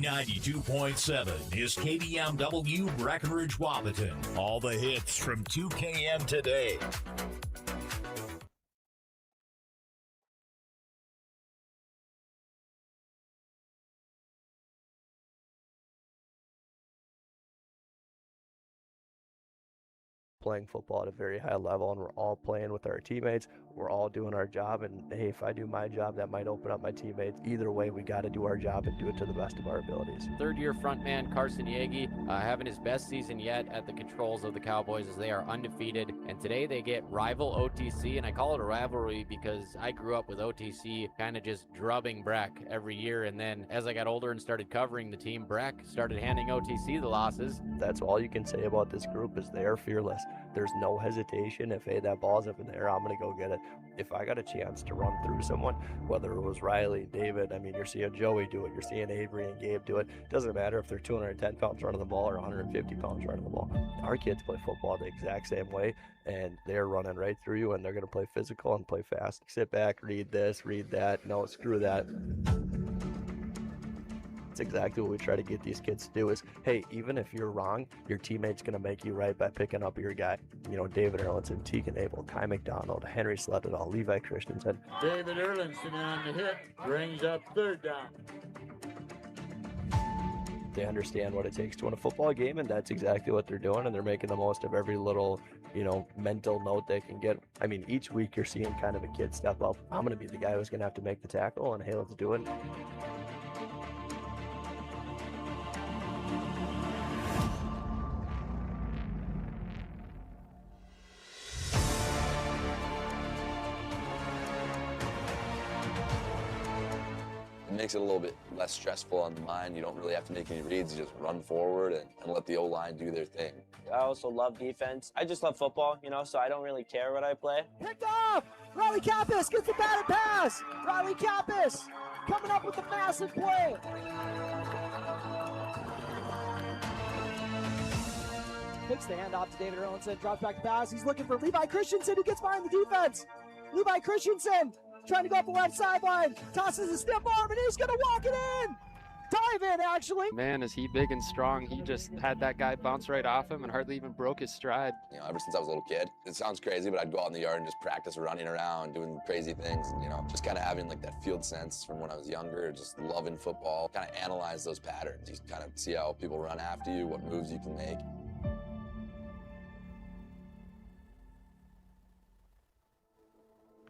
B92.7 is KDMW Breckenridge Wapaton. All the hits from 2KM today. Playing football at a very high level, and we're all playing with our teammates. We're all doing our job, and hey, if I do my job, that might open up my teammates. Either way, we got to do our job and do it to the best of our abilities. Third-year frontman Carson Yagi having his best season yet at the controls of the Cowboys as they are undefeated, and today they get rival OTC, and I call it a rivalry because I grew up with OTC kind of just drubbing Breck every year, and then as I got older and started covering the team, Breck started handing OTC the losses. That's all you can say about this group is they are fearless. There's no hesitation. If, hey, that ball's up in the air, I'm going to go get it. If I got a chance to run through someone, whether it was Riley, David, I mean, you're seeing Joey do it, you're seeing Avery and Gabe do it. Doesn't matter if they're 210 pounds running the ball or 150 pounds running the ball. Our kids play football the exact same way, and they're running right through you, and they're going to play physical and play fast. Sit back, read this, read that. No, screw that. That's exactly what we try to get these kids to do is, hey, even if you're wrong, your teammate's going to make you right by picking up your guy. You know, David Erlinson, Tegan Abel, Kai McDonald, Henry Sleddahl, Levi Christensen. David Erlinson on the hit brings up third down. They understand what it takes to win a football game, and that's exactly what they're doing, and they're making the most of every little, mental note they can get. I mean, each week you're seeing kind of a kid step up. I'm going to be the guy who's going to have to make the tackle, and hey, let's do it. It makes it a little bit less stressful on the mind. You don't really have to make any reads. You just run forward and let the O-line do their thing. I also love defense. I just love football, so I don't really care what I play. Picked off! Riley Kappas gets the batted pass! Riley Kappas coming up with a massive play! Takes the handoff to David Erlinson, drops back the pass. He's looking for Levi Christensen, who gets behind the defense. Levi Christensen trying to go up the left sideline, tosses a stiff arm, and he's going to walk it in. Dive in, actually. Man, is he big and strong. He just had that guy bounce right off him and hardly even broke his stride. Ever since I was a little kid, it sounds crazy, but I'd go out in the yard and just practice running around, doing crazy things, and, just kind of having like that field sense from when I was younger, just loving football, kind of analyze those patterns. You kind of see how people run after you, what moves you can make.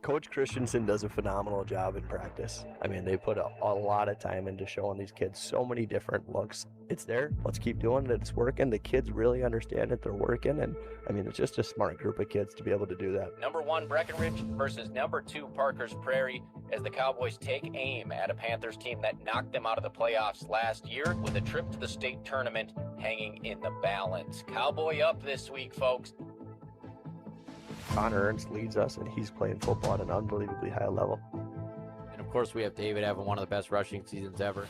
Coach Christensen does a phenomenal job in practice. I mean, they put a lot of time into showing these kids so many different looks. It's there. Let's keep doing it. It's working. The kids really understand it. They're working. And, I mean, it's just a smart group of kids to be able to do that. Number 1 Breckenridge versus number 2 Parkers Prairie as the Cowboys take aim at a Panthers team that knocked them out of the playoffs last year with a trip to the state tournament hanging in the balance. Cowboy up this week, folks. Connor Ernst leads us, and he's playing football at an unbelievably high level. And, of course, we have David having one of the best rushing seasons ever.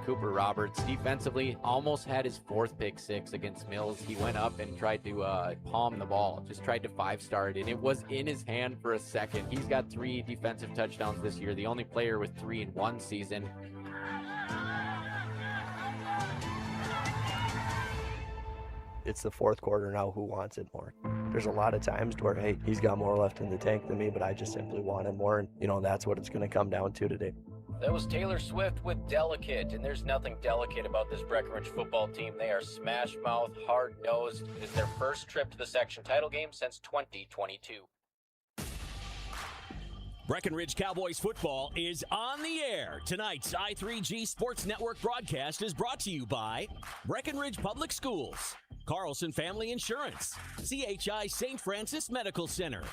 Cooper Roberts defensively almost had his 4th pick 6 against Mills. He went up and tried to palm the ball, just tried to 5-star it, and it was in his hand for a second. He's got 3 defensive touchdowns this year, the only player with 3 in one season. It's the 4th quarter now. Who wants it more? There's a lot of times where, hey, he's got more left in the tank than me, but I just simply want it more. And, that's what it's going to come down to today. That was Taylor Swift with Delicate, and there's nothing delicate about this Breckenridge football team. They are smash-mouth, hard-nosed. It is their first trip to the section title game since 2022. Breckenridge Cowboys football is on the air. Tonight's I3G Sports Network broadcast is brought to you by Breckenridge Public Schools, Carlson Family Insurance, CHI St. Francis Medical Center,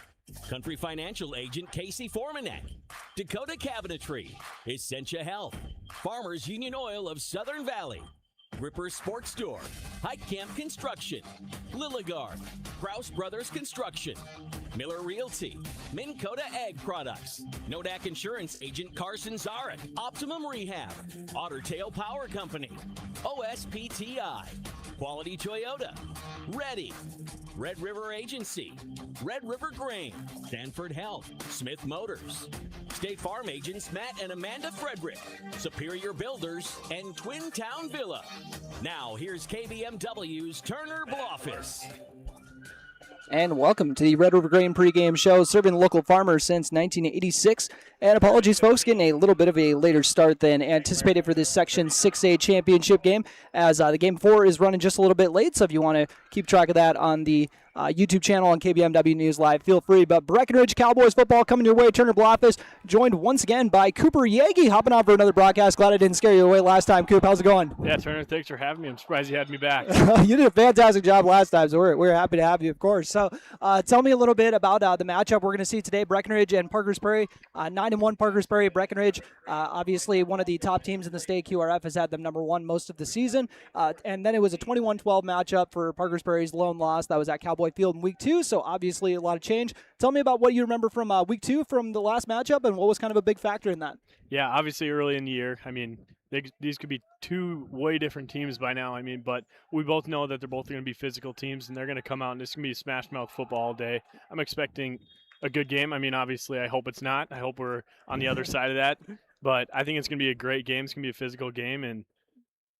Country Financial Agent Casey Formanek, Dakota Cabinetry, Essentia Health, Farmers Union Oil of Southern Valley, Ripper Sports Store, Hike Camp Construction, Lilligard, Kraus Brothers Construction, Miller Realty, Minn Kota Ag Products, Nodak Insurance Agent Carson Zarek, Optimum Rehab, Otter Tail Power Company, OSPTI, Quality Toyota, Ready, Red River Agency, Red River Grain, Stanford Health, Smith Motors, State Farm agents Matt and Amanda Frederick, Superior Builders, and Twin Town Villa. Now here's KBMW's Turner Blofis. And welcome to the Red River Grain pregame show, serving local farmers since 1986. And apologies, folks, getting a little bit of a later start than anticipated for this Section 6A championship game, as the game 4 is running just a little bit late. So if you want to keep track of that on the YouTube channel on KBMW News Live, feel free. But Breckenridge Cowboys football coming your way. Turner Blofis joined once again by Cooper Yagi, hopping on for another broadcast. Glad I didn't scare you away last time. Coop, how's it going? Yeah, Turner, thanks for having me. I'm surprised you had me back. You did a fantastic job last time, so we're happy to have you, of course. So tell me a little bit about the matchup we're going to see today. Breckenridge and Parkers Prairie. 9-1 Parkers Prairie. Breckenridge, obviously one of the top teams in the state. QRF has had them number 1 most of the season. And then it was a 21-12 matchup for Parkers Prairie's lone loss. That was at Cowboy Field in week 2. So obviously a lot of change. Tell me about what you remember from week 2 from the last matchup, and what was kind of a big factor in that. Yeah, obviously early in the year. I mean, these could be 2 way different teams by now. I mean, but we both know that they're both going to be physical teams, and they're going to come out, and it's going to be smash mouth football all day. I'm expecting a good game. I mean, obviously, I hope it's not. I hope we're on the other side of that. But I think it's going to be a great game. It's going to be a physical game, and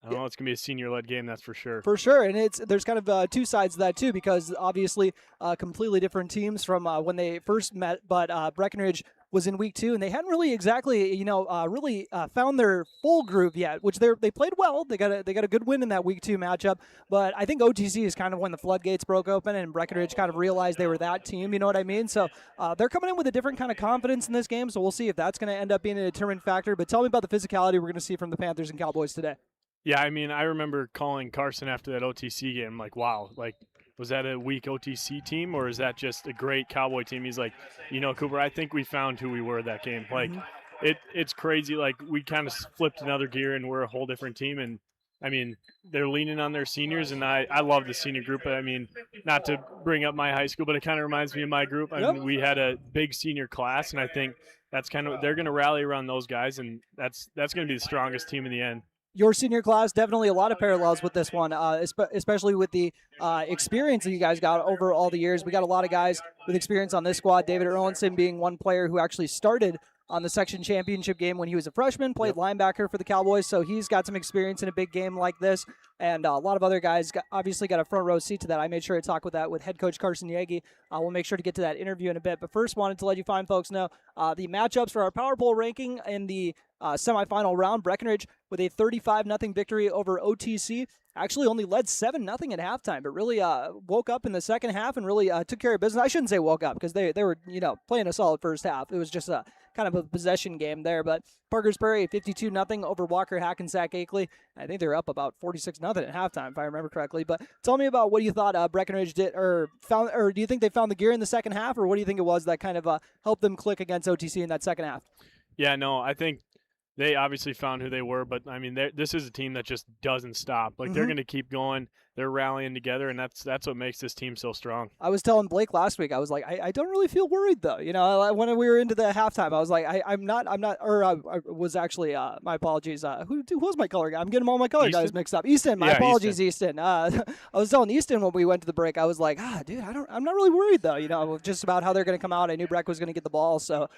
I don't know, it's going to be a senior-led game, that's for sure. For sure, and there's kind of 2 sides to that, too, because obviously completely different teams from when they first met, but Breckenridge was in week 2, and they hadn't really exactly, really found their full groove yet, which they played well. They got a good win in that week 2 matchup, but I think OTC is kind of when the floodgates broke open, and Breckenridge kind of realized they were that team, you know what I mean? So they're coming in with a different kind of confidence in this game, so we'll see if that's going to end up being a determined factor. But tell me about the physicality we're going to see from the Panthers and Cowboys today. Yeah, I mean, I remember calling Carson after that OTC game. I'm like, wow, was that a weak OTC team, or is that just a great Cowboy team? He's like, Cooper, I think we found who we were that game. It's crazy. Like, we kind of flipped another gear, and we're a whole different team. And, I mean, they're leaning on their seniors, and I love the senior group. I mean, not to bring up my high school, but it kind of reminds me of my group. I mean, we had a big senior class, and I think that's kind of – they're going to rally around those guys, and that's going to be the strongest team in the end. Your senior class, definitely a lot of parallels with this one, especially with the experience that you guys got over all the years. We got a lot of guys with experience on this squad. David Erlinson being one player who actually started on the section championship game when he was a freshman, played linebacker for the Cowboys, so he's got some experience in a big game like this. And a lot of other guys obviously got a front row seat to that. I made sure to talk with that with head coach Carson Yagi. We'll make sure to get to that interview in a bit. But first, wanted to let you fine folks know the matchups for our Power Poll ranking in the semifinal round. Breckenridge with a 35-0 victory over OTC. Actually only led 7-0 at halftime, but really woke up in the second half and really took care of business. I shouldn't say woke up, because they were playing a solid first half. It was just a kind of a possession game there. But Parkers Prairie 52-0 over Walker Hackensack Akeley. I think they were up about 46-0 at halftime, if I remember correctly. But tell me about what you thought Breckenridge did or found, or do you think they found the gear in the second half, or what do you think it was that kind of helped them click against OTC in that second half? Yeah, no, I think they obviously found who they were, but I mean, this is a team that just doesn't stop. Like, they're going to keep going. They're rallying together, and that's what makes this team so strong. I was telling Blake last week, I was like, I don't really feel worried though. When we were into the halftime, I was like, I'm not, or I was actually, my apologies. Who was my color guy? I'm getting all my color guys mixed up. Easton, my apologies, Easton. I was telling Easton when we went to the break, I was like, dude, I'm not really worried though. Just about how they're going to come out. I knew Breck was going to get the ball, so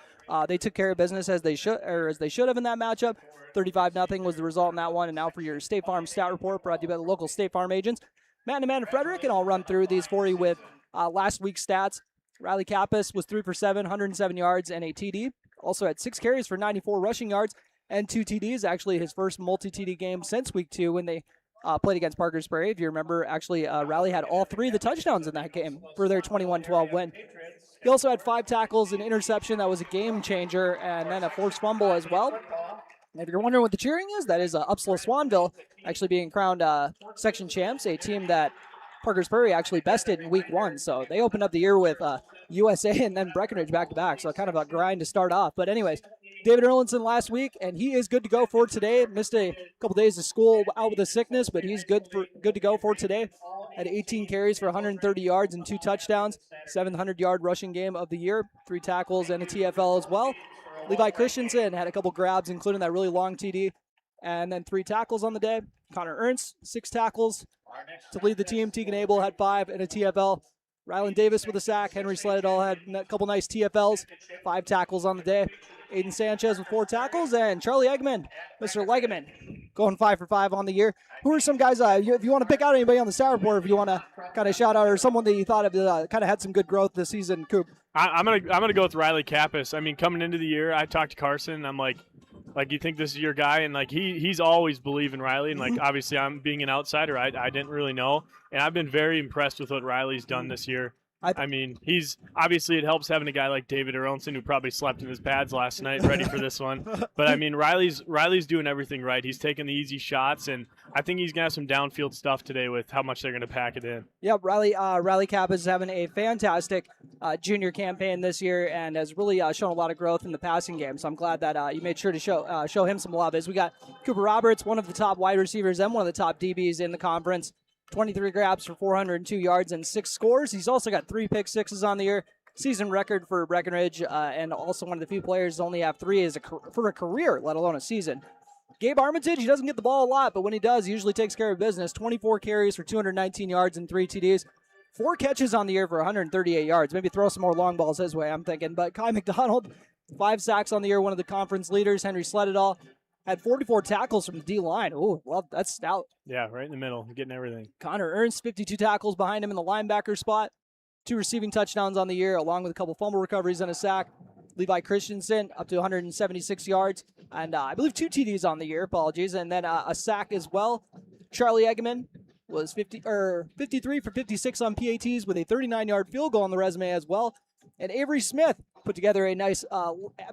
they took care of business as they should have in that matchup. 35-0 was the result in that one. And now for your State Farm stat report, brought to you by the local State Farm agents, Matt and Amanda Frederick, and I'll run through these for you with last week's stats. Riley Kappas was 3 for 7, 107 yards and a TD. Also had 6 carries for 94 rushing yards and 2 TDs. Actually, his first multi-TD game since week 2 when they played against Parkers Prairie. If you remember, actually, Riley had all 3 of the touchdowns in that game for their 21-12 win. He also had 5 tackles, an interception that was a game changer, and then a forced fumble as well. And if you're wondering what the cheering is, that is Upsala Swanville actually being crowned section champs, a team that Parkers Prairie actually bested in week 1. So they opened up the year with USA and then Breckenridge back-to-back. So kind of a grind to start off. But anyways, David Erlinson last week, and he is good to go for today. Missed a couple days of school out with a sickness, but he's good to go for today. Had 18 carries for 130 yards and 2 touchdowns. 700-yard rushing game of the year. 3 tackles and a TFL as well. Levi Christensen had a couple grabs, including that really long TD, and then 3 tackles on the day. Connor Ernst, 6 tackles, to lead the team. Tegan Abel had 5 and a TFL. Rylan Davis with a sack. Henry Sleddahl had a couple nice TFLs, 5 tackles on the day. Aiden Sanchez with 4 tackles, and Charlie Eggman, Mr. Legaman, going 5 for 5 on the year. Who are some guys, if you want to pick out anybody on the stat report, if you want to kind of shout out, or someone that you thought of kind of had some good growth this season, Coop? I'm gonna go with Riley Kappas. I mean, coming into the year, I talked to Carson, and I'm like, you think this is your guy? And like he's always believed in Riley, and like obviously I'm being an outsider, I didn't really know, and I've been very impressed with what Riley's done this year. I mean, he's obviously, it helps having a guy like David Aronson who probably slept in his pads last night ready for this one. But I mean, Riley's doing everything right. He's taking the easy shots, and I think he's gonna have some downfield stuff today with how much they're gonna pack it in. Yeah, Riley Kappas is having a fantastic junior campaign this year and has really shown a lot of growth in the passing game. So I'm glad that you made sure to show him some love. As we got Cooper Roberts, one of the top wide receivers and one of the top DBs in the conference. 23 grabs for 402 yards and 6 scores. He's also got 3 pick sixes on the year. Season record for Breckenridge, and also one of the few players to only have 3 for a career, let alone a season. Gabe Armitage, he doesn't get the ball a lot, but when he does, he usually takes care of business. 24 carries for 219 yards and 3 TDs. 4 catches on the year for 138 yards. Maybe throw some more long balls his way, I'm thinking. But Kai McDonald, 5 sacks on the year, one of the conference leaders. Henry Sleddahl had 44 tackles from the D-line. Oh, well, that's stout. Yeah, right in the middle, getting everything. Connor Ernst, 52 tackles behind him in the linebacker spot. 2 receiving touchdowns on the year, along with a couple fumble recoveries and a sack. Levi Christensen up to 176 yards. And I believe 2 TDs on the year, apologies. And then a sack as well. Charlie Eggman was 53 for 56 on PATs with a 39-yard field goal on the resume as well. And Avery Smith put together a nice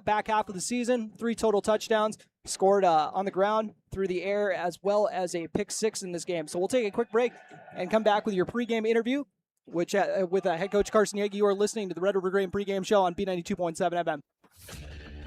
back half of the season, 3 total touchdowns, scored on the ground, through the air, as well as a pick 6 in this game. So we'll take a quick break and come back with your pregame interview, which with head coach Carson Yagi. You are listening to the Red River Grain pregame show on B92.7 FM.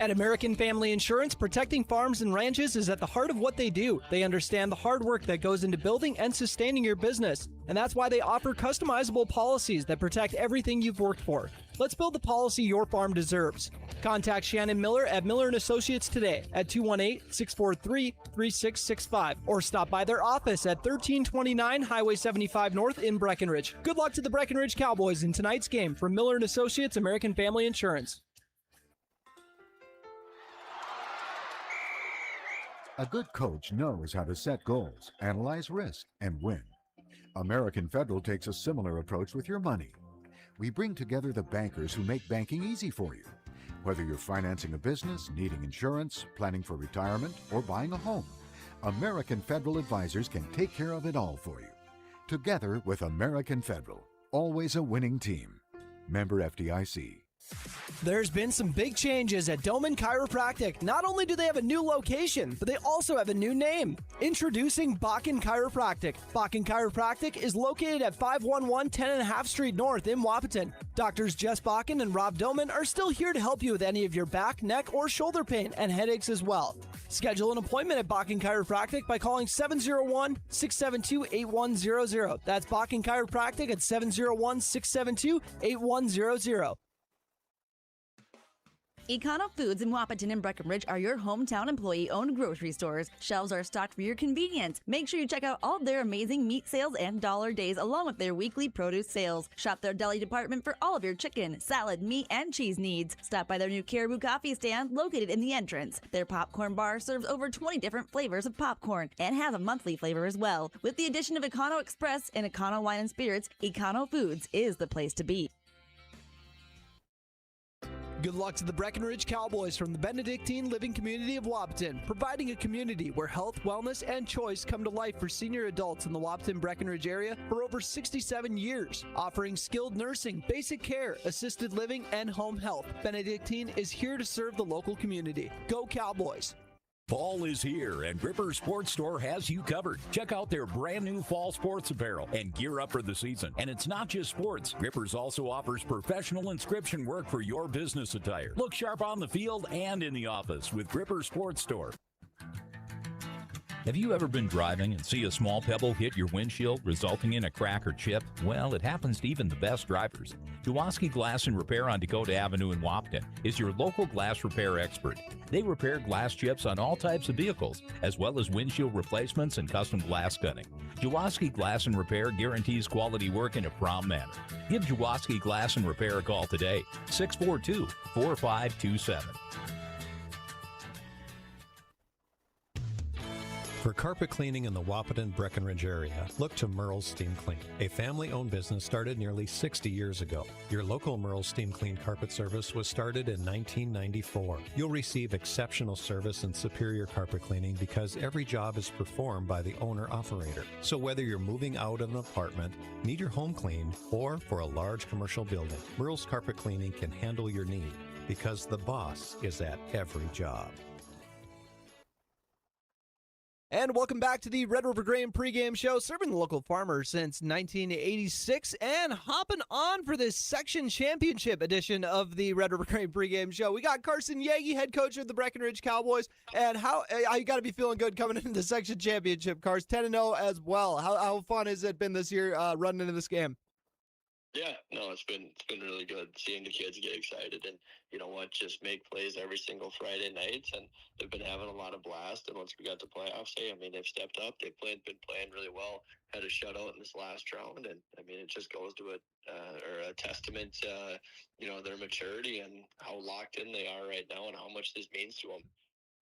At American Family Insurance, protecting farms and ranches is at the heart of what they do. They understand the hard work that goes into building and sustaining your business, and that's why they offer customizable policies that protect everything you've worked for. Let's build the policy your farm deserves. Contact Shannon Miller at Miller & Associates today at 218-643-3665 or stop by their office at 1329 Highway 75 North in Breckenridge. Good luck to the Breckenridge Cowboys in tonight's game from Miller & Associates American Family Insurance. A good coach knows how to set goals, analyze risk, and win. American Federal takes a similar approach with your money. We bring together the bankers who make banking easy for you. Whether you're financing a business, needing insurance, planning for retirement, or buying a home, American Federal advisors can take care of it all for you. Together with American Federal, always a winning team. Member FDIC. There's been some big changes at Doman Chiropractic. Not only do they have a new location, but they also have a new name. Introducing Bakken Chiropractic. Bakken Chiropractic is located at 511 10.5 Street North in Wahpeton. Doctors Jess Bakken and Rob Doman are still here to help you with any of your back, neck, or shoulder pain and headaches as well. Schedule an appointment at Bakken Chiropractic by calling 701-672-8100. That's Bakken Chiropractic at 701-672-8100. Econo Foods in Wahpeton and Breckenridge are your hometown employee-owned grocery stores. Shelves are stocked for your convenience. Make sure you check out all of their amazing meat sales and dollar days along with their weekly produce sales. Shop their deli department for all of your chicken, salad, meat, and cheese needs. Stop by their new Caribou Coffee stand located in the entrance. Their popcorn bar serves over 20 different flavors of popcorn and has a monthly flavor as well. With the addition of Econo Express and Econo Wine and Spirits, Econo Foods is the place to be. Good luck to the Breckenridge Cowboys from the Benedictine Living Community of Wahpeton, providing a community where health, wellness, and choice come to life for senior adults in the Wahpeton-Breckenridge area for over 67 years. Offering skilled nursing, basic care, assisted living, and home health, Benedictine is here to serve the local community. Go Cowboys! Fall is here, and Gripper Sports Store has you covered. Check out their brand new fall sports apparel and gear up for the season. And it's not just sports. Grippers also offers professional inscription work for your business attire. Look sharp on the field and in the office with Gripper Sports Store. Have you ever been driving and see a small pebble hit your windshield, resulting in a crack or chip? Well, it happens to even the best drivers. Jaworski Glass and Repair on Dakota Avenue in Wapton is your local glass repair expert. They repair glass chips on all types of vehicles, as well as windshield replacements and custom glass cutting. Jaworski Glass and Repair guarantees quality work in a prompt manner. Give Jaworski Glass and Repair a call today, 642-4527. For carpet cleaning in the Wahpeton Breckenridge area, look to Merle's Steam Clean, a family-owned business started nearly 60 years ago. Your local Merle's Steam Clean carpet service was started in 1994. You'll receive exceptional service and superior carpet cleaning because every job is performed by the owner-operator. So whether you're moving out of an apartment, need your home cleaned, or for a large commercial building, Merle's Carpet Cleaning can handle your need because the boss is at every job. And welcome back to the Red River Grain pregame show, serving the local farmers since 1986 and hopping on for this section championship edition of the Red River Grain pregame show. We got Carson Yagi, head coach of the Breckenridge Cowboys, and how you got to be feeling good coming into the section championship, Cars, 10-0 as well. How fun has it been this year running into this game? Yeah, no, it's been really good seeing the kids get excited and, you know what, just make plays every single Friday night, and they've been having a lot of blast. And once we got to playoffs, I mean, they've stepped up. They've been playing really well. Had a shutout in this last round, and I mean, it just goes to a testament to their maturity and how locked in they are right now, and how much this means to them.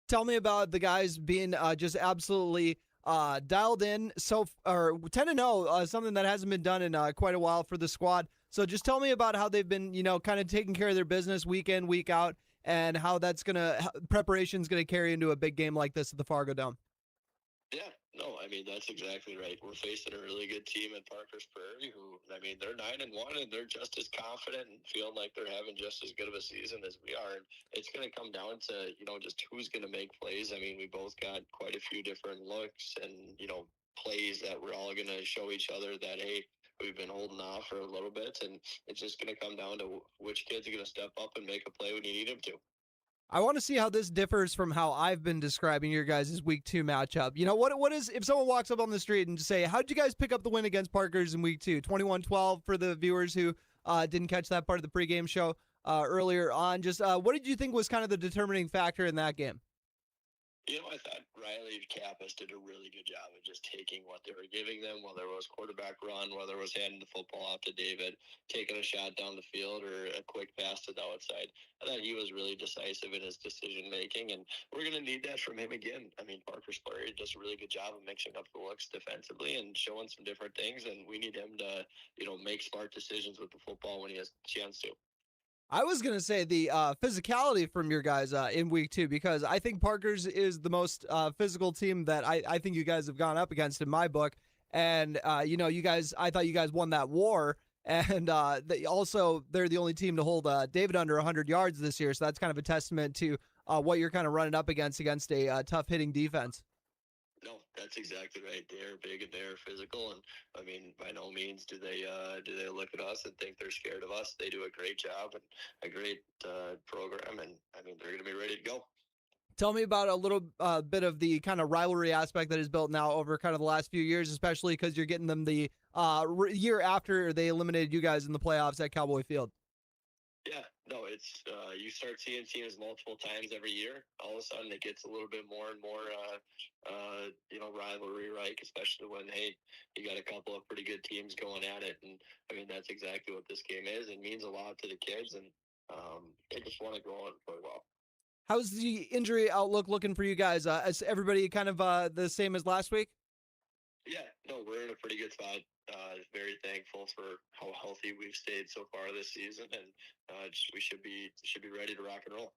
Tell me about the guys being just absolutely dialed in. So, or 10-0, something that hasn't been done in quite a while for the squad. So just tell me about how they've been, kind of taking care of their business week in, week out, and how preparation's gonna carry into a big game like this at the Fargo Dome. Yeah, no, I mean, that's exactly right. We're facing a really good team at Parkers Prairie who, I mean, they're 9-1 and they're just as confident and feeling like they're having just as good of a season as we are. And it's going to come down to, just who's going to make plays. I mean, we both got quite a few different looks and, plays that we're all going to show each other that, hey, we've been holding off for a little bit. And it's just going to come down to which kids are going to step up and make a play when you need them to. I want to see how this differs from how I've been describing your guys' week 2 matchup. What is, if someone walks up on the street and say, how'd you guys pick up the win against Parkers in week 2? 21-12 for the viewers who didn't catch that part of the pregame show earlier on. Just what did you think was kind of the determining factor in that game? I thought Riley and Kappas did a really good job of just taking what they were giving them, whether it was quarterback run, whether it was handing the football off to David, taking a shot down the field, or a quick pass to the outside. I thought he was really decisive in his decision-making, and we're going to need that from him again. I mean, Parkers Prairie does a really good job of mixing up the looks defensively and showing some different things, and we need him to, make smart decisions with the football when he has a chance to. I was going to say the physicality from your guys in week 2, because I think Parkers is the most physical team that I think you guys have gone up against in my book. And, I thought you guys won that war. And they're the only team to hold David under 100 yards this year. So that's kind of a testament to what you're kind of running up against a tough hitting defense. No, that's exactly right. They're big and they're physical, and I mean, by no means do they look at us and think they're scared of us. They do a great job and a great program, and I mean, they're going to be ready to go. Tell me about a little bit of the kind of rivalry aspect that is built now over kind of the last few years, especially because you're getting them the year after they eliminated you guys in the playoffs at Cowboy Field. Yeah, no, it's you start seeing teams multiple times every year. All of a sudden, it gets a little bit more and more, rivalry, right? Especially when, hey, you got a couple of pretty good teams going at it, and I mean that's exactly what this game is. It means a lot to the kids, and they just want to go on and play well. How's the injury outlook looking for you guys? Is everybody kind of the same as last week? Yeah, no, we're in a pretty good spot. Very thankful for how healthy we've stayed so far this season, and we should be ready to rock and roll.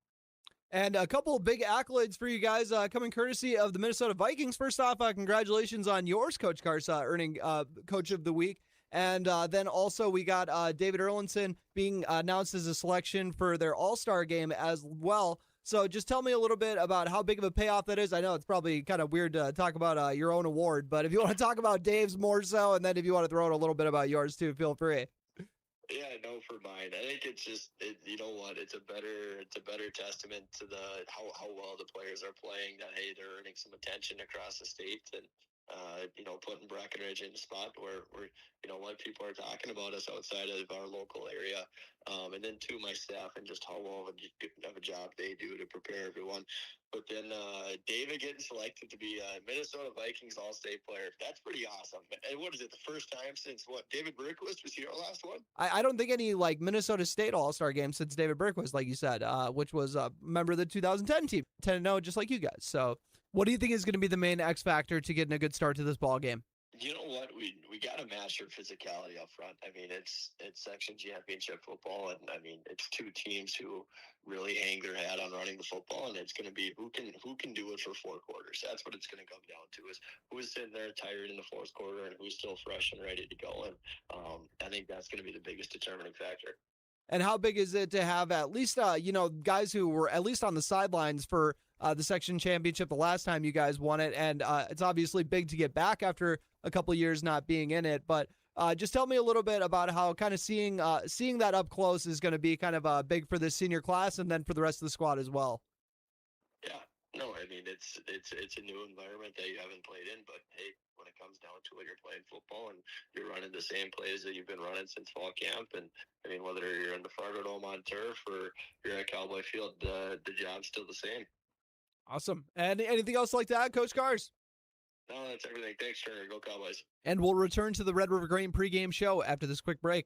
And a couple of big accolades for you guys coming courtesy of the Minnesota Vikings. First off, congratulations on yours, Coach Karsa, earning Coach of the Week. And then also we got David Erlinson being announced as a selection for their All-Star game as well. So just tell me a little bit about how big of a payoff that is. I know it's probably kind of weird to talk about your own award, but if you want to talk about Dave's more so, and then if you want to throw in a little bit about yours too, feel free. Yeah, no, for mine. I think it's just, you know what? It's a better testament to how well the players are playing. That hey, they're earning some attention across the state, and putting Breckenridge in a spot where people are talking about us outside of our local area, and then too my staff and just how well of a job they do to prepare everyone. But then David getting selected to be a Minnesota Vikings All-State player. That's pretty awesome. And what is it, the first time since David Berquist was here last one? I don't think any Minnesota State All-Star game since David Berquist, like you said, which was a member of the 2010 team, 10-0, just like you guys. So what do you think is going to be the main X factor to getting a good start to this ball game? You know what? We got to match your physicality up front. I mean, it's section championship football, and I mean, it's two teams who really hang their hat on running the football, and it's going to be who can do it for 4 quarters. That's what it's going to come down to, is who's sitting there tired in the 4th quarter and who's still fresh and ready to go. And I think that's going to be the biggest determining factor. And how big is it to have at least, guys who were at least on the sidelines for the section championship the last time you guys won it? And it's obviously big to get back after a couple of years not being in it. But just tell me a little bit about how kind of seeing that up close is going to be kind of big for this senior class and then for the rest of the squad as well. Yeah. No, I mean, it's a new environment that you haven't played in, but hey, when it comes down to it, you're playing football and you're running the same plays that you've been running since fall camp. And I mean, whether you're in the Fargo Dome on turf or you're at Cowboy Field, the job's still the same. Awesome. And anything else like that, Coach Cars? No, that's everything. Thanks, Turner. Go Cowboys. And we'll return to the Red River Grain pregame show after this quick break.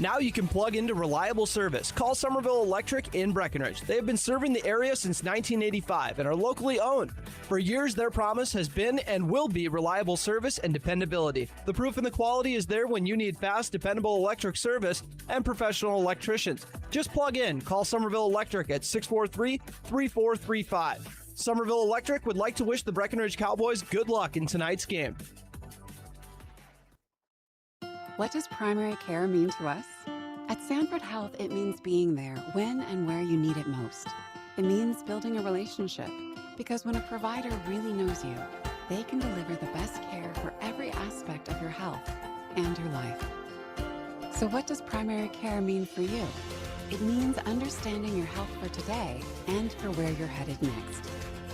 Now you can plug into reliable service. Call Somerville Electric in Breckenridge. They have been serving the area since 1985 and are locally owned. For years, their promise has been and will be reliable service and dependability. The proof in the quality is there when you need fast, dependable electric service and professional electricians. Just plug in. Call Somerville Electric at 643-3435. Somerville Electric would like to wish the Breckenridge Cowboys good luck in tonight's game. What does primary care mean to us? At Sanford Health, it means being there when and where you need it most. It means building a relationship, because when a provider really knows you, they can deliver the best care for every aspect of your health and your life. So what does primary care mean for you? It means understanding your health for today and for where you're headed next.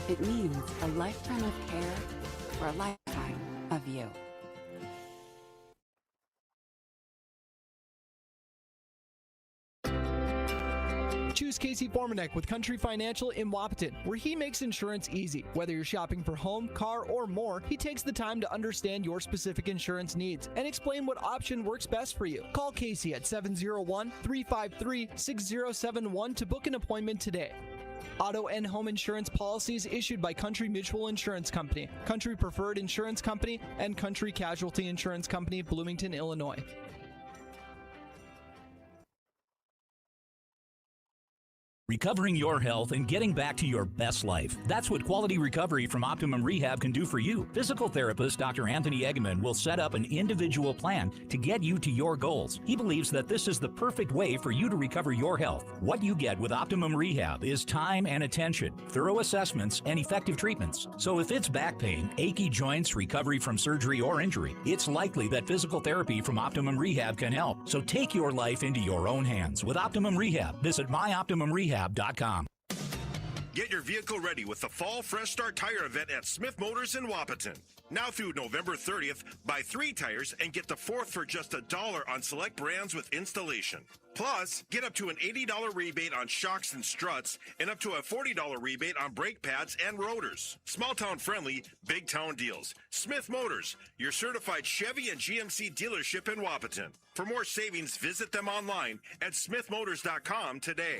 It means a lifetime of care for a lifetime of you. Choose Casey Formanek with Country Financial in Wapaton, where he makes insurance easy. Whether you're shopping for home, car, or more, he takes the time to understand your specific insurance needs and explain what option works best for you. Call Casey at 701-353-6071 to book an appointment today. Auto and home insurance policies issued by Country Mutual Insurance Company, Country Preferred Insurance Company, and Country Casualty Insurance Company, Bloomington, Illinois. Recovering your health and getting back to your best life. That's what Quality Recovery from Optimum Rehab can do for you. Physical therapist Dr. Anthony Eggman will set up an individual plan to get you to your goals. He believes that this is the perfect way for you to recover your health. What you get with Optimum Rehab is time and attention, thorough assessments, and effective treatments. So if it's back pain, achy joints, recovery from surgery or injury, it's likely that physical therapy from Optimum Rehab can help. So take your life into your own hands with Optimum Rehab. Visit myoptimumrehab.com. Get your vehicle ready with the Fall Fresh Start Tire event at Smith Motors in Wapaton. Now through November 30th, buy 3 tires and get the 4th for just $1 on select brands with installation. Plus, get up to an $80 rebate on shocks and struts and up to a $40 rebate on brake pads and rotors. Small town friendly, big town deals. Smith Motors, your certified Chevy and GMC dealership in Wapaton. For more savings, visit them online at smithmotors.com today.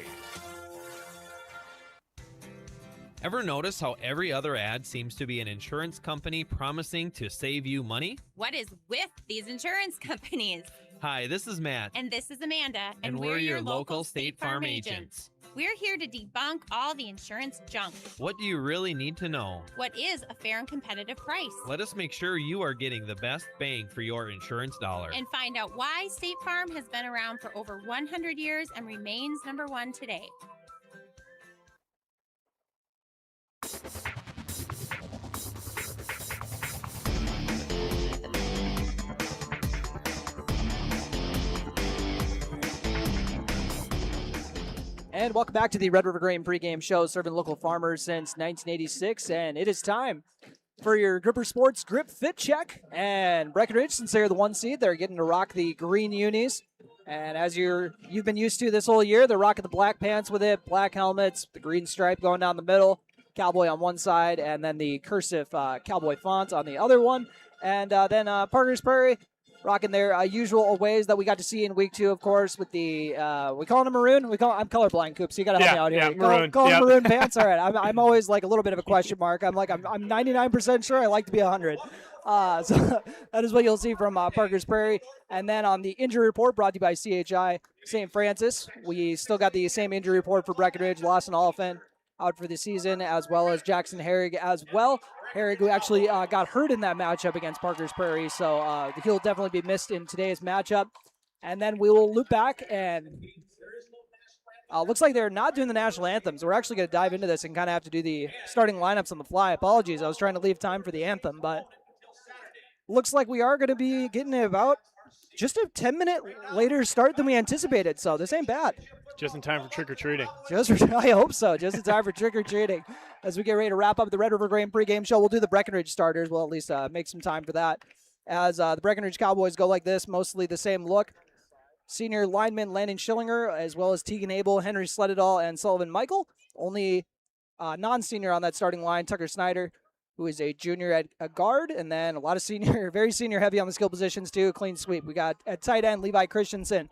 Ever notice how every other ad seems to be an insurance company promising to save you money? What is with these insurance companies? Hi, this is Matt. And this is Amanda. And we're your local State Farm agents. We're here to debunk all the insurance junk. What do you really need to know? What is a fair and competitive price? Let us make sure you are getting the best bang for your insurance dollar. And find out why State Farm has been around for over 100 years and remains #1 today. And welcome back to the Red River Grain pregame show, serving local farmers since 1986. And it is time for your Gripper Sports Grip Fit Check. And Breckenridge, since they're the 1 seed, they're getting to rock the green unis. And as you've been used to this whole year, they're rocking the black pants with it, black helmets, the green stripe going down the middle, cowboy on one side, and then the cursive cowboy font on the other one. And then Parkers Prairie rocking their usual ways that we got to see in week 2, of course, with the we call it a maroon. I'm colorblind, Coop, so you got to help me out here. Yeah, maroon. Call it maroon pants. All right, I'm always like a little bit of a question mark. I'm 99% sure. I like to be 100. So that is what you'll see from Parkers Prairie. And then on the injury report, brought to you by CHI St. Francis, we still got the same injury report for Breckenridge. Lawson Oliphant out for the season, as well as Jackson Herrig as well. Herrig, who actually got hurt in that matchup against Parkers Prairie, so he'll definitely be missed in today's matchup. And then we will loop back, and looks like they're not doing the national anthems. We're actually going to dive into this and kind of have to do the starting lineups on the fly. Apologies, I was trying to leave time for the anthem, but looks like we are going to be getting about just a 10-minute later start than we anticipated, so this ain't bad. Just in time for trick-or-treating. I hope so. Just in time for trick-or-treating. As we get ready to wrap up the Red River Grain pregame show, we'll do the Breckenridge starters. We'll at least make some time for that. As the Breckenridge Cowboys go like this, mostly the same look. Senior lineman Landon Schillinger, as well as Tegan Abel, Henry Slededall, and Sullivan Michael. Only non-senior on that starting line, Tucker Snyder, who is a junior at a guard, and then a lot of senior, very senior heavy on the skill positions too. Clean sweep. We got at tight end Levi Christensen,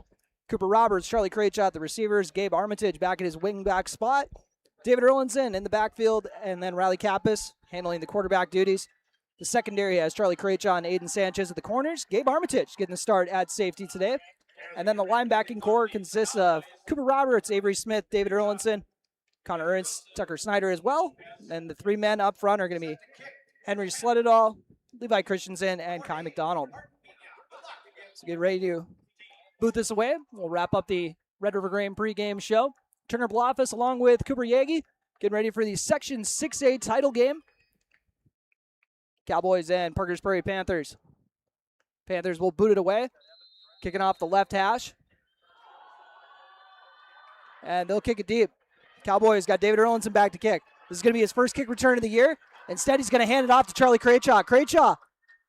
Cooper Roberts, Charlie Krejci at the receivers, Gabe Armitage back at his wing back spot, David Erlinson in the backfield, and then Riley Kappas handling the quarterback duties. The secondary has Charlie Krejci and Aiden Sanchez at the corners. Gabe Armitage getting the start at safety today. And then the linebacking core consists of Cooper Roberts, Avery Smith, David Erlinson, Connor Ernst, Tucker Snyder as well. And the 3 men up front are going to be Henry Slededall, Levi Christensen, and Kai McDonald. So get ready to boot this away. We'll wrap up the Red River Grain pregame show. Turner Blofis along with Cooper Yagi getting ready for the Section 6A title game. Cowboys and Parkers Prairie Panthers. Panthers will boot it away. Kicking off the left hash. And they'll kick it deep. Cowboys got David Erlinson back to kick. This is going to be his first kick return of the year. Instead, he's going to hand it off to Charlie Krejci. Krejci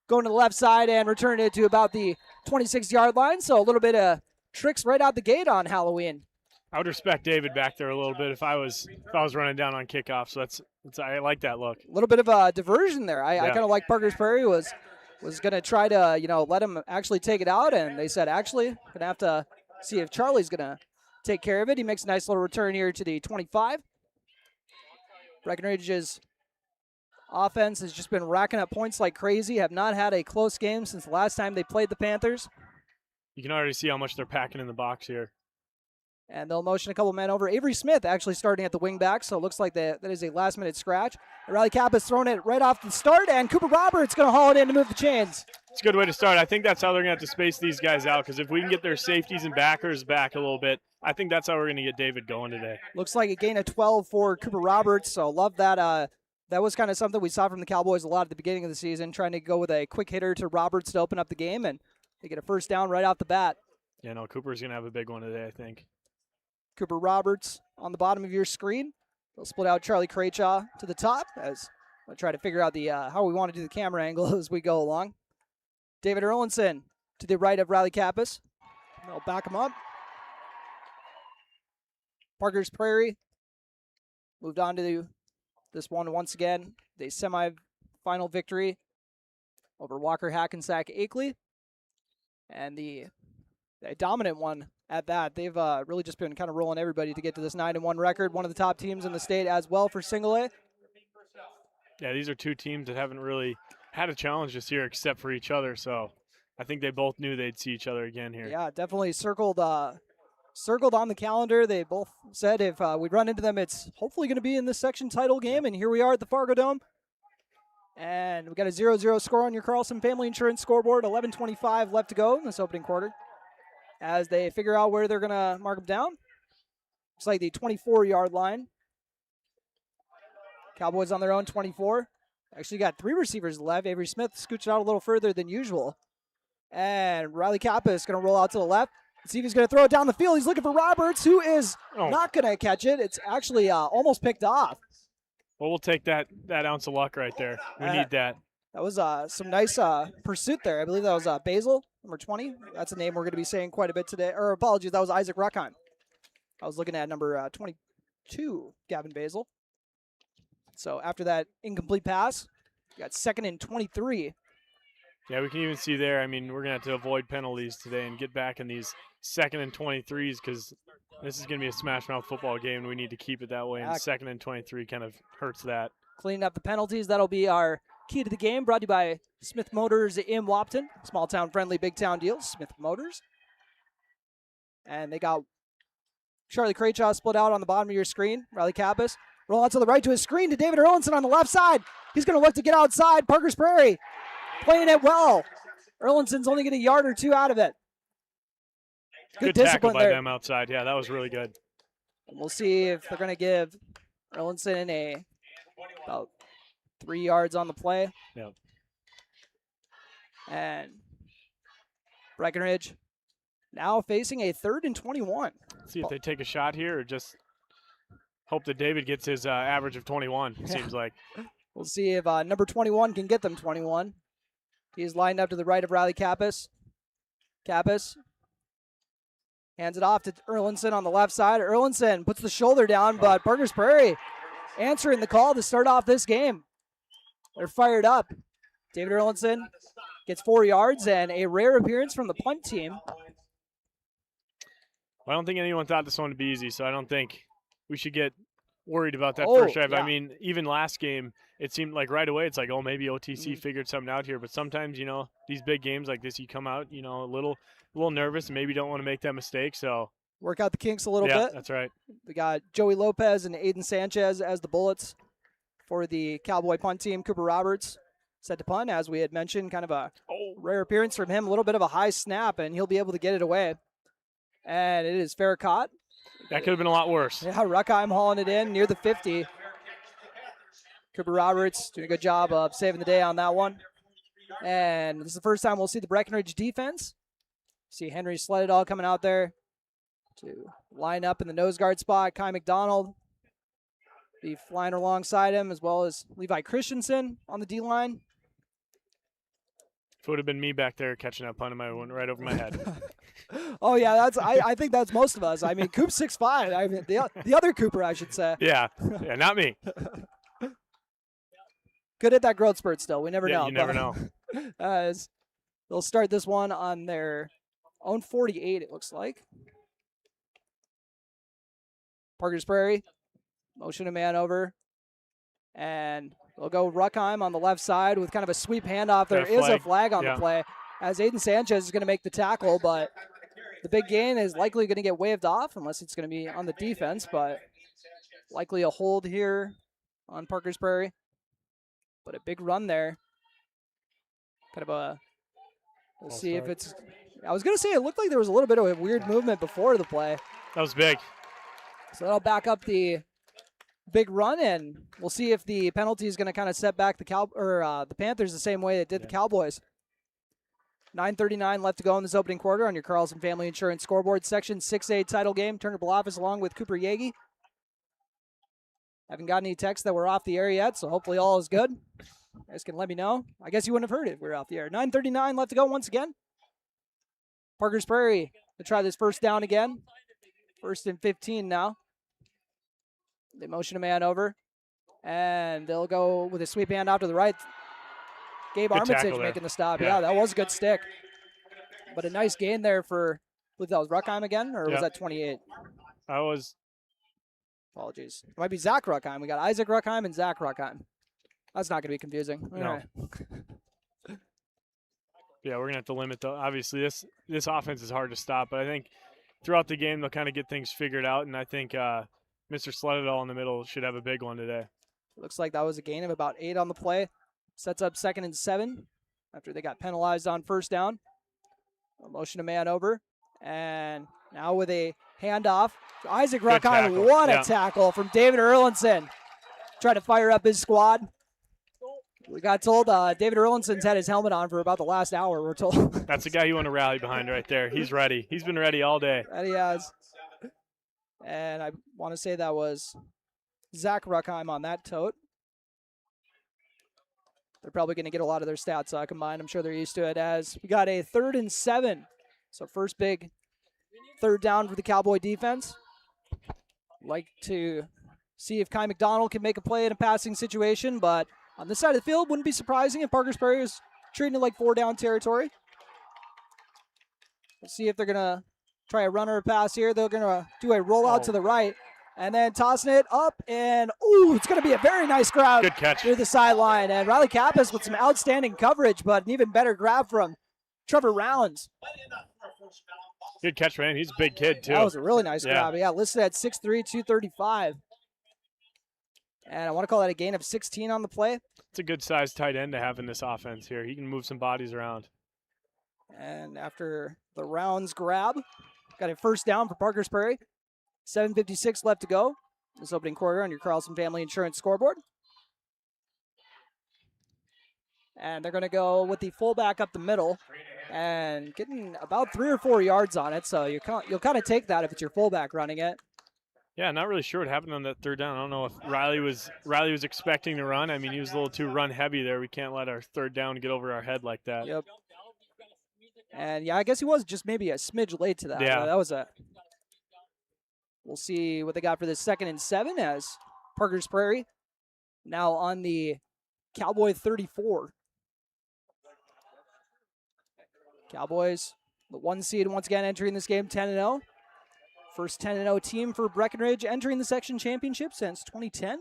going to the left side and return it to about the 26-yard line. So a little bit of tricks right out the gate on Halloween. I would respect David back there a little bit if I was running down on kickoff. So that's I like that look. A little bit of a diversion there. I kind of like Parkers Prairie was going to try to let him actually take it out, and they said actually going to have to see if Charlie's going to take care of it. He makes a nice little return here to the 25. Breckenridge's offense has just been racking up points like crazy. Have not had a close game since the last time they played the Panthers. You can already see how much they're packing in the box here. And they'll motion a couple men over. Avery Smith actually starting at the wing back, so it looks like that is a last-minute scratch. Riley Kappas throwing it right off the start, and Cooper Roberts going to haul it in to move the chains. It's a good way to start. I think that's how they're going to have to space these guys out, because if we can get their safeties and backers back a little bit, I think that's how we're going to get David going today. Looks like a gain of 12 for Cooper Roberts, so love that. That was kind of something we saw from the Cowboys a lot at the beginning of the season, trying to go with a quick hitter to Roberts to open up the game, and they get a first down right off the bat. Yeah, no, Cooper's going to have a big one today, I think. Cooper Roberts on the bottom of your screen. They'll split out Charlie Krejci to the top as I try to figure out the how we want to do the camera angle as we go along. David Erlinson to the right of Riley Kappas. They'll back him up. Parkers Prairie moved on to this one once again. The semi-final victory over Walker Hackensack Akeley. And the dominant one at that. They've really just been kind of rolling everybody to get to this 9-1 record. One of the top teams in the state as well for single A. Yeah, these are two teams that haven't really had a challenge this year except for each other. So I think they both knew they'd see each other again here. Yeah, definitely circled on the calendar. They both said if we run into them, it's hopefully going to be in this section title game. And here we are at the Fargo Dome. And we got a 0-0 score on your Carlson Family Insurance scoreboard. 11:25 left to go in this opening quarter. As they figure out where they're going to mark them down. Looks like the 24-yard line. Cowboys on their own 24. Actually got 3 receivers left. Avery Smith scoots out a little further than usual. And Riley Kappa is going to roll out to the left. Let's see if he's going to throw it down the field. He's looking for Roberts, who is not going to catch it. It's actually almost picked off. Well, we'll take that ounce of luck right there. We need that. That was some nice pursuit there. I believe that was Basil, number 20. That's a name we're going to be saying quite a bit today. Or apologies, that was Isaac Ruckheim. I was looking at number 22, Gavin Basil. So after that incomplete pass, we got 2nd and 23. Yeah, we can even see there, I mean, we're going to have to avoid penalties today and get back in these 2nd and 23s because this is going to be a smash mouth football game and we need to keep it that way. And 2nd and 23 kind of hurts that. Cleaning up the penalties, that'll be our key to the game, brought to you by Smith Motors in Wapton. Small town friendly, big town deals, Smith Motors. And they got Charlie Craychaw split out on the bottom of your screen. Riley Kappas roll out to the right to his screen to David Erlinson on the left side. He's going to look to get outside. Parkers Prairie playing it well. Erlinson's only getting a yard or two out of it. Good tackle by them outside. Yeah, that was really good. And we'll see if they're going to give Erlinson about 3 yards on the play. Yep. And Breckenridge now facing a 3rd and 21. See if they take a shot here or just hope that David gets his average of 21, it seems like. We'll see if number 21 can get them 21. He's lined up to the right of Riley Kappas. Kappas hands it off to Erlinson on the left side. Erlinson puts the shoulder down, but Parkers Prairie answering the call to start off this game. They're fired up. David Erlinson gets 4 yards and a rare appearance from the punt team. Well, I don't think anyone thought this one would be easy, so I don't think we should get worried about that first drive. Yeah. I mean, even last game, it seemed like right away it's like, oh, maybe OTC figured something out here. But sometimes, you know, these big games like this, you come out, you know, a little nervous and maybe don't want to make that mistake. So work out the kinks a little bit. Yeah, that's right. We got Joey Lopez and Aiden Sanchez as the bullets for the Cowboy punt team. Cooper Roberts set to punt, as we had mentioned, kind of a rare appearance from him, a little bit of a high snap, and he'll be able to get it away. And it is fair caught. That could have been a lot worse. Yeah, Ruckheim hauling it in near the 50. Cooper Roberts doing a good job of saving the day on that one. And this is the first time we'll see the Breckenridge defense. See Henry Sleddahl coming out there to line up in the nose guard spot. Kai McDonald be flying alongside him, as well as Levi Christensen on the D-line. If it would have been me back there catching that punt, it might have went right over my head. Oh, yeah, I think that's most of us. I mean, Coop's 6'5". I mean, the other Cooper, I should say. Yeah, not me. Could hit that growth spurt still. We never know. You never know. They'll start this one on their own 48, it looks like. Parkers Prairie, motion a man over. And they'll go Ruckheim on the left side with kind of a sweep handoff. There is a flag on the play, as Aiden Sanchez is going to make the tackle, but the big gain is likely going to get waved off unless it's going to be on the defense, but likely a hold here on Parkers Prairie. But a big run there. Kind of a, we'll see if it's, I was going to say it looked like there was a little bit of a weird movement before the play. That was big. So that'll back up the big run, and we'll see if the penalty is going to kind of set back the Panthers the same way it did the Cowboys. 9:39 left to go in this opening quarter on your Carlson Family Insurance scoreboard. Section 6A title game. Turner Blofis along with Cooper Yagi. Haven't gotten any texts that we're off the air yet, so hopefully all is good. You guys can let me know. I guess you wouldn't have heard it if we were off the air. 9:39 left to go once again. Parkers Prairie to try this first down again. 1st and 15 now. They motion a man over, and they'll go with a sweep hand out to the right. Gabe Armitage making the stop. Yeah, that was a good stick. But a nice gain there for, was that Ruckheim again, or was that 28? I was. Apologies. It might be Zach Ruckheim. We got Isaac Ruckheim and Zach Ruckheim. That's not going to be confusing. No. Right. Yeah, we're going to have to limit, though. Obviously, this offense is hard to stop, but I think throughout the game they'll kind of get things figured out, and I think Mr. Sleddahl in the middle should have a big one today. Looks like that was a gain of about 8 on the play. Sets up 2nd and 7 after they got penalized on first down. A motion a man over. And now with a handoff. Isaac Ruckheim, what a tackle from David Erlinson. Trying to fire up his squad. We got told David Erlinson's had his helmet on for about the last hour, we're told. That's the guy you want to rally behind right there. He's ready. He's been ready all day. That he has. And I want to say that was Zach Ruckheim on that tote. They're probably going to get a lot of their stats combined. I'm sure they're used to it, as we got a 3rd and 7. So first big third down for the Cowboy defense. Like to see if Kai McDonald can make a play in a passing situation, but on this side of the field, wouldn't be surprising if Parkers Prairie is treating it like 4-down territory. Let's see if they're going to try a run or a pass here. They're going to do a rollout to the right, and then tossing it up, and it's going to be a very nice grab. Good catch. Near the sideline, and Riley Kappas with some outstanding coverage, but an even better grab from Trevor Rounds. Good catch, man. He's a big kid, too. That was a really nice grab. Yeah, listed at 6'3", 235. And I want to call that a gain of 16 on the play. It's a good-sized tight end to have in this offense here. He can move some bodies around. And after the Rounds grab, got a first down for Parkers Prairie. 7:56 left to go. This opening quarter on your Carlson Family Insurance scoreboard. And they're going to go with the fullback up the middle and getting about 3 or 4 yards on it. So you'll kind of take that if it's your fullback running it. Yeah, not really sure what happened on that third down. I don't know if Riley was expecting to run. I mean, he was a little too run heavy there. We can't let our third down get over our head like that. Yep. And yeah, I guess he was just maybe a smidge late to that. Yeah. That was a. We'll see what they got for this 2nd and 7 as Parkers Prairie now on the Cowboy 34. Cowboys, the 1 seed once again entering this game 10-0. First 10-0 team for Breckenridge entering the section championship since 2010.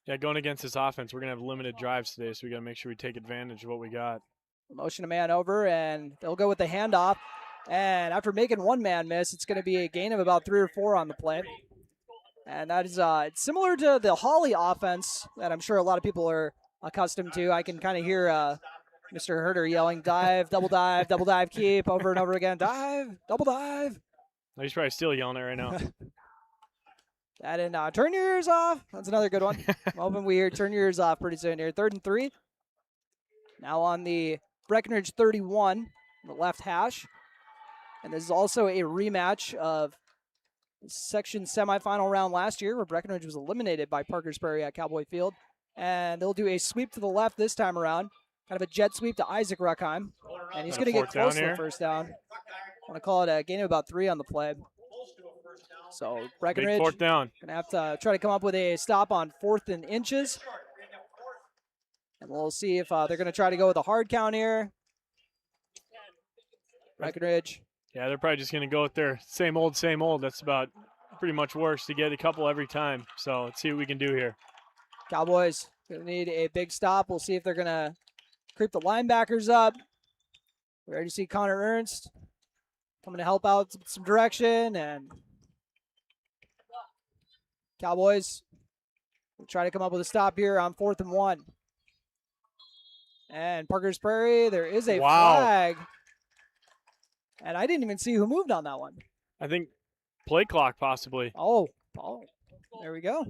Yeah, going against this offense, we're going to have limited drives today, so we got to make sure we take advantage of what we got. Motion a man over, and they'll go with the handoff. And after making one man miss, it's going to be a gain of about 3 or 4 on the play. And that is it's similar to the Hawley offense that I'm sure a lot of people are accustomed to. I can kind of hear Mr. Herder yelling, dive, double dive, keep, over and over again. Dive, double dive. He's probably still yelling it right now. That and turn your ears off. That's another good one. I'm hoping we hear turn your ears off pretty soon here. 3rd and 3. Now on the Breckenridge 31, the left hash. And this is also a rematch of the section semifinal round last year where Breckenridge was eliminated by Parkers Prairie at Cowboy Field. And they'll do a sweep to the left this time around. Kind of a jet sweep to Isaac Ruckheim. And he's going to get close to the first down. I want to call it a gain of about 3 on the play. So Breckenridge big 4th down. Going to have to try to come up with a stop on 4th and inches. And we'll see if they're going to try to go with a hard count here. Breckenridge. Yeah, they're probably just going to go with their same old, same old. That's about pretty much worse to get a couple every time. So let's see what we can do here. Cowboys going to need a big stop. We'll see if they're going to creep the linebackers up. We already see Connor Ernst coming to help out some direction. And Cowboys will try to come up with a stop here on 4th and 1. And Parkers Prairie, there is a flag. And I didn't even see who moved on that one. I think play clock possibly. Oh, there we go.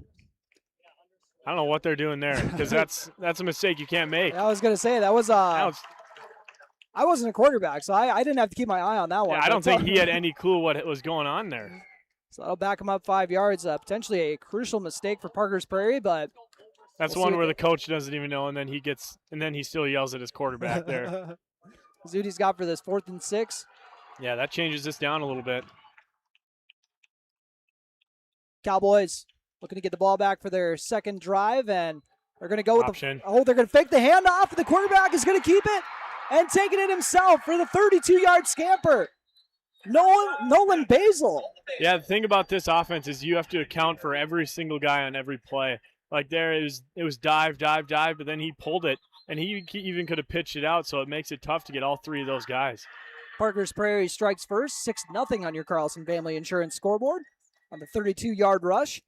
I don't know what they're doing there because that's a mistake you can't make. I was going to say that was I wasn't a quarterback, so I didn't have to keep my eye on that one. Yeah, I don't think he had any clue what was going on there. So that'll back him up 5 yards. Potentially a crucial mistake for Parkers Prairie, but that's one where the coach doesn't even know, and then he still yells at his quarterback there. Zudi's got for this 4th and 6. Yeah, that changes this down a little bit. Cowboys looking to get the ball back for their 2nd drive, and they're going to go with option. They're going to fake the handoff, and the quarterback is going to keep it and taking it himself for the 32-yard scamper. Nolan Basil. Yeah, the thing about this offense is you have to account for every single guy on every play. Like there, it was dive, but then he pulled it, and he even could have pitched it out, so it makes it tough to get all 3 of those guys. Parkers Prairie strikes first, 6-0 on your Carlson Family Insurance scoreboard on the 32-yard rush.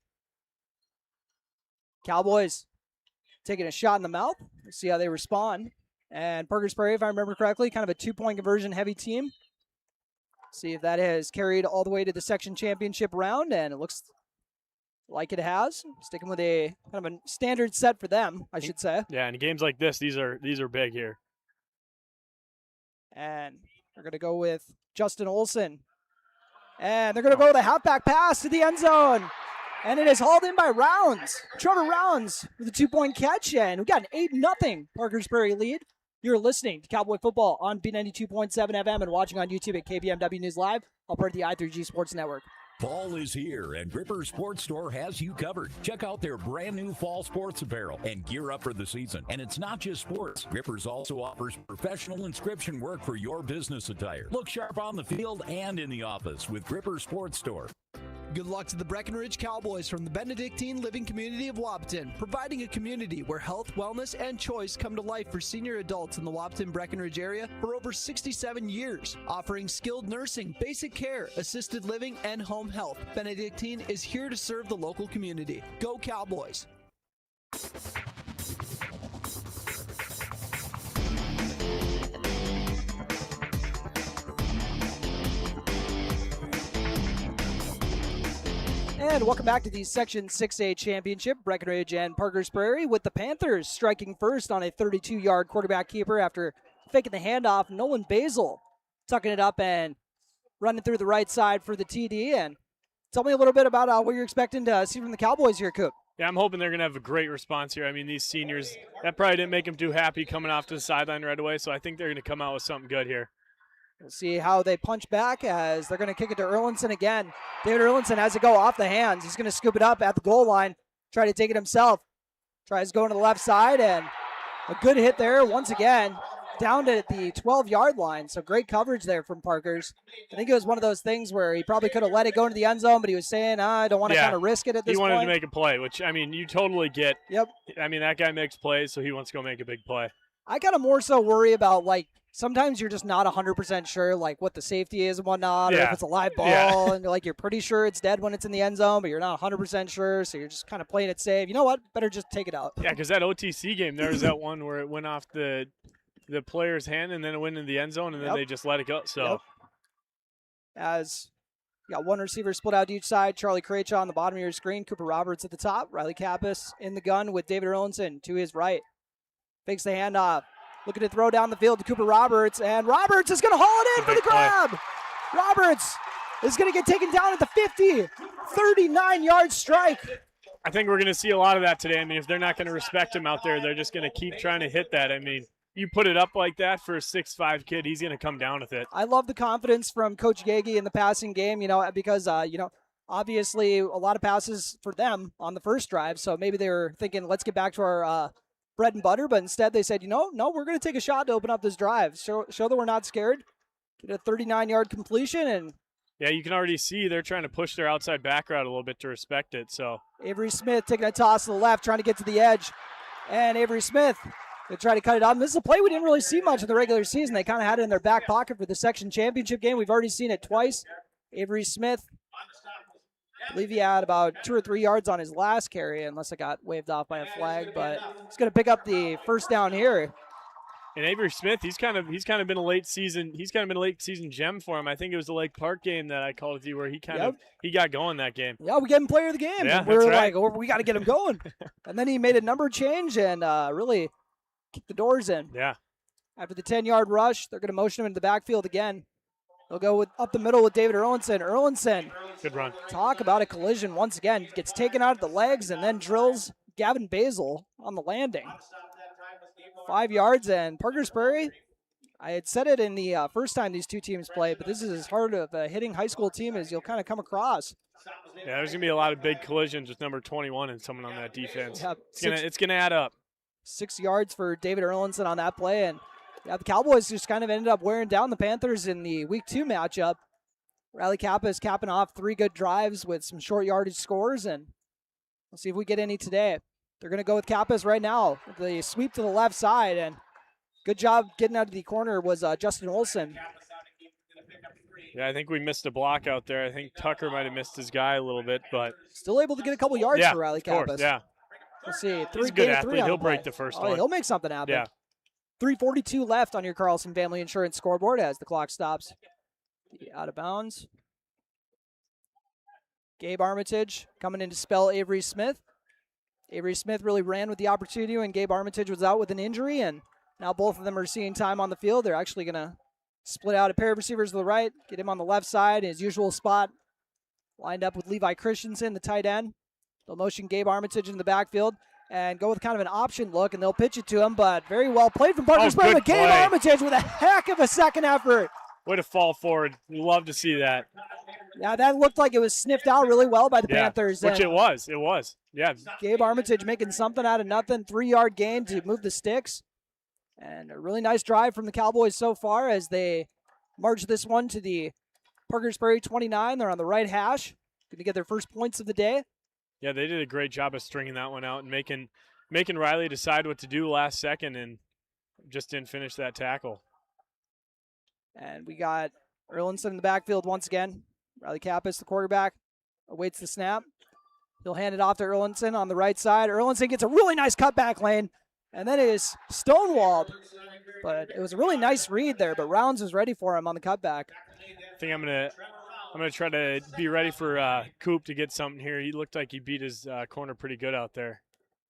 Cowboys taking a shot in the mouth. Let's see how they respond. And Parkers Prairie, if I remember correctly, kind of a 2-point conversion heavy team. See if that has carried all the way to the section championship round, and it looks like it has. Sticking with a kind of a standard set for them, I should say. Yeah, in games like this, these are big here. And they're going to go with Justin Olson. And they're going to go with a halfback pass to the end zone. And it is hauled in by Rounds. Trevor Rounds with a 2-point catch. And we got an 8-0 Parkers Prairie lead. You're listening to Cowboy Football on B92.7 FM and watching on YouTube at KBMW News Live, all part of the I3G Sports Network. Fall is here, and Gripper Sports Store has you covered. Check out their brand new fall sports apparel and gear up for the season. And it's not just sports. Grippers also offers professional inscription work for your business attire. Look sharp on the field and in the office with Gripper Sports Store. Good luck to the Breckenridge Cowboys from the Benedictine Living Community of Wapaton, providing a community where health, wellness, and choice come to life for senior adults in the Wapaton-Breckenridge area for over 67 years. Offering skilled nursing, basic care, assisted living, and home health, Benedictine is here to serve the local community. Go Cowboys! And welcome back to the Section 6A Championship. Breckenridge and Parkers Prairie with the Panthers striking first on a 32-yard quarterback keeper after faking the handoff. Nolan Basil tucking it up and running through the right side for the TD. And tell me a little bit about what you're expecting to see from the Cowboys here, Coop. Yeah, I'm hoping they're going to have a great response here. I mean, these seniors, that probably didn't make them too happy coming off to the sideline right away, so I think they're going to come out with something good here. We'll see how they punch back as they're going to kick it to Erlinson again. David Erlinson has to go off the hands. He's going to scoop it up at the goal line, try to take it himself. Tries going to the left side, and a good hit there once again, down to the 12-yard line. So great coverage there from Parkers. I think it was one of those things where he probably could have let it go into the end zone, but he was saying, I don't want to kind of risk it at this point. He wanted to make a play, which, I mean, you totally get. Yep. I mean, that guy makes plays, so he wants to go make a big play. I kind of more so worry about, like, sometimes you're just not 100% sure, like, what the safety is and whatnot, or if it's a live ball, and you're pretty sure it's dead when it's in the end zone, but you're not 100% sure, so you're just kind of playing it safe. You know what? Better just take it out. Yeah, because that OTC game, there was that one where it went off the player's hand, and then it went in the end zone, and then they just let it go. So, as you got one receiver split out to each side, Charlie Krejci on the bottom of your screen, Cooper Roberts at the top, Riley Kappas in the gun with David Erlinson to his right. Fakes the handoff. Looking to throw down the field to Cooper Roberts, and Roberts is going to haul it in for the grab. Roberts is going to get taken down at the 50, 39-yard strike. I think we're going to see a lot of that today. I mean, if they're not going to respect him out there, they're just going to keep trying to hit that. I mean, you put it up like that for a 6'5" kid, he's going to come down with it. I love the confidence from Coach Yagi in the passing game, because, obviously a lot of passes for them on the first drive, so maybe they were thinking, let's get back to our bread and butter, but instead they said, no, we're going to take a shot to open up this drive. Show that we're not scared. Get a 39-yard completion. And yeah, you can already see they're trying to push their outside back route a little bit to respect it. So Avery Smith taking a toss to the left, trying to get to the edge. And Avery Smith, they try to cut it off. This is a play we didn't really see much in the regular season. They kind of had it in their back pocket for the section championship game. We've already seen it twice. Avery Smith, I believe he had about 2 or 3 yards on his last carry, unless it got waved off by a flag. But he's going to pick up the first down here. And Avery Smith, he's kind of been a late season gem for him. I think it was the Lake Park game that I called with you where he he got going that game. Yeah, we get him player of the game. Yeah, we were like, we got to get him going. And then he made a number change and really kicked the doors in. Yeah. After the 10-yard rush, they're going to motion him into the backfield again. They'll go up the middle with David Erlinson. Erlinson, good run. Talk about a collision once again. Gets taken out of the legs and then drills Gavin Basil on the landing. 5 yards, and Parkers Prairie, I had said it in the first time these two teams played, but this is as hard of a hitting high school team as you'll kind of come across. Yeah, there's going to be a lot of big collisions with number 21 and someone on that defense. Yeah, it's going to add up. 6 yards for David Erlinson on that play, and the Cowboys just kind of ended up wearing down the Panthers in the Week 2 matchup. Riley Kappa is capping off 3 good drives with some short yardage scores, and we'll see if we get any today. They're going to go with Kappas right now. The sweep to the left side, and good job getting out of the corner was Justin Olson. Yeah, I think we missed a block out there. I think Tucker might have missed his guy a little bit, but still able to get a couple yards for Riley Kappas. Yeah, let's see. He's a good athlete. He'll break the first one. He'll make something happen. Yeah. 3:42 left on your Carlson Family Insurance scoreboard as the clock stops. Out of bounds. Gabe Armitage coming in to spell Avery Smith. Avery Smith really ran with the opportunity when Gabe Armitage was out with an injury, and now both of them are seeing time on the field. They're actually going to split out a pair of receivers to the right, get him on the left side in his usual spot, lined up with Levi Christensen, the tight end. They'll motion Gabe Armitage in the backfield and go with kind of an option look, and they'll pitch it to him, but very well played from Parkers Prairie. But Gabe Armitage with a heck of a second effort. Way to fall forward. We love to see that. Yeah, that looked like it was sniffed out really well by the Panthers. Which it was. It was. Yeah. Gabe Armitage making something out of nothing. 3-yard gain to move the sticks. And a really nice drive from the Cowboys so far as they march this one to the Parkers Prairie 29. They're on the right hash. Going to get their first points of the day. Yeah, they did a great job of stringing that one out and making Riley decide what to do last second and just didn't finish that tackle. And we got Erlinson in the backfield once again. Riley Kappas, the quarterback, awaits the snap. He'll hand it off to Erlinson on the right side. Erlinson gets a really nice cutback lane, and then it is stonewalled. But it was a really nice read there, but Rounds was ready for him on the cutback. I think I'm gonna try to be ready for Coop to get something here. He looked like he beat his corner pretty good out there.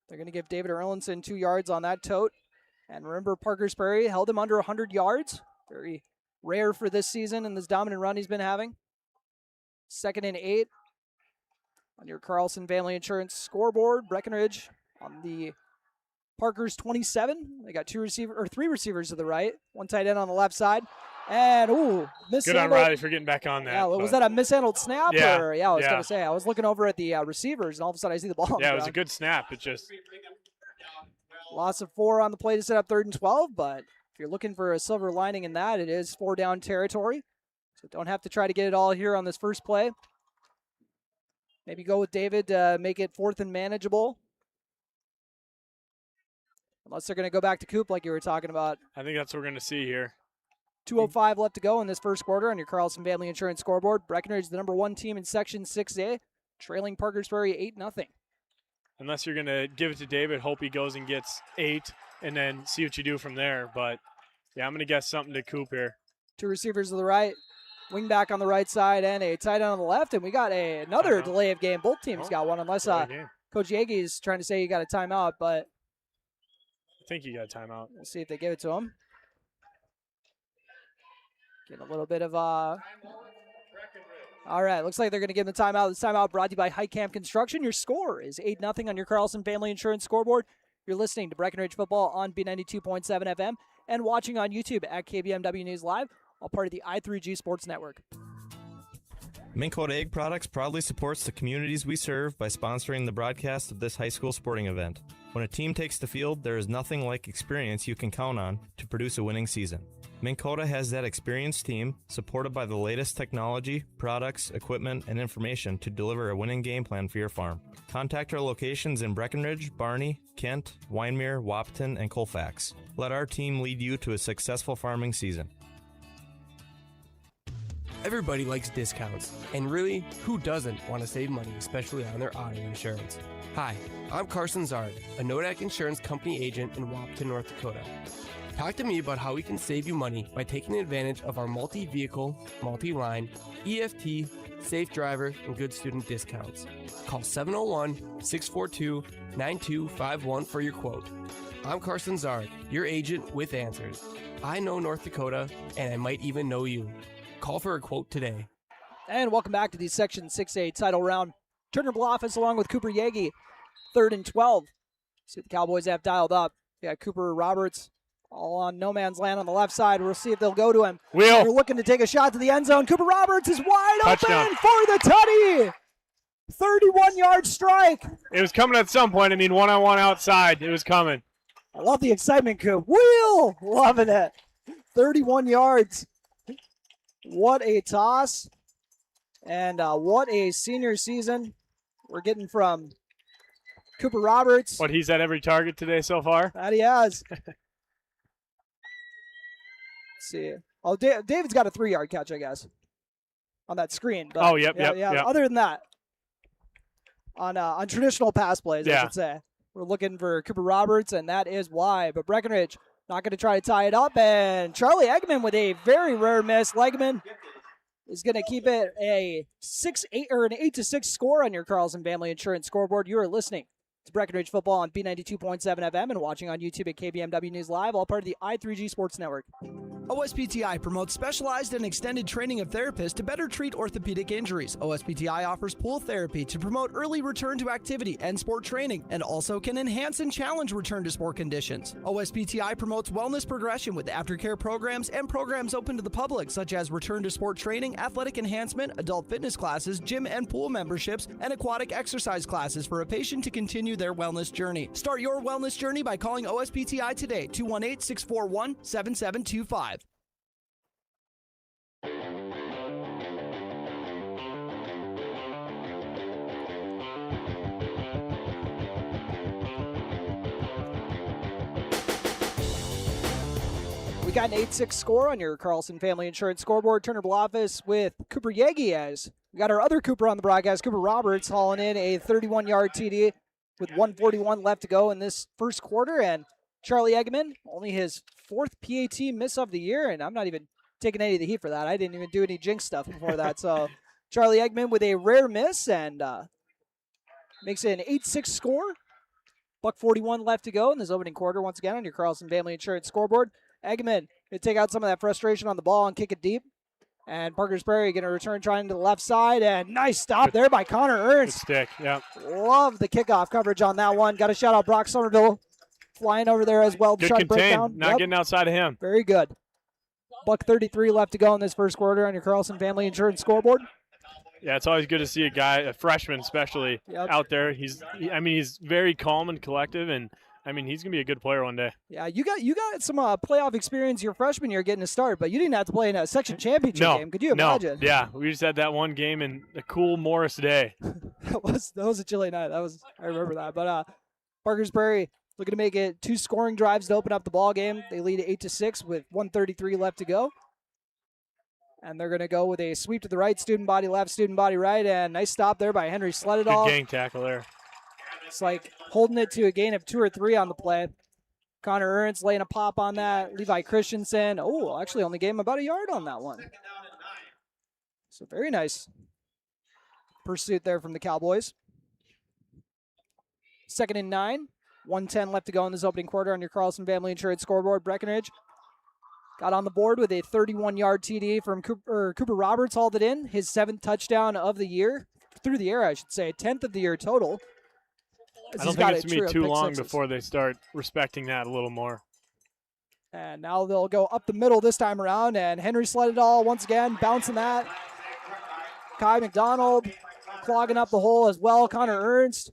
They're going to give David Erlinson 2 yards on that tote. And remember, Parkers Prairie held him under 100 yards. Very rare for this season and this dominant run he's been having. 2nd and 8 on your Carlson Family Insurance scoreboard. Breckenridge on the Parkers 27. They got 3 receivers to the right, 1 tight end on the left side. And, mishandled. Good on Riley for getting back on that. Yeah, was that a mishandled snap? Yeah, I was going to say, I was looking over at the receivers, and all of a sudden I see the ball. Yeah, it was a good snap. It just... Loss of 4 on the play to set up 3rd and 12, but if you're looking for a silver lining in that, it is 4-down territory. So don't have to try to get it all here on this first play. Maybe go with David to make it 4th and manageable. Unless they're going to go back to Coop like you were talking about. I think that's what we're going to see here. 2:05 left to go in this first quarter on your Carlson Family Insurance scoreboard. Breckenridge, the number 1 team in Section 6A, trailing Parkers Prairie 8-0. Unless you're going to give it to David, hope he goes and gets 8, and then see what you do from there. But, yeah, I'm going to guess something to Coop here. 2 receivers to the right, wing back on the right side, and a tight end on the left. And we got another delay of game. Both teams got one, unless Coach Yagi is trying to say you got a timeout. But I think you got a timeout. We'll see if they give it to him. Getting a little bit of all right, looks like they're going to give him the timeout. This timeout brought to you by Heitkamp Construction. Your score is 8-0 on your Carlson Family Insurance scoreboard. You're listening to Breckenridge Football on B92.7 FM and watching on YouTube at KBMW News Live, all part of the I3G Sports Network. Minn Kota Egg Products proudly supports the communities we serve by sponsoring the broadcast of this high school sporting event. When a team takes the field, there is nothing like experience you can count on to produce a winning season. Minn Kota has that experienced team, supported by the latest technology, products, equipment, and information to deliver a winning game plan for your farm. Contact our locations in Breckenridge, Barney, Kent, Wyndmere, Wahpeton, and Colfax. Let our team lead you to a successful farming season. Everybody likes discounts, and really, who doesn't want to save money, especially on their auto insurance? Hi, I'm Carson Zard, a Nodak Insurance Company agent in Wahpeton, North Dakota. Talk to me about how we can save you money by taking advantage of our multi-vehicle, multi-line, EFT, safe driver, and good student discounts. Call 701-642-9251 for your quote. I'm Carson Zard, your agent with answers. I know North Dakota, and I might even know you. Call for a quote today. And welcome back to the Section 6A title round. Turner Bluffus along with Cooper Yagi, 3rd and 12. See what the Cowboys have dialed up. We got Cooper Roberts all on no man's land on the left side. We'll see if they'll go to him. They're looking to take a shot to the end zone. Cooper Roberts is wide open for the tutty. 31-yard strike. It was coming at some point. I mean, one-on-one outside. It was coming. I love the excitement, Coop. Wheel! Loving it. 31 yards. What a toss. And what a senior season we're getting from Cooper Roberts. What, he's at every target today so far? That he has. See. Oh, David's got a 3-yard catch, I guess, on that screen. But yep. Other than that, on traditional pass plays, I should say, we're looking for Cooper Roberts, and that is why. But Breckenridge not going to try to tie it up, and Charlie Eggman with a very rare miss. Legman is going to keep it a 6-8 or an 8-6 score on your Carlson Family Insurance scoreboard. You are listening to Breckenridge football on B92.7 FM and watching on YouTube at KBMW News Live, all part of the I3G Sports Network. OSPTI promotes specialized and extended training of therapists to better treat orthopedic injuries. OSPTI offers pool therapy to promote early return to activity and sport training, and also can enhance and challenge return to sport conditions. OSPTI promotes wellness progression with aftercare programs and programs open to the public, such as return to sport training, athletic enhancement, adult fitness classes, gym and pool memberships, and aquatic exercise classes for a patient to continue their wellness journey. Start your wellness journey by calling OSPTI today, 218-641-7725. We got an 8-6 score on your Carlson Family Insurance scoreboard. Turner Bluffus with Cooper Yagi as we got our other Cooper on the broadcast, Cooper Roberts, hauling in a 31-yard TD with 1:41 left to go in this first quarter. And Charlie Eggman, only his 4th PAT miss of the year, and I'm not even taking any of the heat for that. I didn't even do any jinx stuff before that. So Charlie Eggman with a rare miss and makes it an 8-6 score. $1:41 left to go in this opening quarter once again on your Carlson Family Insurance scoreboard. Eggman going to take out some of that frustration on the ball and kick it deep. And Parkers Prairie going to return trying to the left side. And nice stop there by Connor Ernst. Good stick, yeah. Love the kickoff coverage on that one. Got to shout out Brock Somerville flying over there as well to Good try to break contain, down. not getting outside of him. Very good. $1:33 left to go in this first quarter on your Carlson Family Insurance scoreboard. Yeah, it's always good to see a freshman especially, out there. He's very calm and collective, and he's gonna be a good player one day. Yeah, you got some playoff experience your freshman year getting a start, but you didn't have to play in a section championship game. Could you imagine? No. Yeah, we just had that one game in a cool Morris day. that was a chilly night. I remember that. But Parkers Prairie looking to make it 2 scoring drives to open up the ball game. They lead 8-6 with 1:33 left to go. And they're going to go with a sweep to the right, student body left, student body right, and nice stop there by Henry Sleddahl. Good gang tackle there. It's like holding it to a gain of 2 or 3 on the play. Connor Ernst laying a pop on that. Levi Christensen, actually only gave him about a yard on that one. So very nice pursuit there from the Cowboys. 2nd and 9, 1:10 left to go in this opening quarter on your Carlson Family Insurance scoreboard. Breckenridge got on the board with a 31-yard TD from Cooper Roberts, hauled it in. His 7th touchdown of the year, through the air, I should say, 10th of the year total. I don't think it's going to be too long before they start respecting that a little more. And now they'll go up the middle this time around, and Henry Sleddahl once again bouncing that. Kai McDonald clogging up the hole as well. Connor Ernst.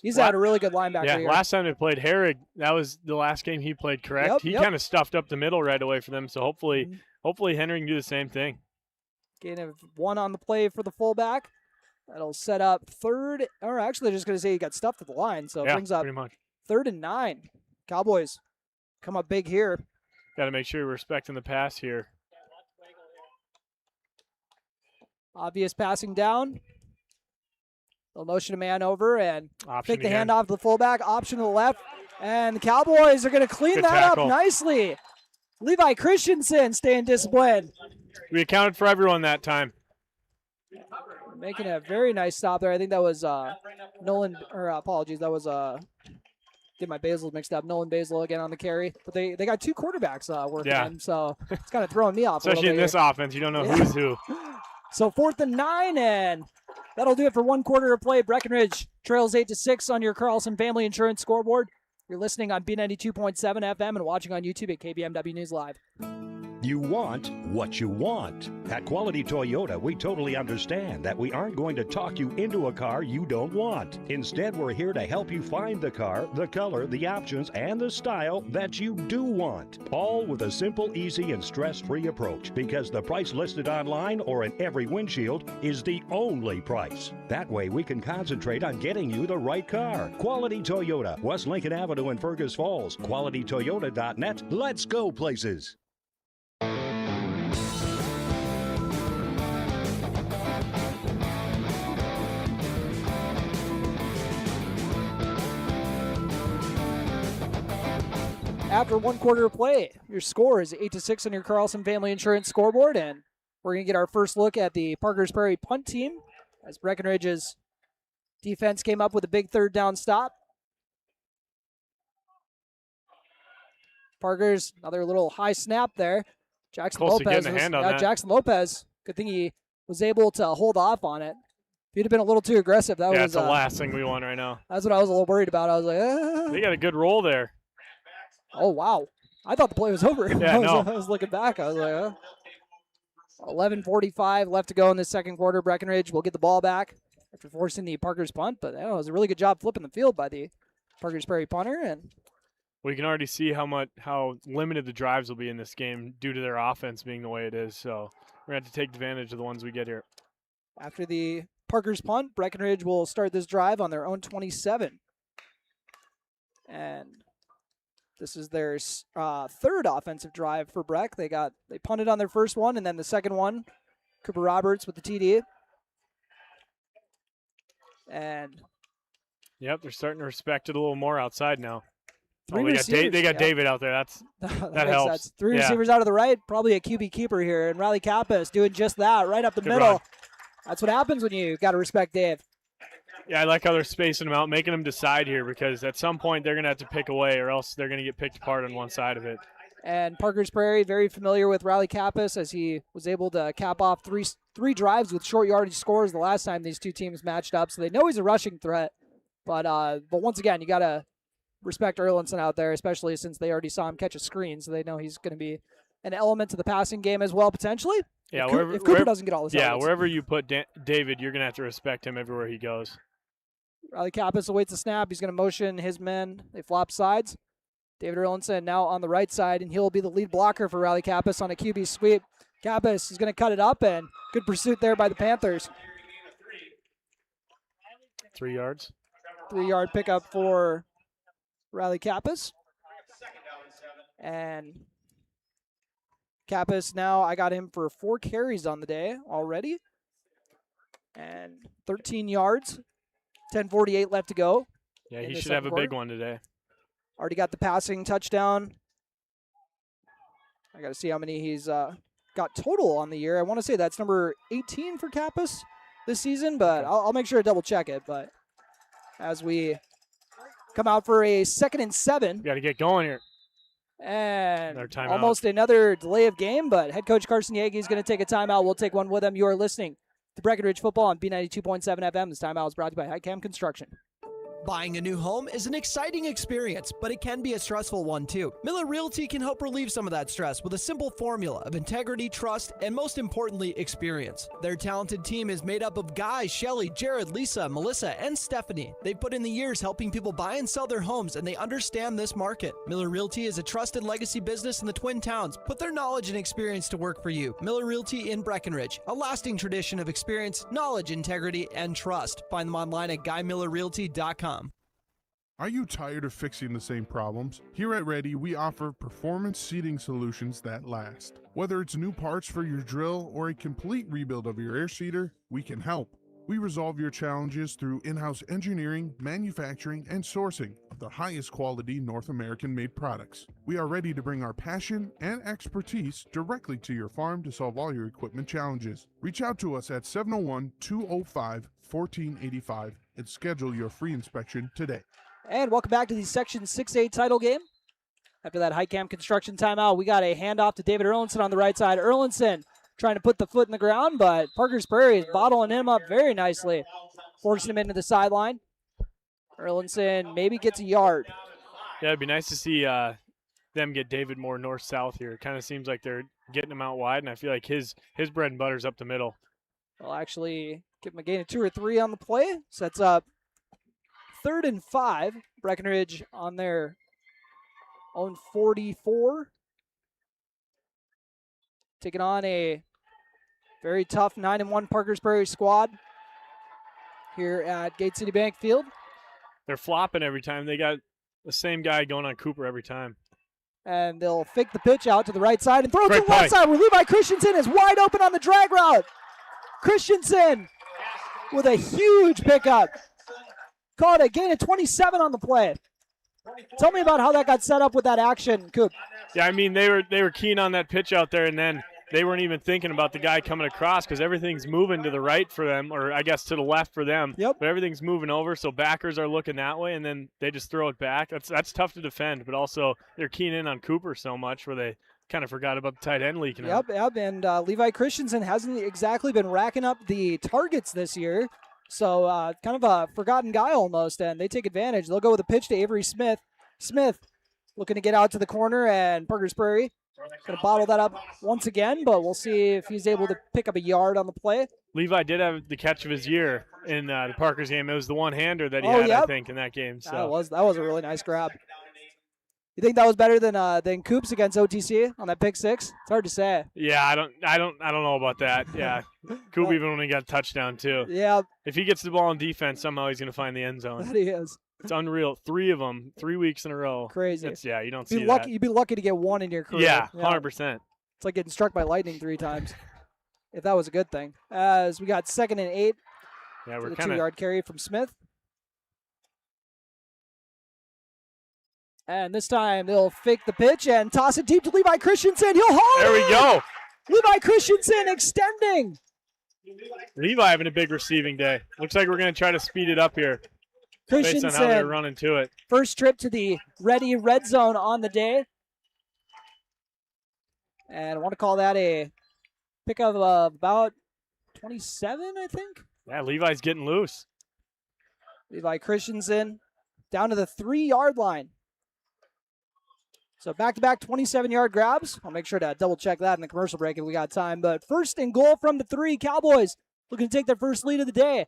He's had a really good linebacker here. Last time they played Herrig, that was the last game he played, correct? He kind of stuffed up the middle right away for them, so hopefully Henry can do the same thing. Gain of 1 on the play for the fullback. That'll set up 3rd, or actually they're just going to say he got stuffed at the line, so it brings up pretty much 3rd and 9. Cowboys come up big here. Got to make sure we're respecting the pass here. Obvious passing down. They'll motion a man over and pick the handoff to the fullback. Option to the left. And the Cowboys are going to clean that up nicely. Levi Christensen staying disciplined. We accounted for everyone that time. Making a very nice stop there. I think that was Nolan, or apologies, that was get my Basil mixed up. Nolan Basil again on the carry. But they got 2 quarterbacks working in, so it's kind of throwing me off. Especially in this offense, you don't know who's who. So 4th and 9, and that'll do it for 1 quarter of play. Breckenridge trails 8-6 on your Carlson Family Insurance scoreboard. You're listening on B92.7 FM and watching on YouTube at KBMW News Live. You want what you want. At Quality Toyota, we totally understand that we aren't going to talk you into a car you don't want. Instead, we're here to help you find the car, the color, the options, and the style that you do want. All with a simple, easy, and stress-free approach, because the price listed online or in every windshield is the only price. That way, we can concentrate on getting you the right car. Quality Toyota, West Lincoln Avenue in Fergus Falls. QualityToyota.net. Let's go places. After 1 quarter of play, your score is 8-6 on your Carlson Family Insurance scoreboard, and We're going to get our first look at the Parkers Prairie punt team as Breckenridge's defense came up with a big third down stop. Parkers, another little high snap there. Jackson Lopez. Jackson Lopez. Good thing he was able to hold off on it. If he'd have been a little too aggressive, that's the last thing we want right now. That's what I was a little worried about. I was like, They got a good roll there. Oh, wow. I thought the play was over. Yeah, I was looking back. I was like, 11:45 left to go in the second quarter. Breckenridge will get the ball back after forcing the Parkers punt, but it was a really good job flipping the field by the Parkers Prairie punter. And we can already see how limited the drives will be in this game due to their offense being the way it is. So we're going to have to take advantage of the ones we get here. After the Parkers punt, Breckenridge will start this drive on their own 27. And this is their third offensive drive for Breck. They punted on their first one, and then the second one, Cooper Roberts with the TD. And yep, they're starting to respect it a little more outside now. They got David out there. That helps. Sense. Three receivers out of the right, probably a QB keeper here, and Riley Kappas doing just that, right up the middle. Run. That's what happens when you got to respect Dave. Yeah, I like how they're spacing them out, making them decide here, because at some point they're going to have to pick away, or else they're going to get picked apart on one side of it. And Parkers Prairie, very familiar with Riley Kappas, as he was able to cap off three drives with short yardage scores the last time these two teams matched up. So they know he's a rushing threat. But once again, you got to respect Erlinson out there, especially since they already saw him catch a screen, so they know he's going to be an element to the passing game as well, potentially. Yeah, if Cooper doesn't get all this. Yeah, wherever you put David, you're going to have to respect him everywhere he goes. Riley Kappas awaits the snap. He's going to motion his men. They flop sides. David Erlinson now on the right side, and he'll be the lead blocker for Riley Kappas on a QB sweep. Kappas is going to cut it up, and good pursuit there by the Panthers. 3 yards. 3-yard pickup for Riley Kappas. And Kappas now, I got him for 4 carries on the day already. And 13 yards. 10:48 left to go. Yeah, he should have a big one today. Already got the passing touchdown. I got to see how many he's got total on the year. I want to say that's number 18 for Kappas this season, but I'll make sure to double check it. But as we come out for a 2nd and 7. Got to get going here. And almost another delay of game, but head coach Carson Yagi is going to take a timeout. We'll take one with him. You are listening to Breckenridge Football on B92.7 FM. This timeout is brought to you by HighCam Construction. Buying a new home is an exciting experience, but it can be a stressful one too. Miller Realty can help relieve some of that stress with a simple formula of integrity, trust, and most importantly, experience. Their talented team is made up of Guy, Shelly, Jared, Lisa, Melissa, and Stephanie. They've put in the years helping people buy and sell their homes, and they understand this market. Miller Realty is a trusted legacy business in the Twin Towns. Put their knowledge and experience to work for you. Miller Realty in Breckenridge, a lasting tradition of experience, knowledge, integrity, and trust. Find them online at GuyMillerRealty.com. Are you tired of fixing the same problems? Here at Reddy, we offer performance seating solutions that last. Whether it's new parts for your drill or a complete rebuild of your air seeder, we can help. We resolve your challenges through in-house engineering, manufacturing, and sourcing of the highest quality North American-made products. We are ready to bring our passion and expertise directly to your farm to solve all your equipment challenges. Reach out to us at 701-205-1485 and schedule your free inspection today. And welcome back to the Section 6A title game. After that HighCam Construction timeout, we got a handoff to David Erlinson on the right side. Erlinson trying to put the foot in the ground, but Parkers Prairie is bottling him up very nicely, forcing him into the sideline. Erlinson maybe gets a yard. Yeah, it'd be nice to see them get David more north-south here. It kind of seems like they're getting him out wide, and I feel like his bread and butter's up the middle. They'll actually give him a gain of 2 or 3 on the play. Sets up 3rd and 5. Breckenridge on their own 44. Taking on a very tough 9-1 Parkers Prairie squad here at Gate City Bank Field. They're flopping every time. They got the same guy going on Cooper every time. And they'll fake the pitch out to the right side and throw it to the left side where Levi Christensen is wide open on the drag route. Christensen with a huge pickup. Caught a gain of 27 on the play. Tell me about how that got set up with that action, Coop. Yeah, I mean, they were keen on that pitch out there, and then they weren't even thinking about the guy coming across because everything's moving to the right for them, or I guess to the left for them. Yep. But everything's moving over, so backers are looking that way, and then they just throw it back. That's tough to defend, but also they're keying in on Cooper so much where they kind of forgot about the tight end leaking out. Yep, and Levi Christensen hasn't exactly been racking up the targets this year, so kind of a forgotten guy almost, and they take advantage. They'll go with a pitch to Avery Smith. Smith looking to get out to the corner, and Parkers Prairie going to bottle that up once again, but we'll see if he's able to pick up a yard on the play. Levi did have the catch of his year in the Parkers game. It was the one-hander that he had, yep. I think, in that game. So. That was a really nice grab. You think that was better than Coops against OTC on that pick six? It's hard to say. Yeah, I don't know about that. Yeah, Coop even when he got a touchdown too. Yeah. If he gets the ball in defense, somehow he's gonna find the end zone. That he is. It's unreal. 3 of them, 3 weeks in a row. Crazy. You don't see lucky, that. You'd be lucky to get one in your career. Yeah, 100%. It's like getting struck by lightning 3 times. If that was a good thing. As we got 2nd and 8. Yeah, we're the kind of 2-yard carry from Smith. And this time they'll fake the pitch and toss it deep to Levi Christensen. He'll haul There it we go. Levi Christensen extending. Levi having a big receiving day. Looks like we're going to try to speed it up here based on how they're running to it. First trip to the Ready Red Zone on the day. And I want to call that a pick of about 27, I think. Yeah, Levi's getting loose. Levi Christensen down to the 3-yard line. So back-to-back 27-yard grabs. I'll make sure to double-check that in the commercial break if we got time. But first and goal from the 3, Cowboys looking to take their first lead of the day.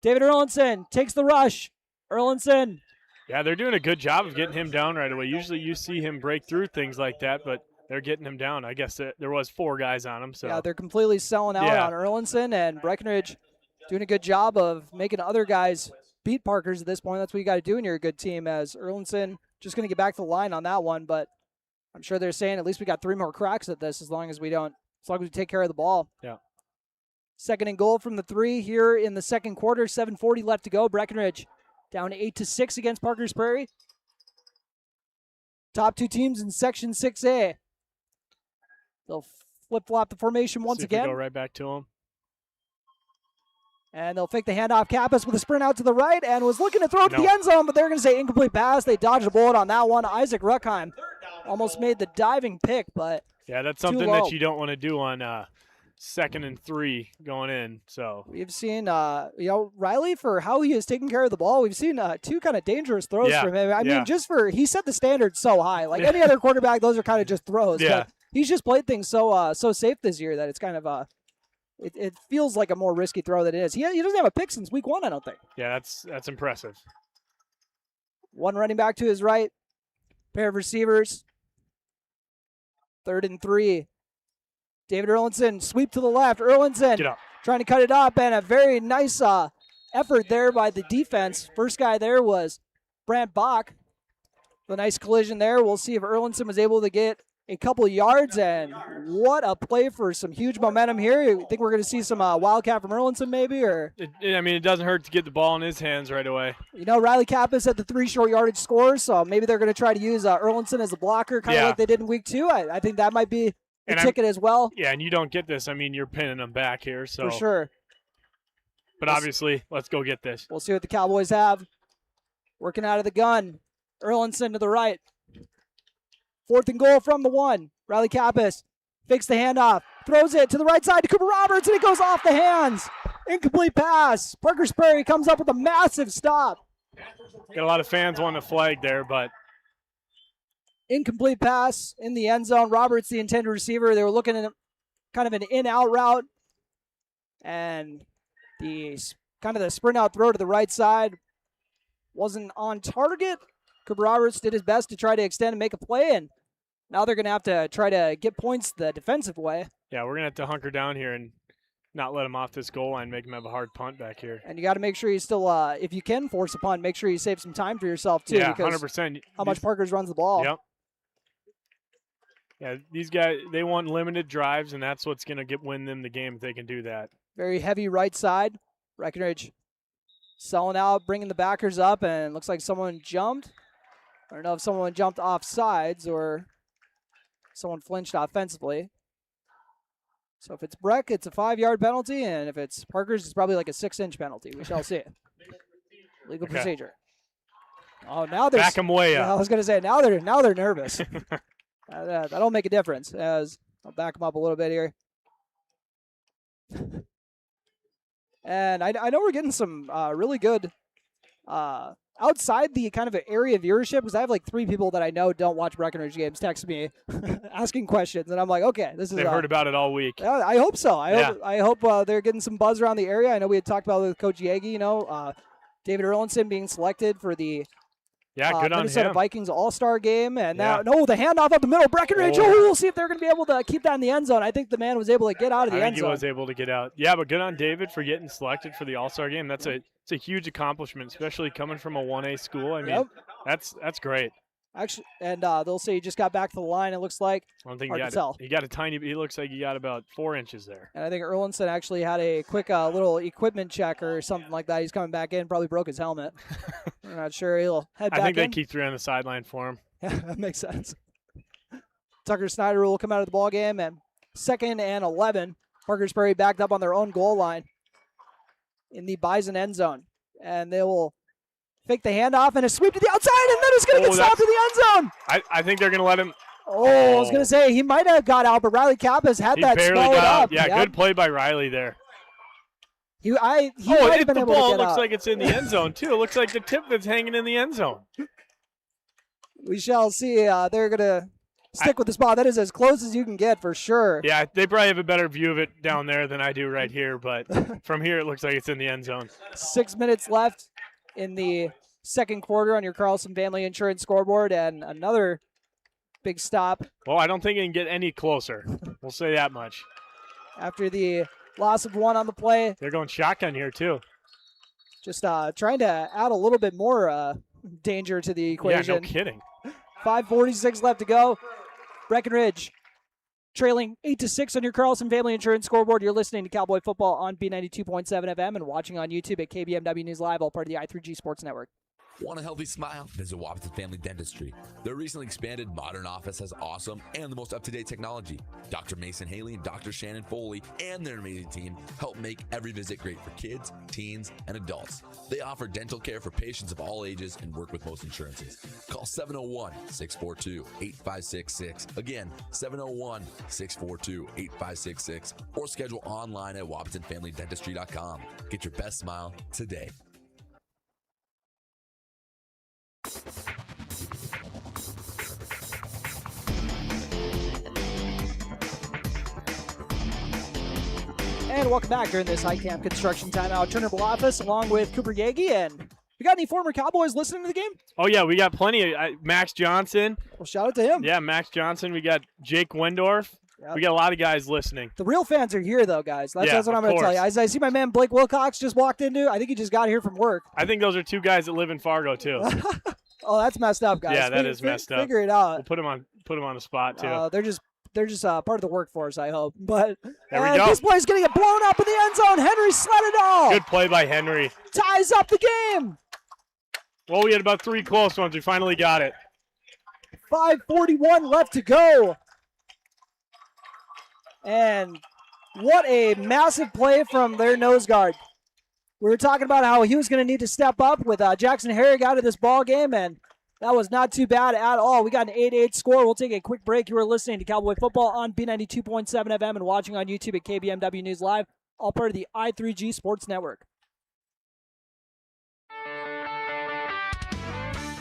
David Erlinson takes the rush. Erlinson. Yeah, they're doing a good job of getting him down right away. Usually you see him break through things like that, but they're getting him down. I guess there was 4 guys on him. So. Yeah, they're completely selling out on Erlinson, and Breckenridge doing a good job of making other guys beat Parkers at this point. That's what you got to do when you're a good team, as Erlinson just going to get back to the line on that one, but I'm sure they're saying at least we got 3 more cracks at this as long as we take care of the ball. Yeah. 2nd and goal from the 3 here in the second quarter. 7:40 left to go. Breckenridge down 8-6 against Parkers Prairie. Top 2 teams in Section 6A. They'll flip-flop the formation once again. Go right back to him. And they'll fake the handoff. Kappas with a sprint out to the right and was looking to throw it to the end zone, but they're going to say incomplete pass. They dodged a bullet on that one. Isaac Ruckheim almost made the diving pick, but yeah, that's something that you don't want to do on 2nd and 3 going in. So we've seen, Riley, for how he has taken care of the ball, we've seen 2 kind of dangerous throws from him. I mean, he set the standard so high. Like any other quarterback, those are kind of just throws. Yeah. But he's just played things so safe this year that it's kind of It feels like a more risky throw than it is. He doesn't have a pick since week 1, I don't think. Yeah, that's impressive. One running back to his right. Pair of receivers. 3rd and 3. David Erlinson, sweep to the left. Erlinson trying to cut it up, and a very nice effort there by the defense. First guy there was Brant Bach. The nice collision there. We'll see if Erlinson was able to get a couple yards, and what a play for some huge momentum here. You think we're going to see some wildcat from Erlinson maybe? Or it doesn't hurt to get the ball in his hands right away. Riley Kappas at the 3 short yardage scores, so maybe they're going to try to use Erlinson as a blocker, kind of like they did in week 2. I think that might be a ticket as well. Yeah, and you don't get this. you're pinning them back here. So. For sure. But obviously, let's go get this. We'll see what the Cowboys have. Working out of the gun. Erlinson to the right. 4th and goal from the 1. Riley Kappas fakes the handoff, throws it to the right side to Cooper Roberts, and it goes off the hands. Incomplete pass. Parkers Prairie comes up with a massive stop. Got a lot of fans wanting a flag there, but incomplete pass in the end zone. Roberts, the intended receiver. They were looking at kind of an in-out route, and the sprint out throw to the right side wasn't on target. Cooper Roberts did his best to try to extend and make a play, and now they're going to have to try to get points the defensive way. Yeah, we're going to have to hunker down here and not let him off this goal line, make him have a hard punt back here. And you got to make sure you still, if you can force a punt, make sure you save some time for yourself too. Yeah, because 100%. How much Parkers runs the ball. Yep. Yeah, these guys, they want limited drives, and that's what's going to win them the game if they can do that. Very heavy right side. Breckenridge selling out, bringing the backers up, and it looks like someone jumped. I don't know if someone jumped off sides or someone flinched offensively. So if it's Breck, it's a 5-yard penalty, and if it's Parkers, it's probably like a 6-inch penalty. We shall see. Legal procedure. Oh, now they're back them way up. I was going to say now they're nervous. That'll make a difference. As I'll back them up a little bit here. And I know we're getting some really good outside the kind of area viewership, because I have like 3 people that I know don't watch Breckenridge games text me asking questions, and I'm like, okay, this is. They've heard about it all week. I hope so. I hope they're getting some buzz around the area. I know we had talked about it with Coach Yagi. David Erlinson being selected for the good on Minnesota him. Vikings All-Star game, and now the handoff up the middle, Breckenridge. We'll see if they're going to be able to keep that in the end zone. I think the man was able to get out of the end zone. He was able to get out. Yeah, but good on David for getting selected for the All-Star game. It's a huge accomplishment, especially coming from a 1A school. I mean, that's great. Actually, and they'll say he just got back to the line, it looks like. I don't think he got a tiny, he looks like he got about 4 inches there. And I think Erlinson actually had a quick little equipment check or something like that. He's coming back in, probably broke his helmet. I'm not sure. He'll head back in. I think they keep 3 on the sideline for him. Yeah, that makes sense. Tucker Snyder will come out of the ball game, and 2nd and 11. Parkers Prairie backed up on their own goal line in the Bison end zone. And they will fake the handoff and a sweep to the outside, and then it's going to get stopped in the end zone. I think they're going to let him. I was going to say, he might have got out, but Riley Kappas had that swallowed up. Yeah, good play by Riley there. He might have been able to get out. The ball looks like it's in the end zone, too. It looks like the tip that's hanging in the end zone. We shall see. They're going to stick with the spot. That is as close as you can get for sure. Yeah, they probably have a better view of it down there than I do right here, but from here it looks like it's in the end zone. 6 minutes left in the second quarter on your Carlson Family Insurance scoreboard, and another big stop. Well, I don't think it can get any closer. We'll say that much. After the loss of 1 on the play. They're going shotgun here, too. Just trying to add a little bit more danger to the equation. Yeah, no kidding. 5:46 left to go. Breckenridge trailing 8-6 on your Carlson Family Insurance scoreboard. You're listening to Cowboy Football on B92.7 FM and watching on YouTube at KBMW News Live, all part of the I3G Sports Network. Want a healthy smile? Visit Wapton Family Dentistry. Their recently expanded modern office has awesome and the most up-to-date technology. Dr. Mason Haley and Dr. Shannon Foley and their amazing team help make every visit great for kids, teens, and adults. They offer dental care for patients of all ages and work with most insurances. Call 701-642-8566. Again, 701-642-8566. Or schedule online at WaptonFamilyDentistry.com. Get your best smile today. And welcome back during this high camp construction timeout. Turner Bloffice along with Cooper Yagi. And we got any former Cowboys listening to the game? Oh, yeah, we got plenty. Max Johnson. Well, shout out to him. Yeah, Max Johnson. We got Jake Wendorf. Yep. We got a lot of guys listening. The real fans are here, though, guys. That's what I'm going to tell you. As I see my man Blake Wilcox just walked into, I think he just got here from work. I think those are 2 guys that live in Fargo, too. Oh, that's messed up, guys. Yeah, that is messed up. Figure it out. We'll put them on the spot, too. They're just part of the workforce, I hope. But there we go. This play's going to get blown up in the end zone. Henry Sledadol. Good play by Henry. Ties up the game. Well, we had about 3 close ones. We finally got it. 5:41 left to go. And what a massive play from their nose guard. We were talking about how he was going to need to step up with Jackson Herrick out of this ball game, and that was not too bad at all. We got an 8-8 score. We'll take a quick break. You are listening to Cowboy Football on B92.7 FM and watching on YouTube at KBMW News Live, all part of the I3G Sports Network.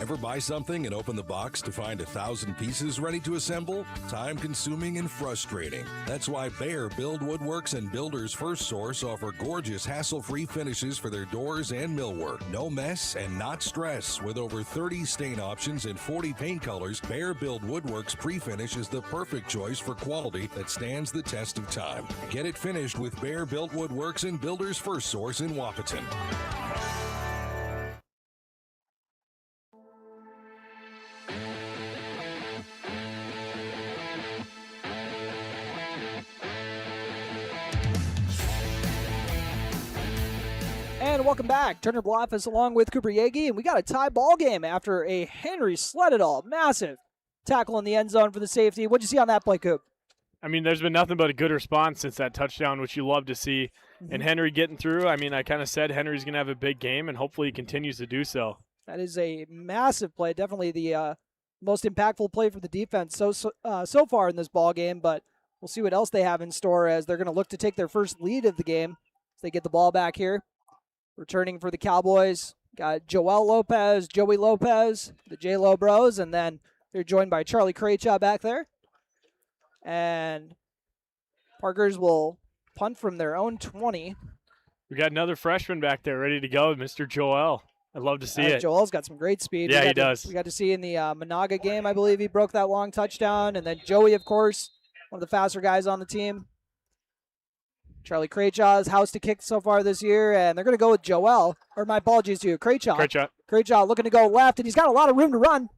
Ever buy something and open the box to find 1,000 pieces ready to assemble? Time-consuming and frustrating. That's why Bear Build Woodworks and Builders First Source offer gorgeous, hassle-free finishes for their doors and millwork. No mess and not stress. With over 30 stain options and 40 paint colors, Bear Build Woodworks pre-finish is the perfect choice for quality that stands the test of time. Get it finished with Bear Built Woodworks and Builders First Source in Wahpeton. And welcome back. Turner Bloffice along with Cooper Yagi, and we got a tie ball game after a Henry Sledadol massive tackle in the end zone for the safety. What'd you see on that play, Coop? I mean, there's been nothing but a good response since that touchdown, which you love to see. And Henry getting through, I mean, I kind of said Henry's going to have a big game, and hopefully he continues to do so. That is a massive play, definitely the most impactful play for the defense so far in this ball game, but we'll see what else they have in store as they're going to look to take their first lead of the game as they get the ball back here. Returning for the Cowboys, got Joey Lopez, the J-Lo Bros, and then they're joined by Charlie Krejci back there. And Parkers will punt from their own 20. We got another freshman back there ready to go, Mr. Joel. I'd love to see it. Joel's got some great speed. Yeah, he does. We got to see in the Monaga game, I believe he broke that long touchdown. And then Joey, of course, one of the faster guys on the team. Charlie Krejci's house to kick so far this year, and they're going to go with Joel. Or my apologies to you, Krejci. Krejci looking to go left, and he's got a lot of room to run.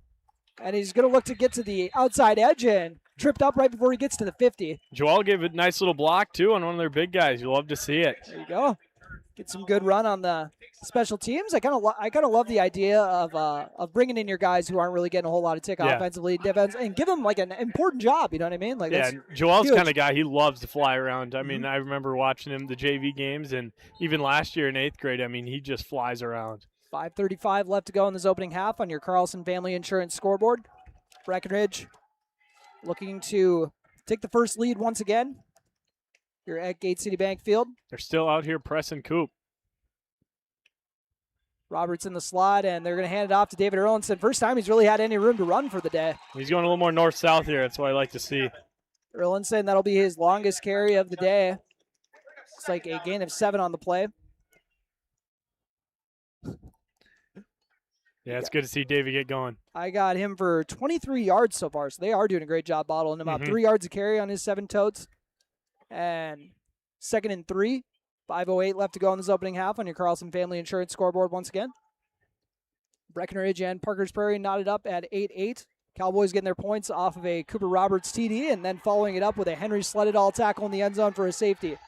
And he's going to look to get to the outside edge and tripped up right before he gets to the 50. Joel gave a nice little block, too, on one of their big guys. You love to see it. There you go. Get some good run on the special teams. I kind of love the idea of bringing in your guys who aren't really getting a whole lot of tick offensively, defense, and give them like an important job. You know what I mean? Like, yeah, Joel's kind of guy. He loves to fly around. I mean, I remember watching him the JV games, and even last year in 8th grade. I mean, he just flies around. 5:35 left to go in this opening half on your Carlson Family Insurance scoreboard. Breckenridge looking to take the first lead once again. You're at Gate City Bank Field. They're still out here pressing Coop. Roberts in the slot, and they're going to hand it off to David Erlinson. First time he's really had any room to run for the day. He's going a little more north-south here. That's what I like to see. Erlinson, that'll be his longest carry of the day. Looks like a gain of 7 on the play. Yeah, it's good to see David get going. I got him for 23 yards so far, so they are doing a great job bottling him up. 3 yards a carry on his 7 totes. And 2nd and 3. 5:08 left to go in this opening half on your Carlson Family Insurance scoreboard once again. Breckenridge and Parkers Prairie knotted up at 8-8. Cowboys getting their points off of a Cooper Roberts TD and then following it up with a Henry Sledadall tackle in the end zone for a safety.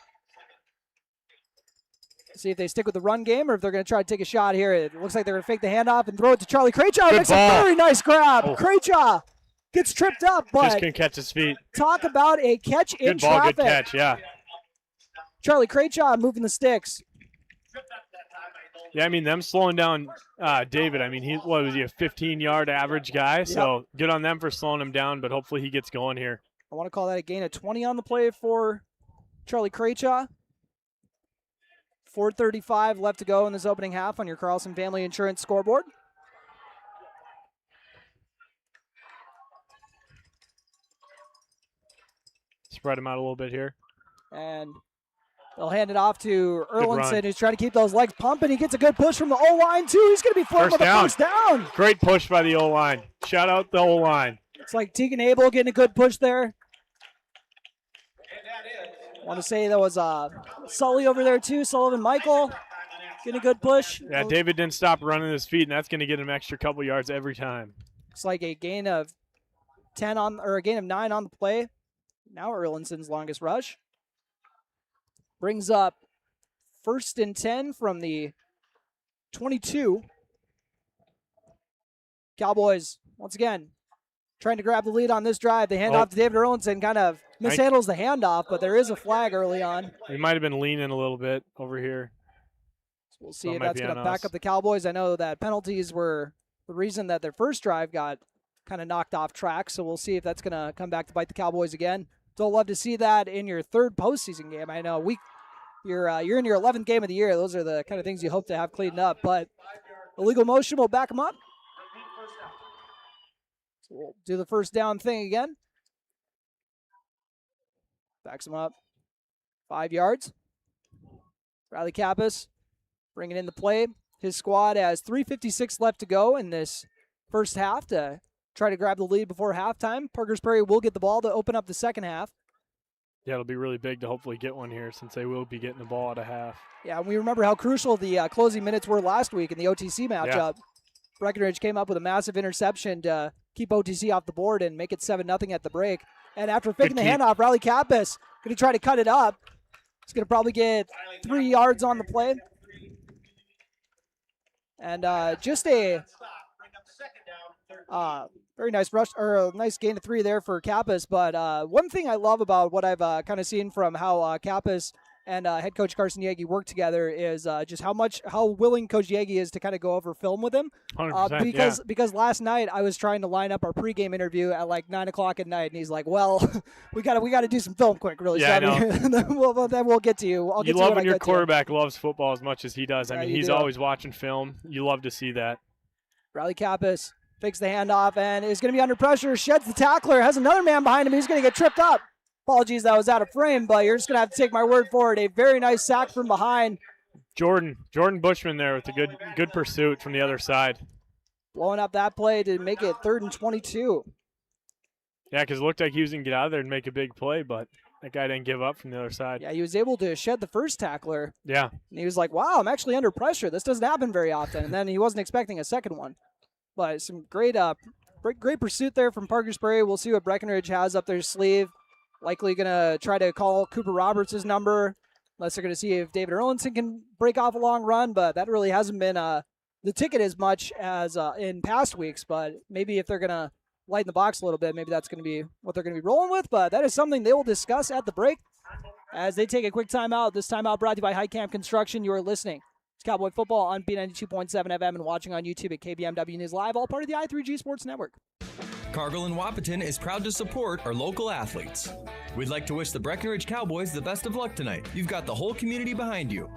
See if they stick with the run game or if they're going to try to take a shot here. It looks like they're going to fake the handoff and throw it to Charlie Krejci. Makes a very nice grab. Krejci gets tripped up, but just couldn't catch his feet. Talk about a catch in traffic. Good ball, good catch, yeah. Charlie Krejci moving the sticks. Yeah, I mean, them slowing down David. I mean, was he a 15-yard average guy? So good on them for slowing him down, but hopefully he gets going here. I want to call that a gain of 20 on the play for Charlie Krejci. 4:35 left to go in this opening half on your Carlson Family Insurance scoreboard. Spread him out a little bit here. And they'll hand it off to Erlinson, who's trying to keep those legs pumping. He gets a good push from the O-line, too. He's going to be forced with a first down. Great push by the O-line. Shout out the O-line. It's like Tegan Abel getting a good push there. I want to say that was Sully over there, too. Sullivan Michael getting a good push. Yeah, David didn't stop running his feet, and that's going to get him an extra couple yards every time. It's like a gain of 9 on the play. Now Erlinson's longest rush. Brings up 1st and 10 from the 22. Cowboys, once again, trying to grab the lead on this drive. They hand off to David Erlinson, kind of mishandles the handoff, but there is a flag early on. He might have been leaning a little bit over here. So we'll see if that's going to back up the Cowboys. I know that penalties were the reason that their first drive got kind of knocked off track, so we'll see if that's going to come back to bite the Cowboys again. Don't love to see that in your 3rd postseason game. I know you're in your 11th game of the year. Those are the kind of things you hope to have cleaned up, but illegal motion will back them up. So we'll do the first down thing again. Backs them up 5 yards. Riley Kappas bringing in the play. His squad has 3:56 left to go in this first half to try to grab the lead before halftime. Parkers Prairie will get the ball to open up the second half. Yeah, it'll be really big to hopefully get one here since they will be getting the ball at a half. Yeah, and we remember how crucial the closing minutes were last week in the OTC matchup. Yeah. Breckenridge came up with a massive interception to keep OTC off the board and make it 7-0 at the break. And after faking the handoff, Riley Kappas going to try to cut it up. He's going to probably get 3 yards on the play. And just a Very nice rush, or a nice gain of 3 there for Kappas. But one thing I love about what I've kind of seen from how Kappas and head coach Carson Yagi work together is just how willing Coach Yagi is to kind of go over film with him. 100%, Because last night I was trying to line up our pregame interview at like 9:00 at night, and he's like, "Well, we got to do some film quick, really." Yeah, so I know. then we'll get to you. You love when your quarterback loves football as much as he does. I mean, he's do. always watching film. You love to see that. Riley Kappas fakes the handoff and is going to be under pressure. Sheds the tackler. Has another man behind him. He's going to get tripped up. Apologies, that was out of frame, but you're just going to have to take my word for it. A very nice sack from behind. Jordan Bushman there with a good pursuit from the other side. Blowing up that play to make it 3rd and 22. Yeah, because it looked like he was going to get out of there and make a big play, but that guy didn't give up from the other side. Yeah, he was able to shed the first tackler. Yeah. And he was like, wow, I'm actually under pressure. This doesn't happen very often. And then he wasn't expecting a second one. But some great pursuit there from Parkers Prairie. We'll see what Breckenridge has up their sleeve. Likely going to try to call Cooper Roberts' number, unless they're going to see if David Erlinson can break off a long run. But that really hasn't been the ticket as much as in past weeks. But maybe if they're going to lighten the box a little bit, maybe that's going to be what they're going to be rolling with. But that is something they will discuss at the break as they take a quick timeout. This timeout brought to you by High Camp Construction. You are listening to Cowboy Football on B92.7 FM and watching on YouTube at KBMW News Live, all part of the I3G Sports Network. Cargill and Wapaton is proud to support our local athletes. We'd like to wish the Breckenridge Cowboys the best of luck tonight. You've got the whole community behind you.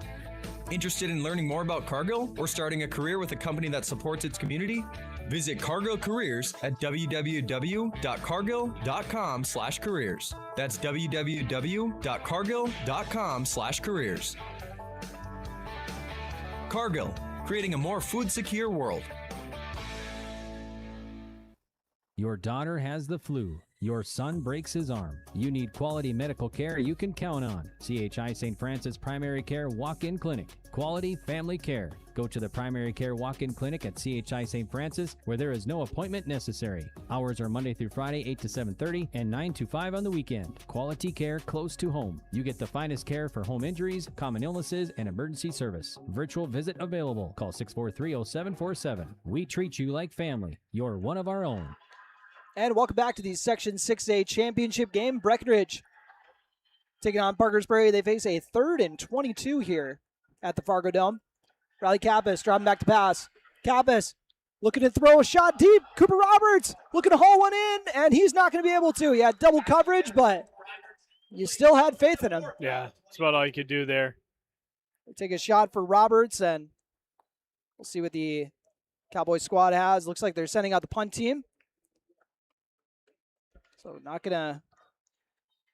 Interested in learning more about Cargill or starting a career with a company that supports its community? Visit Cargill Careers at www.cargill.com/careers. That's www.cargill.com/careers. Cargill, creating a more food-secure world. Your daughter has the flu. Your son breaks his arm. You need quality medical care you can count on. CHI St. Francis Primary Care Walk-In Clinic. Quality family care. Go to the Primary Care Walk-In Clinic at CHI St. Francis, where there is no appointment necessary. Hours are Monday through Friday, 8 to 7:30 and 9 to 5 on the weekend. Quality care close to home. You get the finest care for home injuries, common illnesses, and emergency service. Virtual visit available. Call 643-0747. We treat you like family. You're one of our own. And welcome back to the Section 6A championship game. Breckenridge taking on Parkers Prairie. They face a 3rd and 22 here at the Fargo Dome. Riley Kappas dropping back to pass. Kappas looking to throw a shot deep. Cooper Roberts looking to haul one in, and he's not going to be able to. He had double coverage, but you still had faith in him. Yeah, that's about all you could do there. They take a shot for Roberts, and we'll see what the Cowboys squad has. Looks like they're sending out the punt team. So not going to,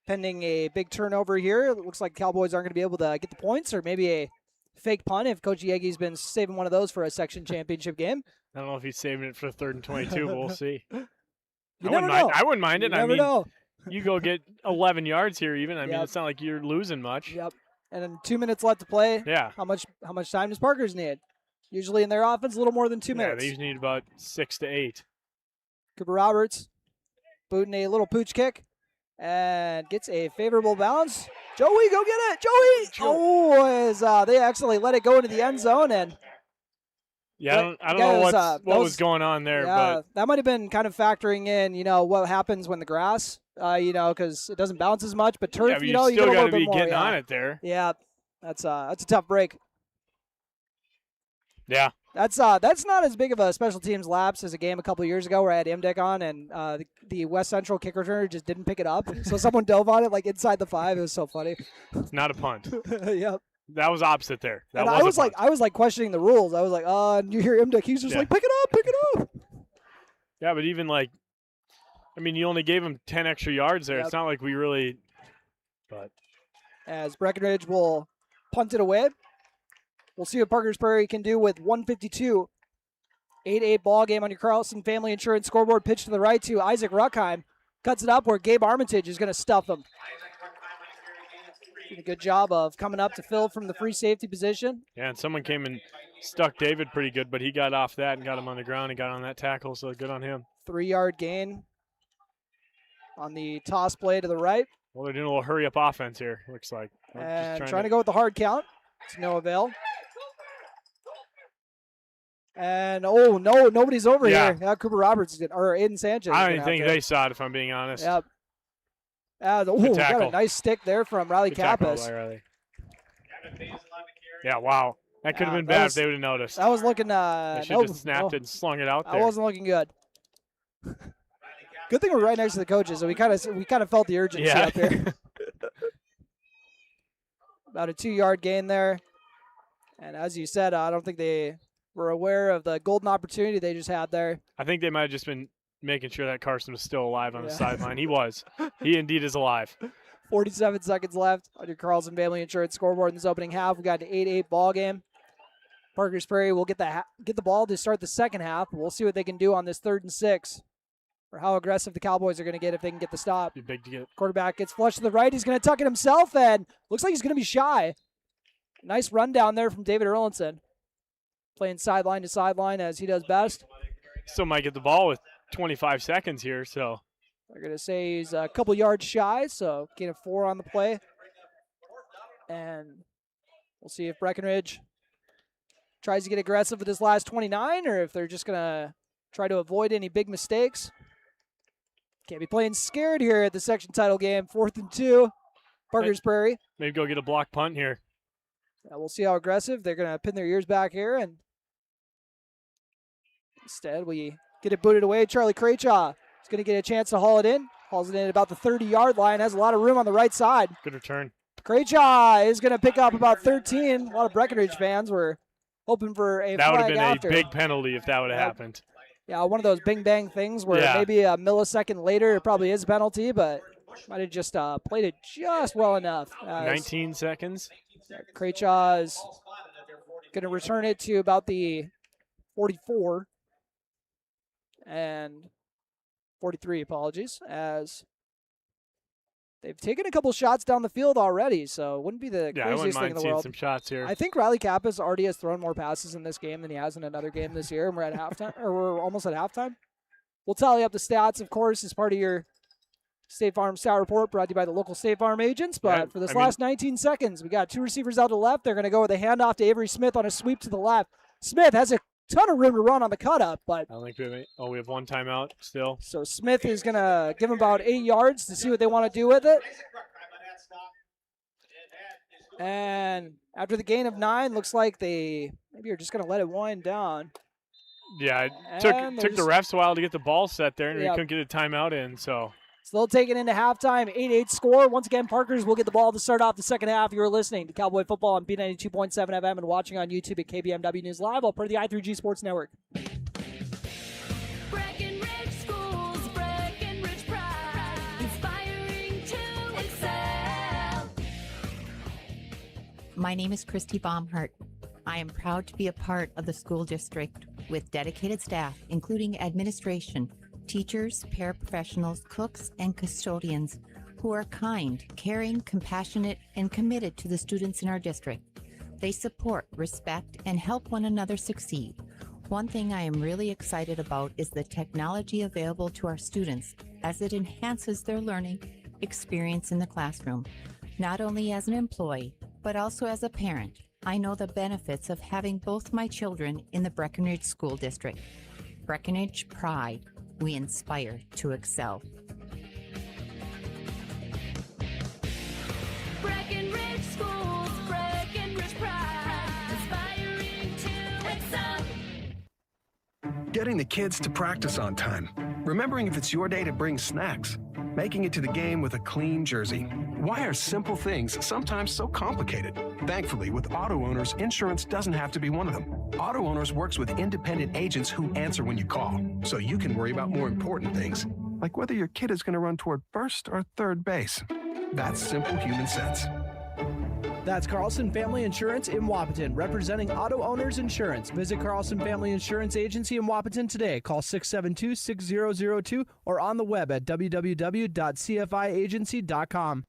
pending a big turnover here. It looks like Cowboys aren't going to be able to get the points, or maybe a fake punt if Coach Yagi's been saving one of those for a section championship game. I don't know if he's saving it for 3rd and 22, but we'll see. You never know. I wouldn't mind it. You never know. You go get 11 yards here even. I mean, it's not like you're losing much. Yep. And then 2 minutes left to play. Yeah. How much time does Parkers need? Usually in their offense, a little more than 2 minutes. Yeah, they usually need about 6 to 8. Cooper Roberts booting a little pooch kick and gets a favorable bounce. Joey, go get it. Joey! Oh, they accidentally let it go into the end zone. And yeah, I don't know what was going on there. Yeah, but that might have been kind of factoring in, what happens when the grass, because it doesn't bounce as much. But turf, yeah, but you still get a little gotta bit be more. Getting on it there. Yeah, that's a tough break. Yeah. That's not as big of a special teams lapse as a game a couple of years ago where I had Imdick on and the West Central kick returner just didn't pick it up. So someone dove on it like inside the 5. It was so funny. It's not a punt. Yep. That was opposite there. And I was like questioning the rules. I was like, and you hear Imdick, he's just like, pick it up. Yeah, but even you only gave him 10 extra yards there. Yep. It's not like we really, but. As Breckenridge will punt it away. We'll see what Parkers Prairie can do with 1:52. 8-8 ball game on your Carlson Family Insurance scoreboard. Pitch to the right to Isaac Ruckheim. Cuts it up where Gabe Armitage is going to stuff him. Did a good job of coming up to fill from the free safety position. Yeah, and someone came and stuck David pretty good, but he got off that and got him on the ground and got on that tackle, so good on him. 3-yard gain on the toss play to the right. Well, they're doing a little hurry-up offense here, looks like. And trying to go with the hard count. It's no avail. And, oh, no, nobody's over Yeah. here. Yeah, Cooper Roberts, or Aiden Sanchez. I don't even think they saw it, if I'm being honest. Yep. Got a nice stick there from Riley Good tackle Kappas. by Riley. Yeah, wow. That could have been bad if they would have noticed. That was looking. They should have just snapped it and slung it out there. That wasn't looking good. Good thing we're right next to the coaches, so we kind of felt the urgency up here. About a 2-yard gain there, and as you said, I don't think they were aware of the golden opportunity they just had there. I think they might have just been making sure that Carson was still alive on the sideline. He was. He indeed is alive. 47 seconds left on your Carlson Family Insurance scoreboard in this opening half. We got an 8-8 ball game. Parkers Prairie will get the ball to start the second half. We'll see what they can do on this 3rd and 6, or how aggressive the Cowboys are going to get if they can get the stop. Be big to get. Quarterback gets flushed to the right. He's going to tuck it himself, and looks like he's going to be shy. Nice run down there from David Erlinson. Playing sideline to sideline as he does best. Still might get the ball with 25 seconds here, so. They're going to say he's a couple yards shy, so gain of 4 on the play. And we'll see if Breckenridge tries to get aggressive with his last 29, or if they're just going to try to avoid any big mistakes. Can't be playing scared here at the section title game. 4th and 2, Parkers Prairie. Maybe go get a block punt here. Yeah, we'll see how aggressive. They're going to pin their ears back here, and instead we get it booted away. Charlie Craychaw is going to get a chance to haul it in. Hauls it in at about the 30-yard line. Has a lot of room on the right side. Good return. Craychaw is going to pick up about 13. A lot of Breckenridge fans were hoping for a that would flag have after. been a big penalty if that would have happened. Yeah, one of those bing-bang things where maybe a millisecond later it probably is a penalty, but might have just played it just well enough. 19 seconds. Craychaw is going to return it to about the 44 and 43, apologies, as they've taken a couple shots down the field already, so it wouldn't be the craziest thing in the world. Some shots here. I think Riley Kappas already has thrown more passes in this game than he has in another game this year, and we're at halftime, or we're almost at halftime. We'll tally up the stats, of course, as part of your State Farm Stat Report brought to you by the local State Farm agents. But for this last 19 seconds, we got 2 receivers out to the left. They're going to go with a handoff to Avery Smith on a sweep to the left. Smith has a ton of room to run on the cut-up, but I don't think we have 1 timeout still. So Smith is going to give him about 8 yards to see what they want to do with it. And after the gain of 9, looks like they maybe are just going to let it wind down. Yeah, it took the refs a while to get the ball set there, and we couldn't get a timeout in, so. Still taking into halftime, 8-8 score. Once again, Parkers will get the ball to start off the second half. You're listening to Cowboy Football on B92.7 FM and watching on YouTube at KBMW News Live, all part of the I3G Sports Network. Breckenridge Schools, Breckenridge Pride, inspiring to excel. My name is Christy Baumhart. I am proud to be a part of the school district with dedicated staff, including administration, teachers, paraprofessionals, cooks, and custodians who are kind, caring, compassionate, and committed to the students in our district. They support, respect, and help one another succeed. One thing I am really excited about is the technology available to our students as it enhances their learning experience in the classroom. Not only as an employee, but also as a parent, I know the benefits of having both my children in the Breckenridge School District. Breckenridge Pride. We inspire to excel. Breckenridge Schools, Breckenridge Pride, inspiring to excel. Getting the kids to practice on time. Remembering if it's your day to bring snacks. Making it to the game with a clean jersey. Why are simple things sometimes so complicated? Thankfully, with Auto Owners, insurance doesn't have to be one of them. Auto Owners works with independent agents who answer when you call, so you can worry about more important things, like whether your kid is going to run toward first or third base. That's simple human sense. That's Carlson Family Insurance in Wapaton, representing Auto Owners Insurance. Visit Carlson Family Insurance Agency in Wapaton today. Call 672-6002 or on the web at www.cfiagency.com.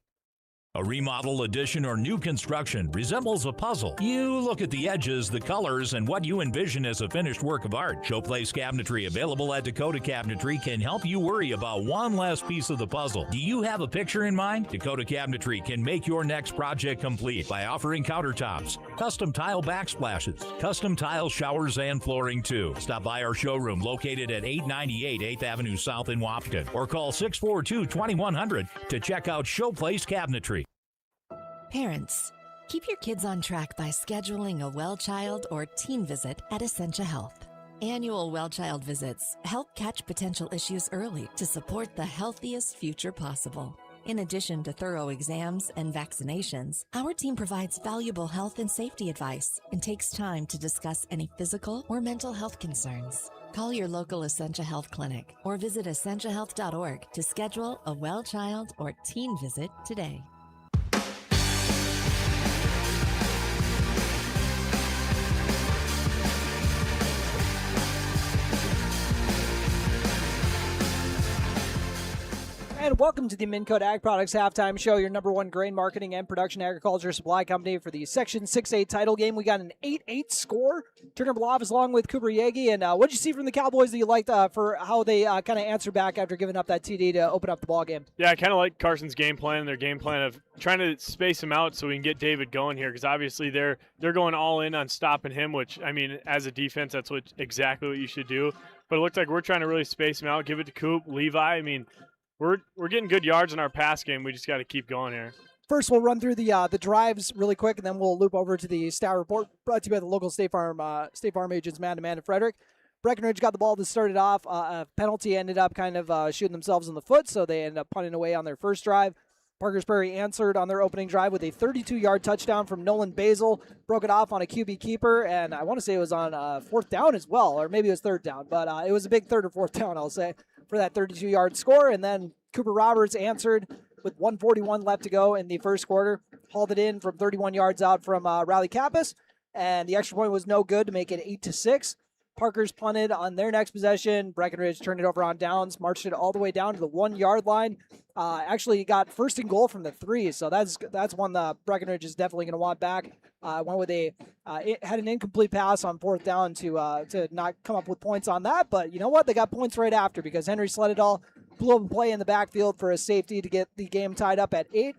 A remodel, addition, or new construction resembles a puzzle. You look at the edges, the colors, and what you envision as a finished work of art. Showplace Cabinetry, available at Dakota Cabinetry, can help you worry about one last piece of the puzzle. Do you have a picture in mind? Dakota Cabinetry can make your next project complete by offering countertops, custom tile backsplashes, custom tile showers, and flooring too. Stop by our showroom located at 898 8th Avenue South in Wapaton, or call 642-2100 to check out Showplace Cabinetry. Parents, keep your kids on track by scheduling a well child or teen visit at Essentia Health. Annual well child visits help catch potential issues early to support the healthiest future possible. In addition to thorough exams and vaccinations, our team provides valuable health and safety advice and takes time to discuss any physical or mental health concerns. Call your local Essentia Health clinic or visit essentiahealth.org to schedule a well child or teen visit today. And welcome to the Minn-Kota Ag Products Halftime Show, your number one grain marketing and production agriculture supply company for the Section 6A title game. We got an 8-8 score. Turner Bluff along with Cooper Yagi. And what did you see from the Cowboys that you liked for how they kind of answered back after giving up that TD to open up the ball game? Yeah, I kind of like Carson's game plan, their game plan of trying to space him out so we can get David going here, because obviously they're going all in on stopping him, which, I mean, as a defense, that's exactly what you should do. But it looked like we're trying to really space him out, give it to Coop, Levi. I mean, We're getting good yards in our pass game. We just got to keep going here. First, we'll run through the drives really quick, and then we'll loop over to the stat report brought to you by the local State Farm agents, Matt and Frederick. Breckenridge got the ball to start it off. A penalty ended up kind of shooting themselves in the foot, so they ended up punting away on their first drive. Parkers Prairie answered on their opening drive with a 32-yard touchdown from Nolan Basil. Broke it off on a QB keeper, and I want to say it was on fourth down as well, or maybe it was third down. But it was a big third or fourth down, I'll say, for that 32-yard score. And then Cooper Roberts answered with 1:41 left to go in the first quarter. Hauled it in from 31 yards out from Raleigh Kappas, and the extra point was no good to make it 8-6. Parkers punted on their next possession. Breckenridge turned it over on downs, marched it all the way down to the 1-yard line. Actually got first and goal from the 3, so that's one that Breckenridge is definitely going to want back. Went with it had an incomplete pass on fourth down to not come up with points on that, but you know what? They got points right after, because Henry Sledadall blew up a play in the backfield for a safety to get the game tied up at 8.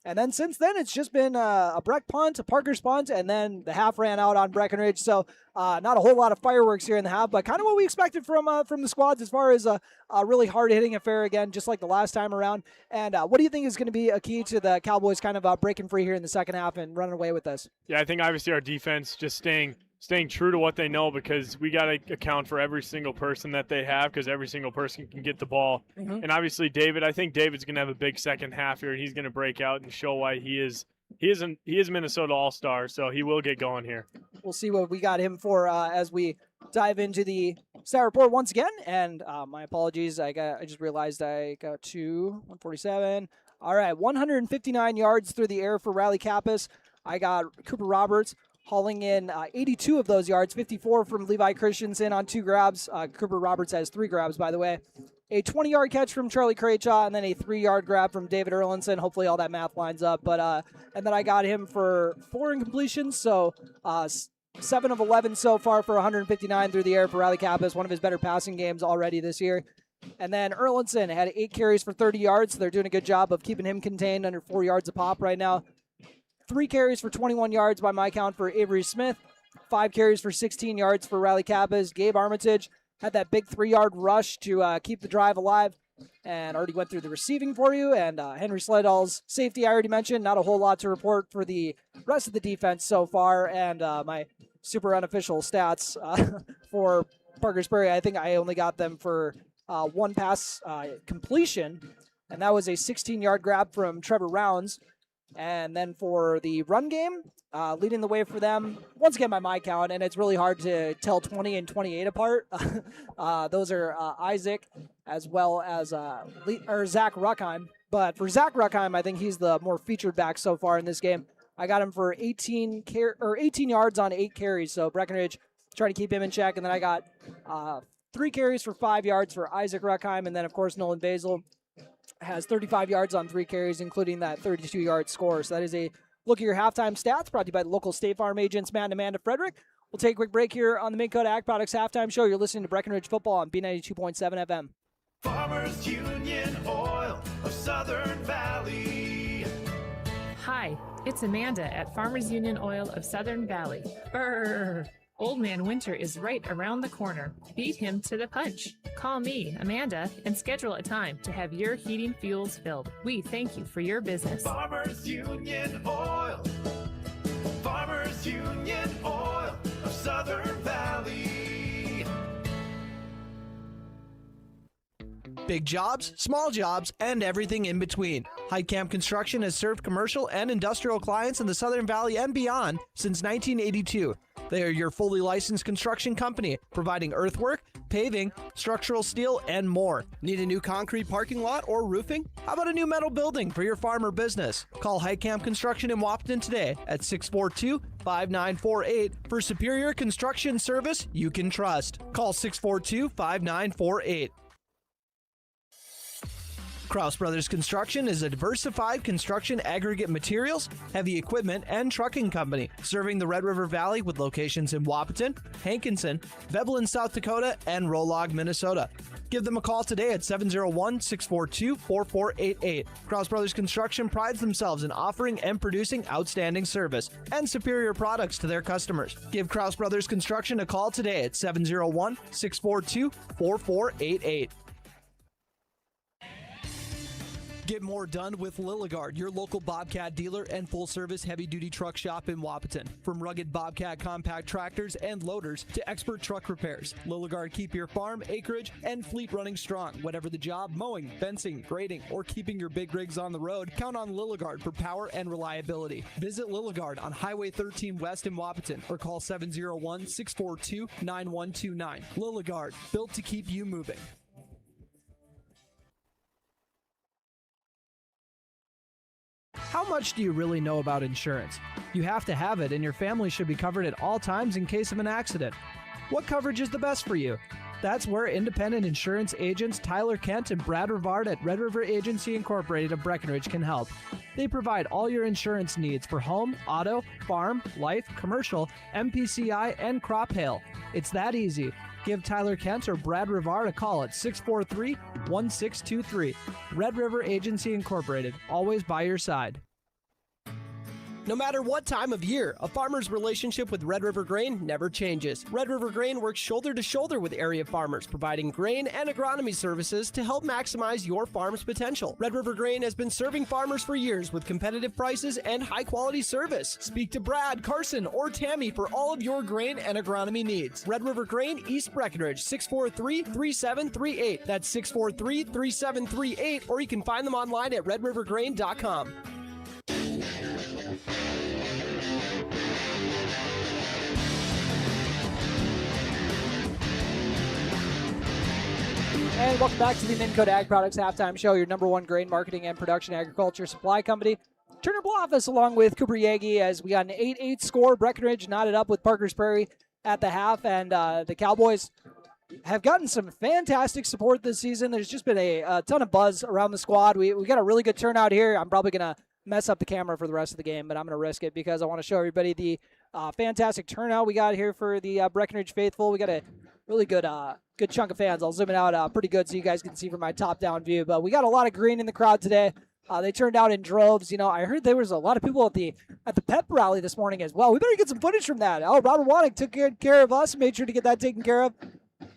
And then since then, it's just been a Breck punt, a Parker's punt, and then the half ran out on Breckenridge. So not a whole lot of fireworks here in the half, but kind of what we expected from the squads as far as a really hard-hitting affair again, just like the last time around. And what do you think is going to be a key to the Cowboys kind of breaking free here in the second half and running away with this? Yeah, I think obviously our defense just staying true to what they know, because we got to account for every single person that they have, because every single person can get the ball. Mm-hmm. And obviously I think David's going to have a big second half here, and he's going to break out and show why he is Minnesota All-Star, so he will get going here. We'll see what we got him for as we dive into the stat report once again. And my apologies, I just realized I got to 147. All right, 159 yards through the air for Raleigh Kappas. I got Cooper Roberts hauling in 82 of those yards, 54 from Levi Christensen on 2 grabs. Cooper Roberts has 3 grabs, by the way. A 20-yard catch from Charlie Craychaw, and then a 3-yard grab from David Erlinson. Hopefully all that math lines up. But and then I got him for 4 incompletions, so 7 of 11 so far for 159 through the air for Raleigh Kappas. One of his better passing games already this year. And then Erlinson had 8 carries for 30 yards. So they're doing a good job of keeping him contained under 4 yards a pop right now. 3 carries for 21 yards by my count for Avery Smith. 5 carries for 16 yards for Raleigh Kappas. Gabe Armitage had that big 3-yard rush to keep the drive alive, and already went through the receiving for you. And Henry Sledall's safety I already mentioned. Not a whole lot to report for the rest of the defense so far. And my super unofficial stats for Parkers Prairie, I think I only got them for 1 pass completion, and that was a 16-yard grab from Trevor Rounds. And then for the run game, leading the way for them, once again by my count, and it's really hard to tell 20 and 28 apart. Those are Isaac as well as Zach Ruckheim. But for Zach Ruckheim, I think he's the more featured back so far in this game. I got him for 18 yards on 8 carries, so Breckenridge trying to keep him in check. And then I got 3 carries for 5 yards for Isaac Ruckheim, and then, of course, Nolan Basil. has 35 yards on 3 carries, including that 32-yard score. So that is a look at your halftime stats, brought to you by the local State Farm agents, Matt and Amanda Frederick. We'll take a quick break here on the Minn Kota Ag Products Halftime Show. You're listening to Breckenridge Football on B92.7 FM. Farmers Union Oil of Southern Valley. Hi, it's Amanda at Farmers Union Oil of Southern Valley. Brrr. Old Man Winter is right around the corner. Beat him to the punch. Call me, Amanda, and schedule a time to have your heating fuels filled. We thank you for your business. Farmers Union Oil. Farmers Union Oil of Southern Valley. Big jobs, small jobs, and everything in between. Heitkamp Construction has served commercial and industrial clients in the Southern Valley and beyond since 1982. They are your fully licensed construction company, providing earthwork, paving, structural steel, and more. Need a new concrete parking lot or roofing? How about a new metal building for your farm or business? Call Heitkamp Construction in Wahpeton today at 642-5948 for superior construction service you can trust. Call 642-5948. Kraus Brothers Construction is a diversified construction aggregate materials, heavy equipment, and trucking company, serving the Red River Valley with locations in Wahpeton, Hankinson, Veblen, South Dakota, and Rolog, Minnesota. Give them a call today at 701-642-4488. Kraus Brothers Construction prides themselves in offering and producing outstanding service and superior products to their customers. Give Kraus Brothers Construction a call today at 701-642-4488. Get more done with Lilligard, your local Bobcat dealer and full-service heavy-duty truck shop in Wahpeton. From rugged Bobcat compact tractors and loaders to expert truck repairs, Lilligard keep your farm, acreage, and fleet running strong. Whatever the job, mowing, fencing, grading, or keeping your big rigs on the road, count on Lilligard for power and reliability. Visit Lilligard on Highway 13 West in Wahpeton or call 701-642-9129. Lilligard, built to keep you moving. How much do you really know about insurance? You have to have it, and your family should be covered at all times in case of an accident. What coverage is the best for you? That's where independent insurance agents Tyler Kent and Brad Rivard at Red River Agency Incorporated of Breckenridge can help. They provide all your insurance needs for home, auto, farm, life, commercial, MPCI, and crop hail. It's that easy. Give Tyler Kent or Brad Rivard a call at 643-1623. Red River Agency Incorporated, always by your side. No matter what time of year, a farmer's relationship with Red River Grain never changes. Red River Grain works shoulder to shoulder with area farmers, providing grain and agronomy services to help maximize your farm's potential. Red River Grain has been serving farmers for years with competitive prices and high-quality service. Speak to Brad, Carson, or Tammy for all of your grain and agronomy needs. Red River Grain, East Breckenridge, 643-3738. That's 643-3738, or you can find them online at redrivergrain.com. And welcome back to the Minn Kota Ag Products Halftime Show, your number one grain marketing and production agriculture supply company. Turner Bluffus along with Cooper Yagi as we got an 8-8 score. Breckenridge knotted up with Parkers Prairie at the half, and the Cowboys have gotten some fantastic support this season. There's just been a ton of buzz around the squad. We got a really good turnout here. I'm probably going to mess up the camera for the rest of the game, but I'm going to risk it because I want to show everybody the fantastic turnout we got here for the Breckenridge faithful. We got a really good chunk of fans. I'll zoom it out pretty good so you guys can see from my top-down view. But we got a lot of green in the crowd today. They turned out in droves. You know, I heard there was a lot of people at the pep rally this morning as well. We better get some footage from that. Oh, Robert Wannick took good care of us, made sure to get that taken care of.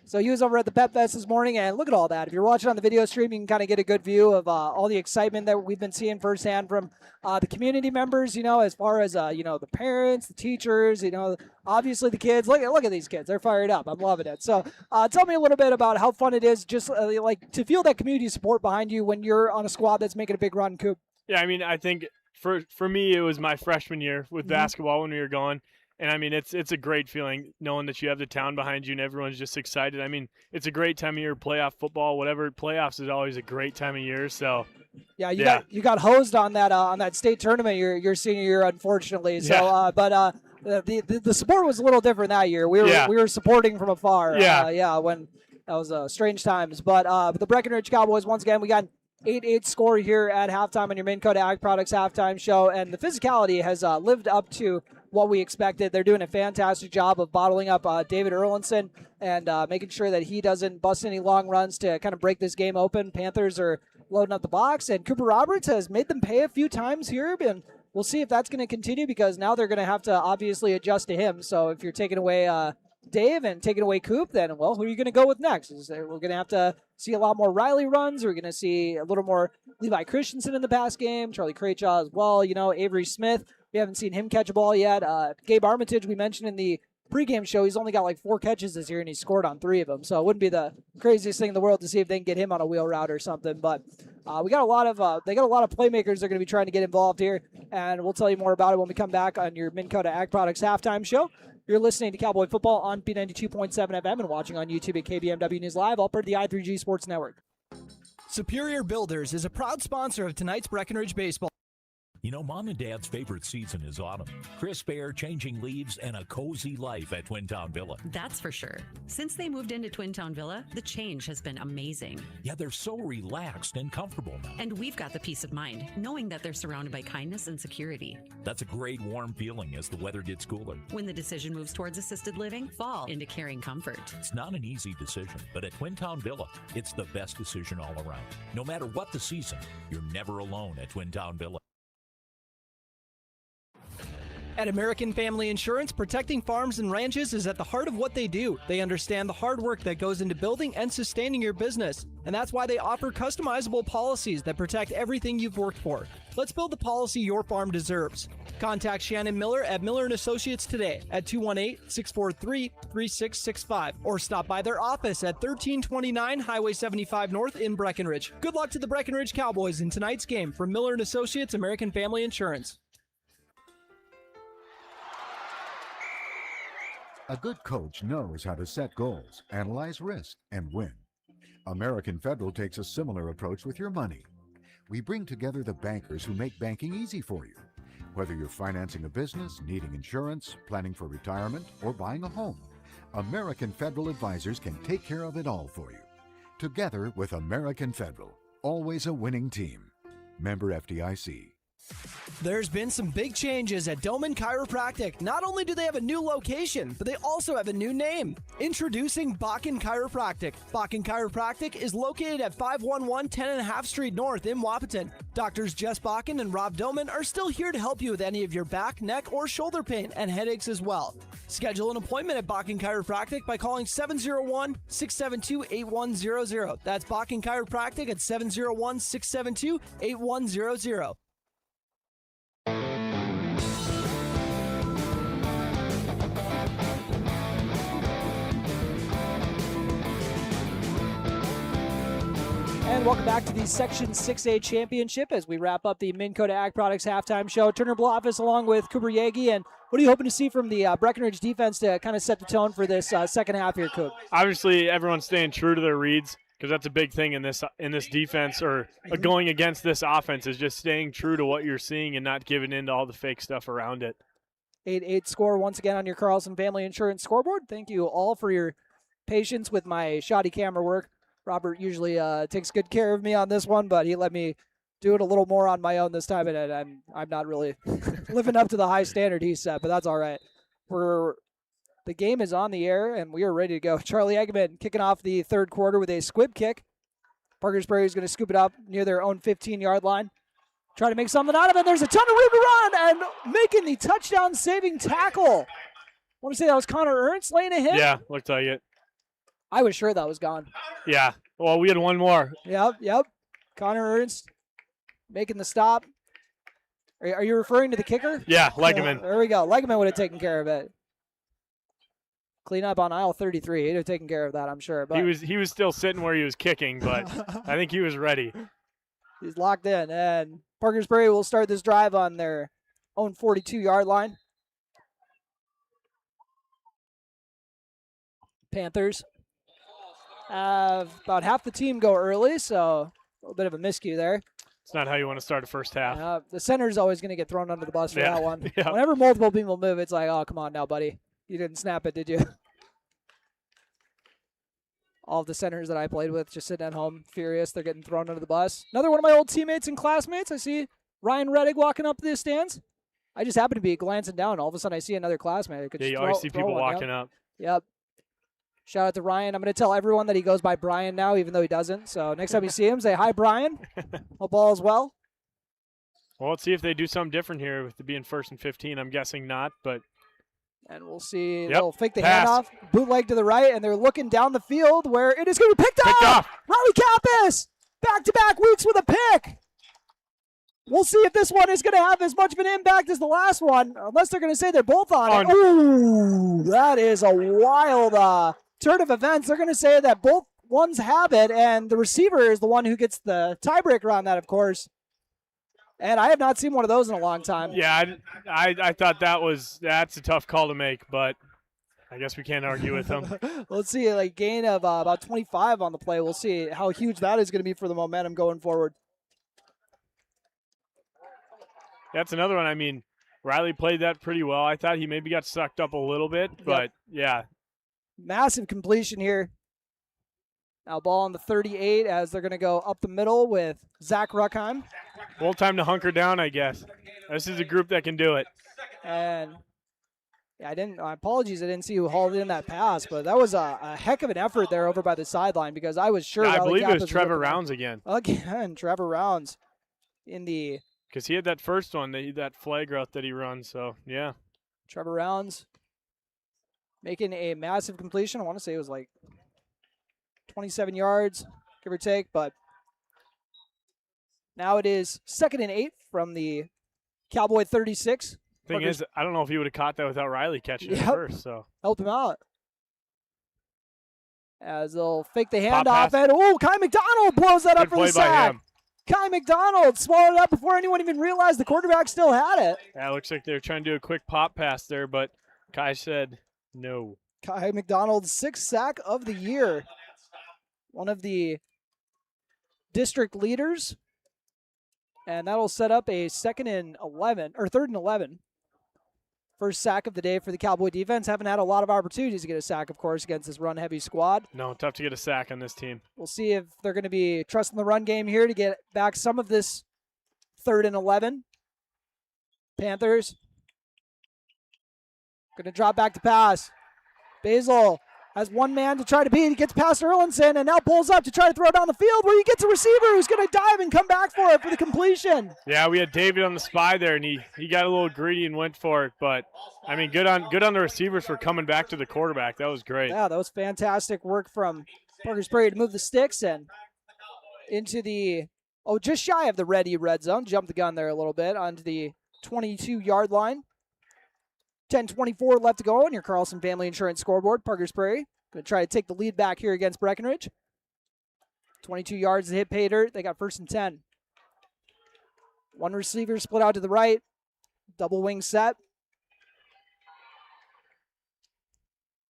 So he was over at the Pep Fest this morning, and look at all that. If you're watching on the video stream, you can kind of get a good view of all the excitement that we've been seeing firsthand from the community members, you know, as far as, the parents, the teachers, obviously the kids. Look at these kids. They're fired up. I'm loving it. So tell me a little bit about how fun it is just to feel that community support behind you when you're on a squad that's making a big run, Coop. Yeah, I mean, I think for me, it was my freshman year with basketball when we were going. And, I mean, it's a great feeling knowing that you have the town behind you and everyone's just excited. I mean, it's a great time of year, playoff football, whatever. Playoffs is always a great time of year. So, you got hosed on that state tournament your senior year, unfortunately. So, but the support was a little different that year. We were supporting from afar. When that was strange times. But the Breckenridge Cowboys, once again, we got 8-8 score here at halftime on your Minn Kota Ag Products halftime show, and the physicality has lived up to what we expected. They're doing a fantastic job of bottling up David Erlinson and making sure that he doesn't bust any long runs to kind of break this game open. Panthers are loading up the box, and Cooper Roberts has made them pay a few times here, and we'll see if that's going to continue because now they're going to have to obviously adjust to him. So if you're taking away Dave and taking away Coop, then, well, who are you going to go with next? We're going to have to see a lot more Riley runs. We're going to see a little more Levi Christensen in the pass game, Charlie Craychaw as well. Avery Smith, we haven't seen him catch a ball yet. Gabe Armitage, we mentioned in the pregame show, he's only got like 4 catches this year, and he scored on 3 of them. So it wouldn't be the craziest thing in the world to see if they can get him on a wheel route or something. But they got a lot of playmakers they're going to be trying to get involved here, and we'll tell you more about it when we come back on your Minn Kota Ag Products halftime show. You're listening to Cowboy Football on B92.7 FM and watching on YouTube at KBMW News Live, all part of the i3G Sports Network. Superior Builders is a proud sponsor of tonight's Breckenridge baseball. You know, Mom and Dad's favorite season is autumn. Crisp air, changing leaves, and a cozy life at Twin Town Villa. That's for sure. Since they moved into Twin Town Villa, the change has been amazing. Yeah, they're so relaxed and comfortable now. And we've got the peace of mind, knowing that they're surrounded by kindness and security. That's a great warm feeling as the weather gets cooler. When the decision moves towards assisted living, fall into caring comfort. It's not an easy decision, but at Twin Town Villa, it's the best decision all around. No matter what the season, you're never alone at Twin Town Villa. At American Family Insurance, protecting farms and ranches is at the heart of what they do. They understand the hard work that goes into building and sustaining your business, and that's why they offer customizable policies that protect everything you've worked for. Let's build the policy your farm deserves. Contact Shannon Miller at Miller & Associates today at 218-643-3665 or stop by their office at 1329 Highway 75 North in Breckenridge. Good luck to the Breckenridge Cowboys in tonight's game from Miller & Associates American Family Insurance. A good coach knows how to set goals, analyze risk, and win. American Federal takes a similar approach with your money. We bring together the bankers who make banking easy for you. Whether you're financing a business, needing insurance, planning for retirement, or buying a home, American Federal advisors can take care of it all for you. Together with American Federal, always a winning team. Member FDIC. There's been some big changes at Doman Chiropractic. Not only do they have a new location, but they also have a new name. Introducing Bakken Chiropractic. Bakken Chiropractic is located at 511 10.5 Street North in Wahpeton. Doctors Jess Bakken and Rob Doman are still here to help you with any of your back, neck, or shoulder pain and headaches as well. Schedule an appointment at Bakken Chiropractic by calling 701-672-8100. That's Bakken Chiropractic at 701-672-8100. And welcome back to the Section 6A Championship as we wrap up the Minn Kota Ag Products halftime show. Turner Bluffus along with Cooper Yagi. And what are you hoping to see from the Breckenridge defense to kind of set the tone for this second half here, Coop? Obviously, everyone's staying true to their reads because that's a big thing in this defense or going against this offense is just staying true to what you're seeing and not giving in to all the fake stuff around it. 8-8 score once again on your Carlson Family Insurance scoreboard. Thank you all for your patience with my shoddy camera work. Robert usually takes good care of me on this one, but he let me do it a little more on my own this time, and I'm not really living up to the high standard he set, but that's all right. The game is on the air, and we are ready to go. Charlie Eggman kicking off the third quarter with a squib kick. Parkers Prairie is going to scoop it up near their own 15-yard line. Try to make something out of it. There's a ton of room to run, and making the touchdown-saving tackle. I want to say that was Connor Ernst laying a hit? Yeah, looked like it. I was sure that was gone. Yeah. Well, we had one more. Yep. Connor Ernst making the stop. Are you referring to the kicker? Yeah, Legeman. There we go. Legeman would have taken care of it. Clean up on aisle 33. He'd have taken care of that, I'm sure. But he was still sitting where he was kicking, but I think he was ready. He's locked in. And Parkers Prairie will start this drive on their own 42-yard line. Panthers have about half the team go early, so a little bit of a miscue there. It's not how you want to start a first half. The center's always going to get thrown under the bus for that one. Yeah. Whenever multiple people move, it's like, oh, come on now, buddy. You didn't snap it, did you? All of the centers that I played with just sitting at home, furious. They're getting thrown under the bus. Another one of my old teammates and classmates. I see Ryan Reddick walking up the stands. I just happen to be glancing down. All of a sudden, I see another classmate. I could You just always throw see people one, walking up. Yep. Shout out to Ryan. I'm going to tell everyone that he goes by Brian now, even though he doesn't. So next time you see him, say, hi, Brian. Hope all is well. Well, let's see if they do something different here with it being 1st and 15. I'm guessing not, but. And we'll see. Yep. They'll fake the Pass. handoff, bootleg to the right, and they're looking down the field where it is going to be picked up. Riley Kappas, back-to-back weeks with a pick. We'll see if this one is going to have as much of an impact as the last one, unless they're going to say they're both on it. Ooh, that is a wild turn of events. They're going to say that both ones have it, and the receiver is the one who gets the tiebreaker on that, of course. And I have not seen one of those in a long time. Yeah, I thought that's a tough call to make, but I guess we can't argue with them. Let's see, like gain of about 25 on the play. We'll see how huge that is going to be for the momentum going forward. That's another one. I mean, Riley played that pretty well. I thought he maybe got sucked up a little bit, but yeah. Massive completion here. Now ball on the 38 as they're going to go up the middle with Zach Ruckheim. Well, time to hunker down, I guess. This is a group that can do it. And yeah, my apologies, I didn't see who hauled in that pass, but that was a heck of an effort there over by the sideline because I was sure. Yeah, I believe it was Kappas Trevor Rounds again. Again, Trevor Rounds in the. Because he had that first one, that flag route that he runs, so yeah. Trevor Rounds making a massive completion. I want to say it was like 27 yards, give or take, but now it is 2nd and 8 from the Cowboy 36. Thing is, I don't know if he would have caught that without Riley catching it first. So help him out. As they'll fake the handoff, and Kai McDonald blows that up for the sack. Kai McDonald swallowed it up before anyone even realized the quarterback still had it. Yeah, it looks like they're trying to do a quick pop pass there, but Kai said no. Kai McDonald's 6th sack of the year. One of the district leaders. And that'll set up a 3rd and 11. First sack of the day for the Cowboy defense. Haven't had a lot of opportunities to get a sack, of course, against this run-heavy squad. No, tough to get a sack on this team. We'll see if they're going to be trusting the run game here to get back some of this 3rd and 11. Panthers going to drop back to pass. Basil has one man to try to beat. He gets past Erlinson and now pulls up to try to throw down the field where he gets a receiver who's going to dive and come back for it for the completion. Yeah, we had David on the spy there, and he got a little greedy and went for it. But, I mean, good on the receivers for coming back to the quarterback. That was great. Yeah, that was fantastic work from Parkers Prairie to move the sticks and into the, just shy of the red zone. Jumped the gun there a little bit onto the 22-yard line. 10:24 left to go on your Carlson Family Insurance scoreboard. Parkers Prairie going to try to take the lead back here against Breckenridge. 22 yards to hit pay dirt. They got 1st and 10. One receiver split out to the right. Double wing set.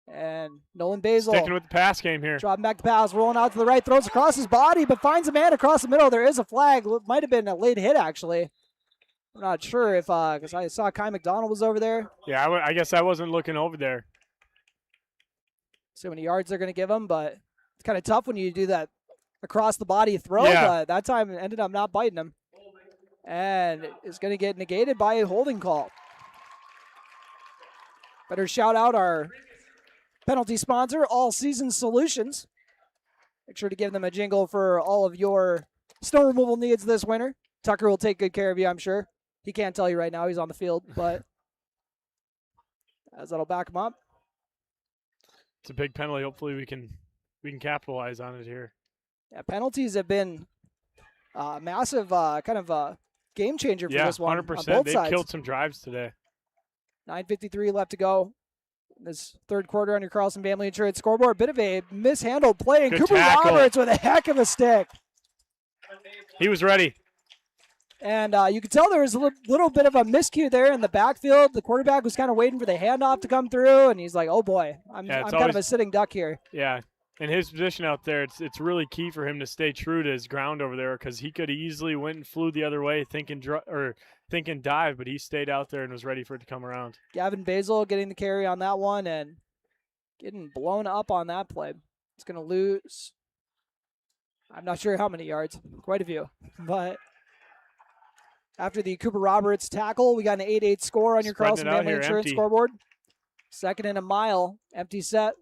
And Nolan Basil. Sticking with the pass game here. Dropping back to pass, rolling out to the right, throws across his body, but finds a man across the middle. There is a flag. Might have been a late hit, actually. I'm not sure if, because I saw Kai McDonald was over there. Yeah, I guess I wasn't looking over there. See how many yards they're going to give him, but it's kind of tough when you do that across the body throw, Yeah. but that time it ended up not biting him. And it's going to get negated by a holding call. Better shout out our penalty sponsor, All Season Solutions. Make sure to give them a jingle for all of your snow removal needs this winter. Tucker will take good care of you, I'm sure. He can't tell you right now. He's on the field, but as that'll back him up. It's a big penalty. Hopefully we can capitalize on it here. Yeah, penalties have been a massive kind of a game changer for this one. 100%. On both They've sides. killed some drives today. 9:53 left to go. This third quarter on your Carlson Family Insurance scoreboard. A bit of a mishandled play, and Good Cooper tackle. Roberts with a heck of a stick. He was ready. And you could tell there was a little bit of a miscue there in the backfield. The quarterback was kind of waiting for the handoff to come through, and he's like, oh, boy, I'm kind of a sitting duck here. Yeah. In his position out there, it's really key for him to stay true to his ground over there because he could easily went and flew the other way thinking dive, but he stayed out there and was ready for it to come around. Gavin Basil getting the carry on that one and getting blown up on that play. It's going to lose. I'm not sure how many yards. Quite a few. But after the Cooper Roberts tackle, we got an 8-8 score on your Carlson Family Insurance scoreboard. 2nd and a mile. Empty set.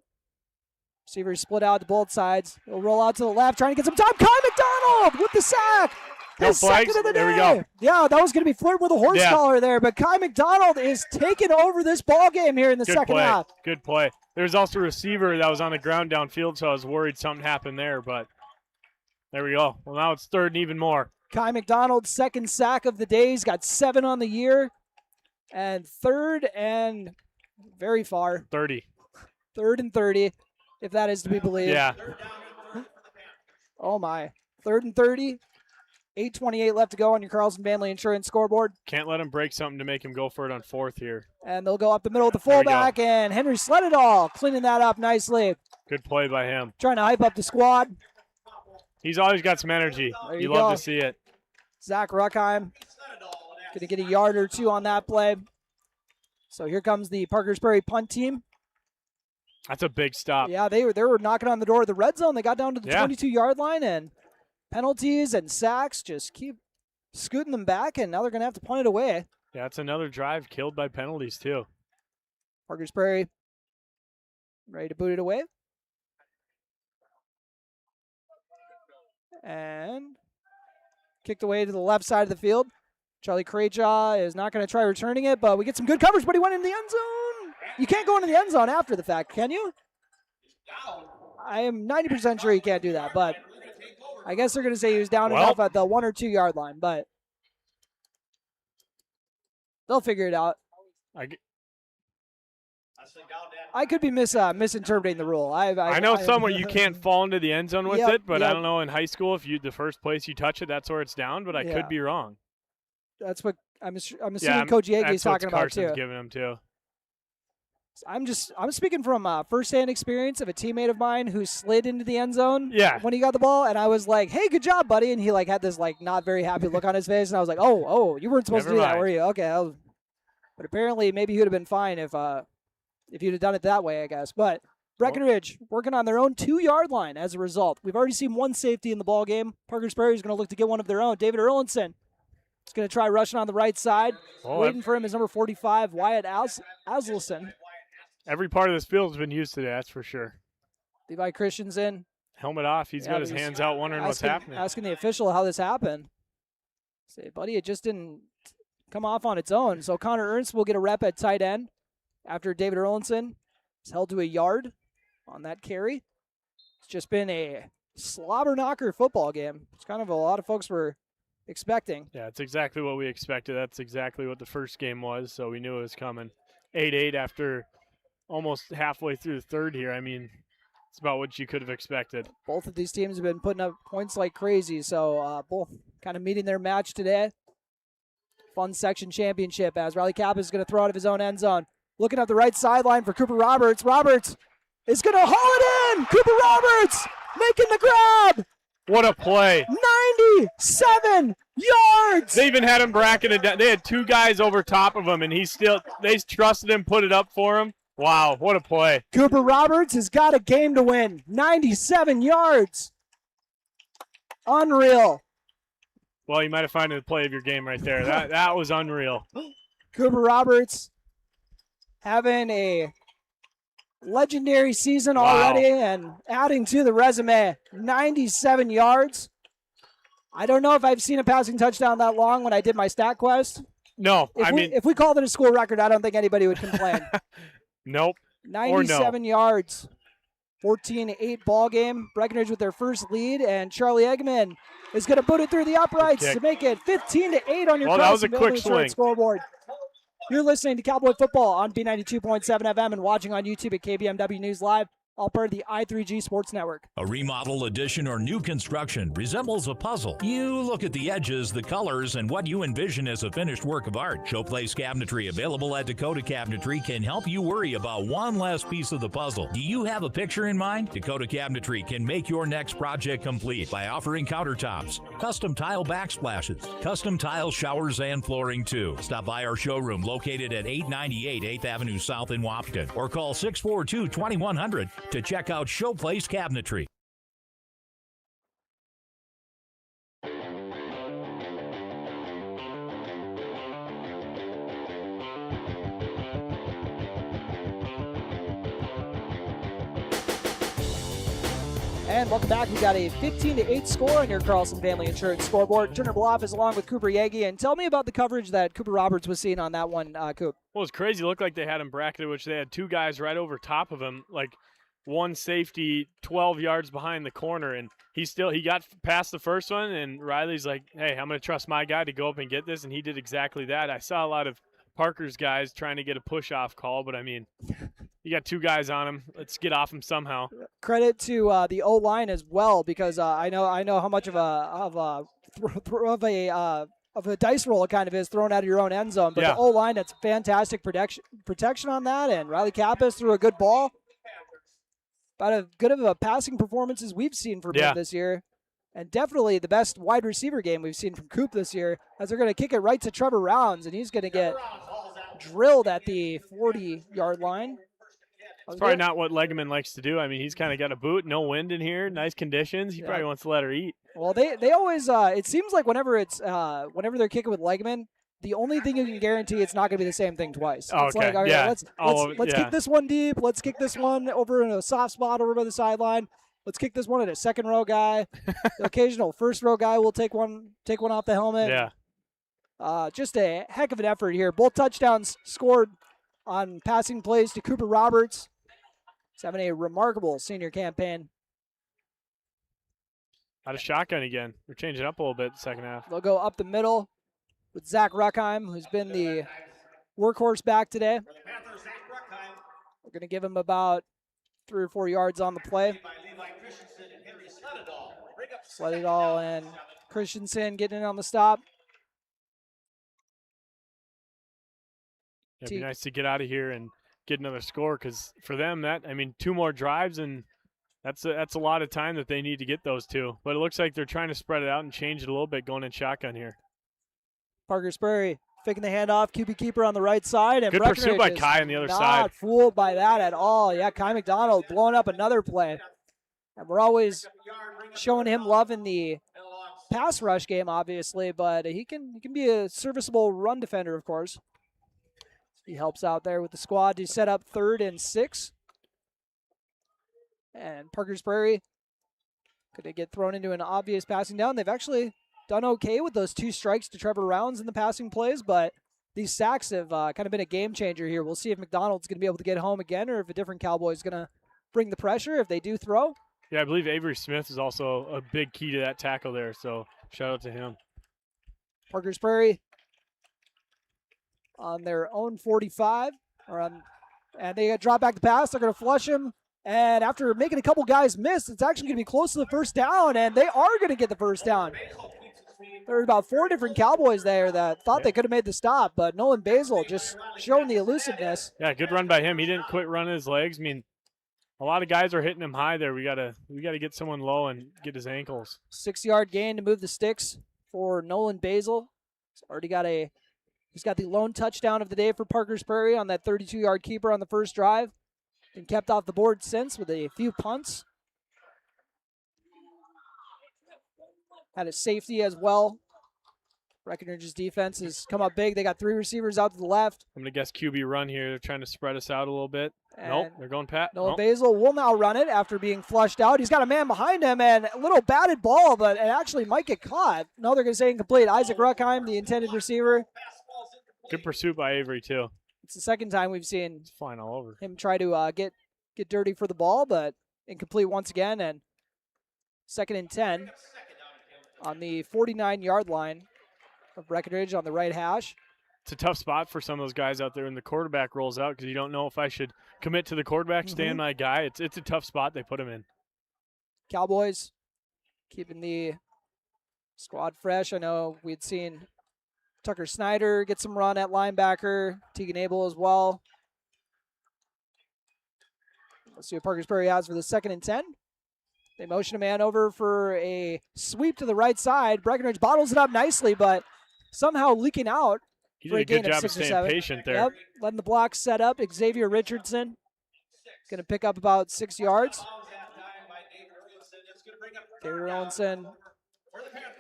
Receivers split out to both sides. He'll roll out to the left, trying to get some time. Kai McDonald with the sack. His second of the day. There we go. Yeah, that was going to be flirting with a horse collar there, but Kai McDonald is taking over this ball game here in the second half. Good play. There's also a receiver that was on the ground downfield, so I was worried something happened there, but there we go. Well, now it's 3rd and even more. Kai McDonald's 2nd sack of the day. He's got 7 on the year. And 3rd and very far. 30. 3rd and 30, if that is to be believed. Yeah. Oh, my. 3rd and 30. 8:28 left to go on your Carlson Family Insurance scoreboard. Can't let him break something to make him go for it on 4th here. And they'll go up the middle with the fullback, and Henry Sledadall cleaning that up nicely. Good play by him. Trying to hype up the squad. He's always got some energy. You love to see it. Zach Ruckheim going to get a yard or 2 on that play. So here comes the Parkers Prairie punt team. That's a big stop. Yeah, they were knocking on the door of the red zone. They got down to the 22-yard line, and penalties and sacks just keep scooting them back, and now they're going to have to punt it away. Yeah, it's another drive killed by penalties, too. Parkers Prairie ready to boot it away. And kicked away to the left side of the field. Charlie Crayjaw is not going to try returning it, but we get some good coverage, but he went in the end zone. You can't go into the end zone after the fact, can you? I am 90% sure you can't do that, but I guess they're going to say he was down enough at the 1 or 2 yard line, but they'll figure it out. I could be misinterpreting the rule. I know somewhere you can't fall into the end zone with it, but I don't know in high school if the first place you touch it, that's where it's down, but I could be wrong. That's what I'm assuming Coach Yagi is talking about too. Carson's giving him too. I'm speaking from firsthand experience of a teammate of mine who slid into the end zone when he got the ball, and I was like, "Hey, good job, buddy!" And he had this not very happy look on his face, and I was like, "Oh, you weren't supposed to do that, were you?" Okay, but apparently maybe he would have been fine if you'd have done it that way, I guess. But Breckenridge working on their own 2-yard line as a result. We've already seen one safety in the ball game. Parkers Prairie is going to look to get one of their own. David Erlinson is going to try rushing on the right side. Waiting for him is number 45, Wyatt Asleson. Every part of this field has been used today, that's for sure. Levi Christensen. Helmet off. He's got his hands out wondering what's happening. Asking the official how this happened. Say, buddy, it just didn't come off on its own. So Connor Ernst will get a rep at tight end after David Erlinson is held to a yard on that carry. It's just been a slobber knocker football game. It's kind of a lot of folks were expecting. Yeah, it's exactly what we expected. That's exactly what the first game was, so we knew it was coming. 8-8 after almost halfway through the third here. I mean, it's about what you could have expected. Both of these teams have been putting up points like crazy, so both kind of meeting their match today. Fun section championship as Riley Kappa is going to throw out of his own end zone. Looking at the right sideline for Cooper Roberts. Roberts is going to haul it in. Cooper Roberts making the grab. What a play. 97 yards. They even had him bracketed down. They had 2 guys over top of him, and they trusted him, put it up for him. Wow, what a play. Cooper Roberts has got a game to win. 97 yards. Unreal. Well, you might have found the play of your game right there. That was unreal. Cooper Roberts having a legendary season already and adding to the resume. 97 yards. I don't know if I've seen a passing touchdown that long when I did my stat quest. No, if we called it a school record, I don't think anybody would complain. Nope. 97 yards. 14-8 ball game. Breckenridge with their first lead, and Charlie Eggman is going to put it through the uprights to make it 15-8 on your that was a quick swing. Scoreboard. You're listening to Cowboy Football on B92.7 FM and watching on YouTube at KBMW News Live, all part of the I3G Sports Network. A remodel, addition, or new construction resembles a puzzle. You look at the edges, the colors, and what you envision as a finished work of art. Showplace Cabinetry, available at Dakota Cabinetry, can help you worry about one last piece of the puzzle. Do you have a picture in mind? Dakota Cabinetry can make your next project complete by offering countertops, custom tile backsplashes, custom tile showers, and flooring too. Stop by our showroom located at 898 8th Avenue South in Wapton, or call 642-2100 to check out Showplace Cabinetry. And welcome back. We got a 15-8 score on your Carlson Family Insurance scoreboard. Turner Bloff is along with Cooper Yagi. And tell me about the coverage that Cooper Roberts was seeing on that one, Coop. Well, it's crazy. It looked like they had him bracketed, which they had two guys right over top of him, like one safety 12 yards behind the corner. And he got past the first one, and Riley's like, hey, I'm going to trust my guy to go up and get this. And he did exactly that. I saw a lot of Parker's guys trying to get a push-off call, but, I mean, you got two guys on him. Let's get off him somehow. Credit to the O-line as well, because I know how much of a dice roll it kind of is thrown out of your own end zone. But the O-line, that's fantastic protection on that, and Riley Kappas threw a good ball. About as good of a passing performance as we've seen from him this year. And definitely the best wide receiver game we've seen from Coop this year, as they're going to kick it right to Trevor Rounds, and he's going to get drilled at the 40-yard line. It's probably not what Legeman likes to do. I mean, he's kind of got a boot, no wind in here, nice conditions. He probably wants to let her eat. Well, they always it seems like whenever they're kicking with Legeman, the only thing you can guarantee it's not going to be the same thing twice. Oh, it's okay. like, all right, let's kick this one deep. Let's kick this one over in a soft spot over by the sideline. Let's kick this one at a second row guy. The occasional first row guy will take one off the helmet. Yeah. Just a heck of an effort here. Both touchdowns scored on passing plays to Cooper Roberts. He's having a remarkable senior campaign. Out of shotgun again. They're changing up a little bit the second half. They'll go up the middle with Zach Ruckheim, who's been the workhorse back today. We're going to give him about 3 or 4 yards on the play. Let it all in. Christensen getting in on the stop. It'd be nice to get out of here and get another score, because for them, 2 more drives, and that's a lot of time that they need to get those two. But it looks like they're trying to spread it out and change it a little bit going in shotgun here. Parkers Prairie faking the handoff, QB keeper on the right side. And good pursuit by Kai on the other side. Not fooled by that at all. Yeah, Kai McDonald blowing up another play. And we're always showing him love in the pass rush game, obviously, but he can be a serviceable run defender, of course. He helps out there with the squad to set up 3rd and 6. And Parkers Prairie could they get thrown into an obvious passing down. They've actually done okay with those 2 strikes to Trevor Rounds in the passing plays, but these sacks have kind of been a game changer here. We'll see if McDonald's going to be able to get home again, or if a different Cowboy is going to bring the pressure if they do throw. Yeah, I believe Avery Smith is also a big key to that tackle there, so shout out to him. Parkers Prairie on their own 45, and they drop back the pass. They're going to flush him, and after making a couple guys miss, it's actually going to be close to the first down, and they are going to get the first down. There were about 4 different Cowboys there that thought they could have made the stop, but Nolan Basil just showing the elusiveness. Yeah, good run by him. He didn't quit running his legs. I mean, a lot of guys are hitting him high there. We gotta get someone low and get his ankles. 6-yard gain to move the sticks for Nolan Basil. He's got the lone touchdown of the day for Parkers Prairie on that 32-yard keeper on the first drive. Been kept off the board since with a few punts. Had a safety as well. Breckenridge's defense has come up big. They got 3 receivers out to the left. I'm going to guess QB run here. They're trying to spread us out a little bit. Nope, they're going pat. Noah Basil will now run it after being flushed out. He's got a man behind him and a little batted ball, but it actually might get caught. No, they're going to say incomplete. Isaac Ruckheim, the intended receiver. Good pursuit by Avery, too. It's the second time we've seen flying all over him try to get dirty for the ball, but incomplete once again. And 2nd and 10 on the 49-yard line of Breckenridge on the right hash. It's a tough spot for some of those guys out there when the quarterback rolls out, because you don't know if I should commit to the quarterback, stay in my guy. It's a tough spot they put him in. Cowboys keeping the squad fresh. I know we'd seen Tucker Snyder get some run at linebacker, Tegan Abel as well. Let's see what Parkers Prairie has for the 2nd and 10. They motion a man over for a sweep to the right side. Breckenridge bottles it up nicely, but somehow leaking out. He did a good job of staying patient there. Yep, letting the block set up. Xavier Richardson Going to pick up about 6 yards. David Erlinson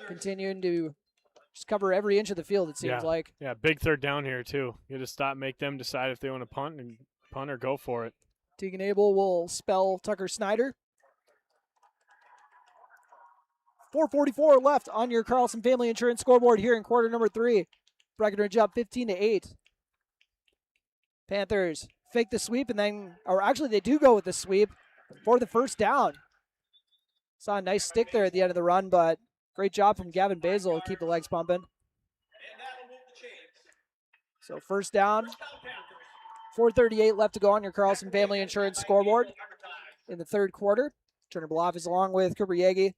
continuing to just cover every inch of the field, it seems like. Yeah, big third down here, too. You just stop, make them decide if they want to punt or go for it. Tegan Abel will spell Tucker Snyder. 4:44 left on your Carlson Family Insurance scoreboard here in quarter number 3. Breckenridge up 15-8. Panthers fake the sweep and then, or actually they do go with the sweep for the first down. Saw a nice stick there at the end of the run, but great job from Gavin Basil to keep the legs pumping. So first down, 4:38 left to go on your Carlson Family Insurance scoreboard in the third quarter. Turner Bluff is along with Cooper Yagi.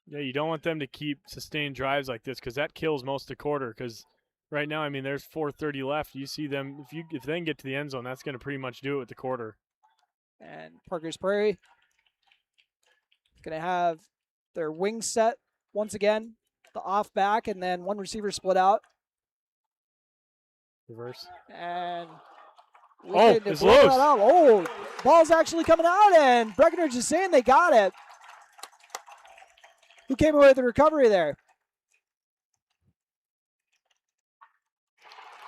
Yeah, you don't want them to keep sustained drives like this because that kills most of the quarter. Because right now, I mean, there's 4:30 left. You see them if they can get to the end zone, that's going to pretty much do it with the quarter. And Parkers Prairie going to have their wing set once again, the off back, and then one receiver split out. Reverse. And it's loose. Oh, ball's actually coming out, and Breckenridge is saying they got it. Who came away with the recovery there?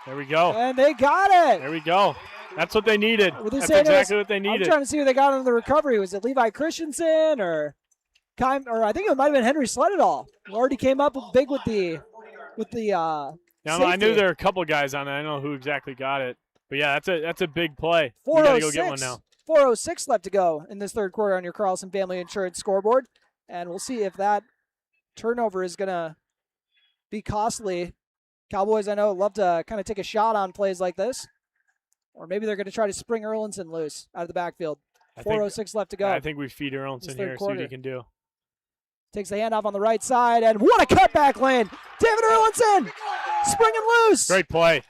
There we go. And they got it. There we go. That's what they needed. That's exactly what they needed. I'm trying to see who they got on the recovery. Was it Levi Christensen or I think it might have been Henry Sledadall. Already came up big with the I knew there were a couple guys on it. I don't know who exactly got it. But yeah, that's a big play. We got to go get one now. 4:06 left to go in this third quarter on your Carlson Family Insurance scoreboard. And we'll see if that turnover is going to be costly. Cowboys, I know, love to kind of take a shot on plays like this. Or maybe they're going to try to spring Erlinson loose out of the backfield. 4:06 left to go. I think we feed Erlinson here, see what he can do. Takes the handoff on the right side, and what a cutback lane. David Erlinson springing loose. Great play.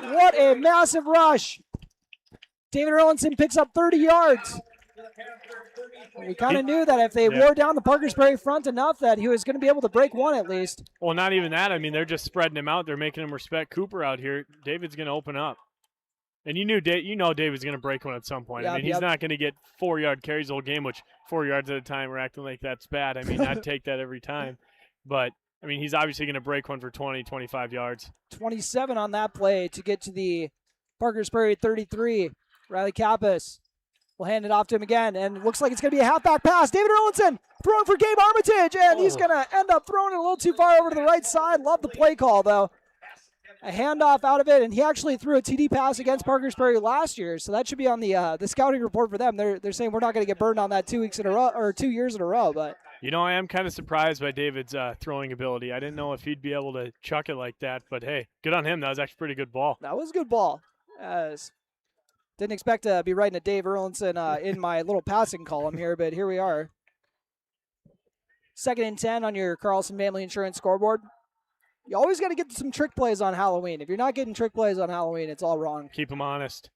What a massive rush. David Erlinson picks up 30 yards. We kind of knew that if they wore down the Parkers Prairie front enough that he was going to be able to break one at least. Well, not even that. I mean, they're just spreading him out. They're making him respect Cooper out here. David's going to open up. And you know David's going to break one at some point. I mean, he's not going to get 4-yard carries the whole game, which 4 yards at a time we're acting like that's bad. I mean, I'd take that every time. But, I mean, he's obviously going to break one for 20, 25 yards. 27 on that play to get to the Parkers Prairie 33. Riley Kappas will hand it off to him again, and it looks like it's going to be a halfback pass. David Erlinson throwing for Gabe Armitage, and he's going to end up throwing it a little too far over to the right side. Love the play call, though. A handoff out of it, and he actually threw a TD pass against Parkers Prairie last year, so that should be on the scouting report for them. They're saying we're not going to get burned on that 2 weeks in a row or 2 years in a row, but. You know, I am kind of surprised by David's throwing ability. I didn't know if he'd be able to chuck it like that, but hey, good on him. That was actually a pretty good ball. That was a good ball. Didn't expect to be writing a Dave Erlinson in my little passing column here, but here we are. 2nd and 10 on your Carlson Family Insurance scoreboard. You always got to get some trick plays on Halloween. If you're not getting trick plays on Halloween, it's all wrong. Keep them honest.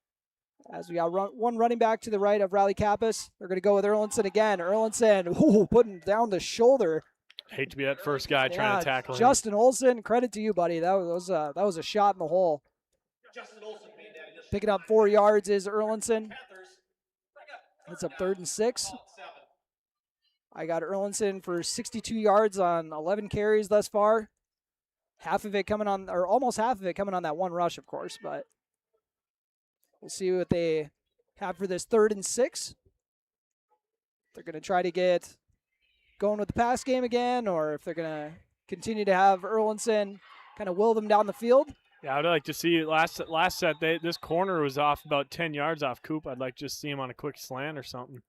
As we got one running back to the right of Riley Kappas. They're going to go with Erlinson again. Erlinson, putting down the shoulder. Hate to be that first guy trying to tackle him. Justin Olson, credit to you, buddy. That was a shot in the hole. Picking up 4 yards is Erlinson. It's up 3rd and 6. I got Erlinson for 62 yards on 11 carries thus far. Almost half of it coming on that one rush, of course, but we'll see what they have for this 3rd and 6. They're going to try to get going with the pass game again, or if they're going to continue to have Erlinson kind of will them down the field. Yeah, I'd like to see last set. This corner was off about 10 yards off Coop. I'd like to just see him on a quick slant or something.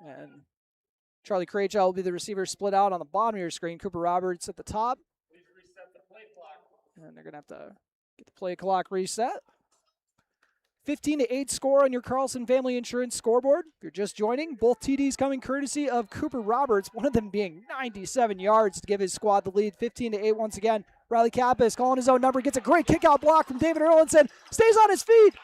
And Charlie Craychild will be the receiver split out on the bottom of your screen. Cooper Roberts at the top. And they're going to have to get the play clock reset. 15-8 score on your Carlson Family Insurance scoreboard. If you're just joining, both TDs coming courtesy of Cooper Roberts, one of them being 97 yards to give his squad the lead. 15-8 once again. Riley Kappas calling his own number, gets a great kick-out block from David Erlinson, stays on his feet.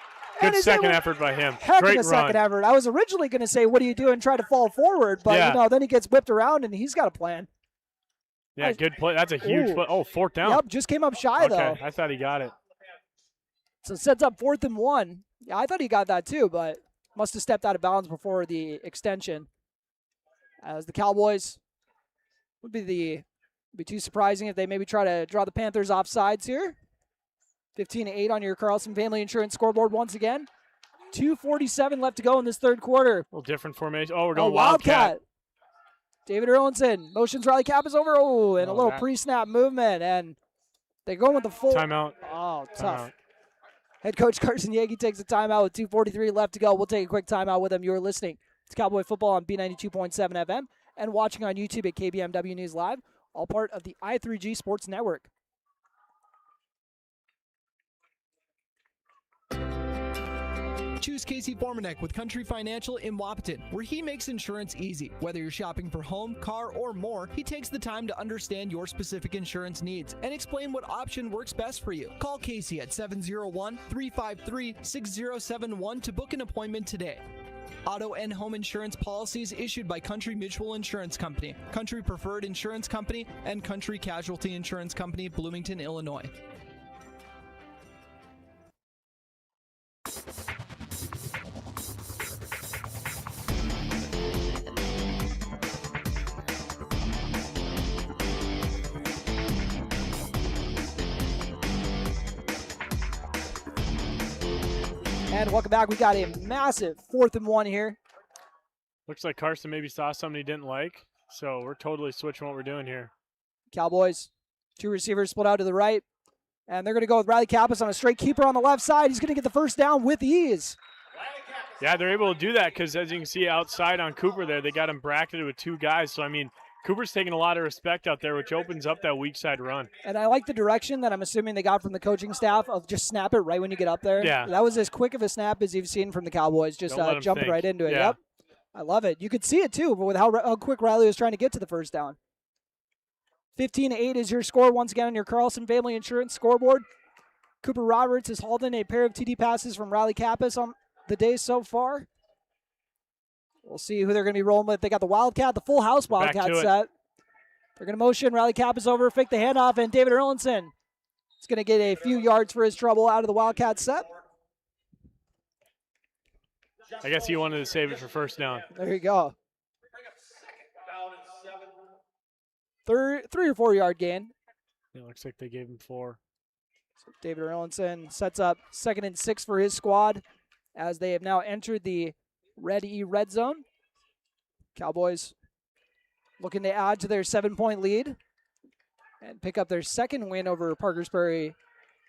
Good second effort by him. Heck Great of a second effort. I was originally going to say, what are you doing, try to fall forward, but then he gets whipped around and he's got a plan. Yeah, good play. That's a huge play. Oh, 4th down. Yep, just came up shy, though. I thought he got it. So it sets up 4th and 1. Yeah, I thought he got that too, but must have stepped out of bounds before the extension. As the Cowboys would be too surprising if they maybe try to draw the Panthers off sides here. 15-8 on your Carlson Family Insurance scoreboard once again. 2:47 left to go in this third quarter. A little different formation. Oh, we're going Wildcat. David Erlinson motions Riley Cap is over. Oh, and a little pre-snap movement, and they're going with the full timeout. Oh, tough. Head coach Carson Yagi takes a timeout with 2:43 left to go. We'll take a quick timeout with him. You're listening to Cowboy Football on B92.7 FM and watching on YouTube at KBMW News Live, all part of the I3G Sports Network. Choose Casey Formanek with Country Financial in Wapaton, where he makes insurance easy. Whether you're shopping for home, car, or more, he takes the time to understand your specific insurance needs and explain what option works best for you. Call Casey at 701-353-6071 to book an appointment today. Auto and home insurance policies issued by Country Mutual Insurance Company, Country Preferred Insurance Company, and Country Casualty Insurance Company, Bloomington, Illinois. And welcome back. We got a massive 4th and 1 here. Looks like Carson maybe saw something he didn't like, so we're totally switching what we're doing here. Cowboys, 2 receivers split out to the right, and they're going to go with Riley Kappas on a straight keeper on the left side. He's going to get the first down with ease. Yeah, they're able to do that because, as you can see outside on Cooper there, they got him bracketed with 2 guys. So, I mean, Cooper's taking a lot of respect out there, which opens up that weak side run. And I like the direction that I'm assuming they got from the coaching staff of just snap it right when you get up there. Yeah. That was as quick of a snap as you've seen from the Cowboys, just jumping right into it. Yeah. Yep. I love it. You could see it, too, but with how quick Riley was trying to get to the first down. 15-8 is your score once again on your Carlson Family Insurance scoreboard. Cooper Roberts has hauled in a pair of TD passes from Riley Kappas on the day so far. We'll see who they're going to be rolling with. They got the Wildcat, the full house Wildcat set. They're going to motion. Riley Kappas over, fake the handoff, and David Erlinson is going to get a few yards for his trouble out of the Wildcat set. I guess he wanted to save it for first down. There you go. 3 or 4 yard gain. It looks like they gave him 4. So David Erlinson sets up 2nd and 6 for his squad as they have now entered the red zone. Cowboys looking to add to their 7-point lead and pick up their 2nd win over Parkers Prairie